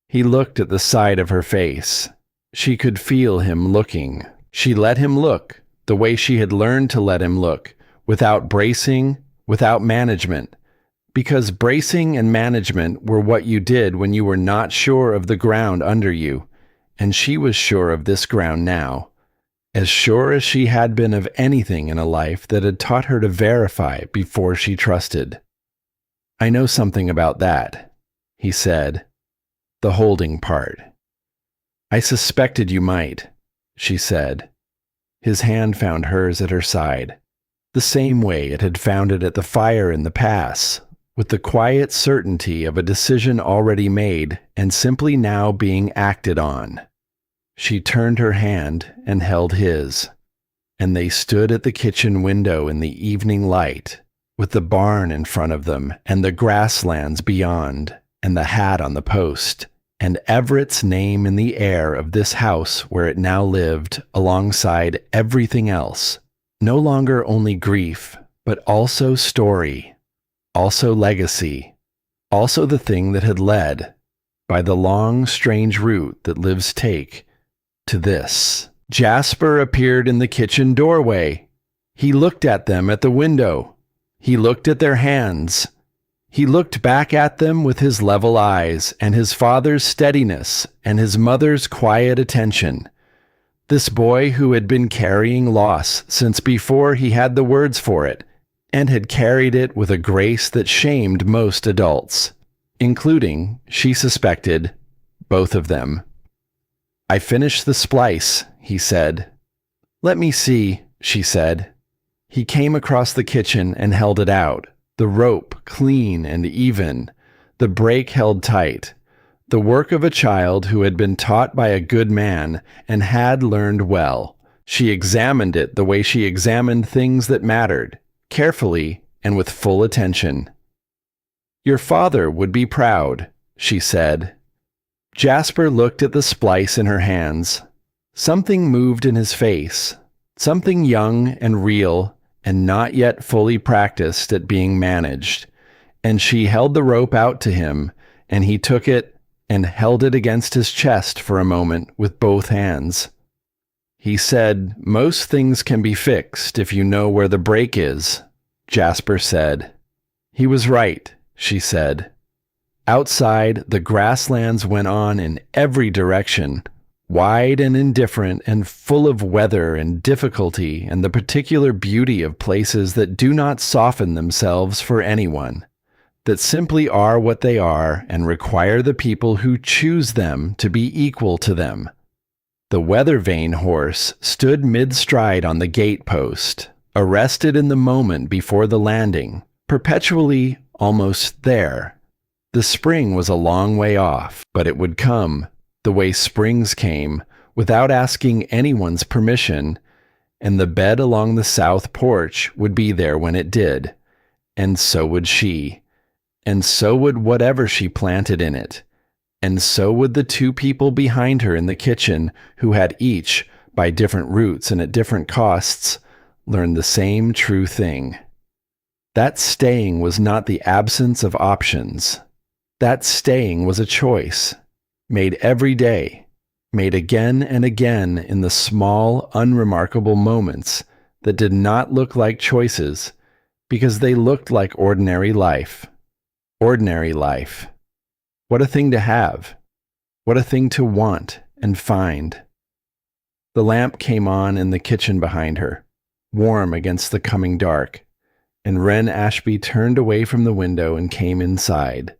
He looked at the side of her face. She could feel him looking. She let him look, the way she had learned to let him look, without bracing, without management. Because bracing and management were what you did when you were not sure of the ground under you, and she was sure of this ground now, as sure as she had been of anything in a life that had taught her to verify before she trusted. "I know something about that," he said. "The holding part." "I suspected you might," she said. His hand found hers at her side, the same way it had found it at the fire in the pass, with the quiet certainty of a decision already made and simply now being acted on. She turned her hand and held his, and they stood at the kitchen window in the evening light, with the barn in front of them and the grasslands beyond, and the hat on the post, and Everett's name in the air of this house where it now lived alongside everything else, no longer only grief, but also story, also legacy, also the thing that had led, by the long, strange route that lives take, to this. Jasper appeared in the kitchen doorway. He looked at them at the window. He looked at their hands. He looked back at them with his level eyes and his father's steadiness and his mother's quiet attention. This boy who had been carrying loss since before he had the words for it, and had carried it with a grace that shamed most adults, including, she suspected, both of them. "I finished the splice," he said. "Let me see," she said. He came across the kitchen and held it out. The rope clean and even, the brake held tight, the work of a child who had been taught by a good man and had learned well. She examined it the way she examined things that mattered, carefully and with full attention. "Your father would be proud," she said. Jasper looked at the splice in her hands. Something moved in his face, something young and real, and not yet fully practiced at being managed, and she held the rope out to him, and he took it and held it against his chest for a moment with both hands. He said, "Most things can be fixed if you know where the break is," Jasper said. "He was right," she said. Outside, the grasslands went on in every direction, wide and indifferent and full of weather and difficulty and the particular beauty of places that do not soften themselves for anyone, that simply are what they are and require the people who choose them to be equal to them. The weather-vane horse stood mid-stride on the gate post, arrested in the moment before the landing, perpetually almost there. The spring was a long way off, but it would come, the way springs came, without asking anyone's permission, and the bed along the south porch would be there when it did, and so would she, and so would whatever she planted in it, and so would the two people behind her in the kitchen who had each, by different routes and at different costs, learned the same true thing. That staying was not the absence of options. That staying was a choice, made every day, made again and again in the small, unremarkable moments that did not look like choices, because they looked like ordinary life. Ordinary life. What a thing to have. What a thing to want and find. The lamp came on in the kitchen behind her, warm against the coming dark, and Wren Ashby turned away from the window and came inside.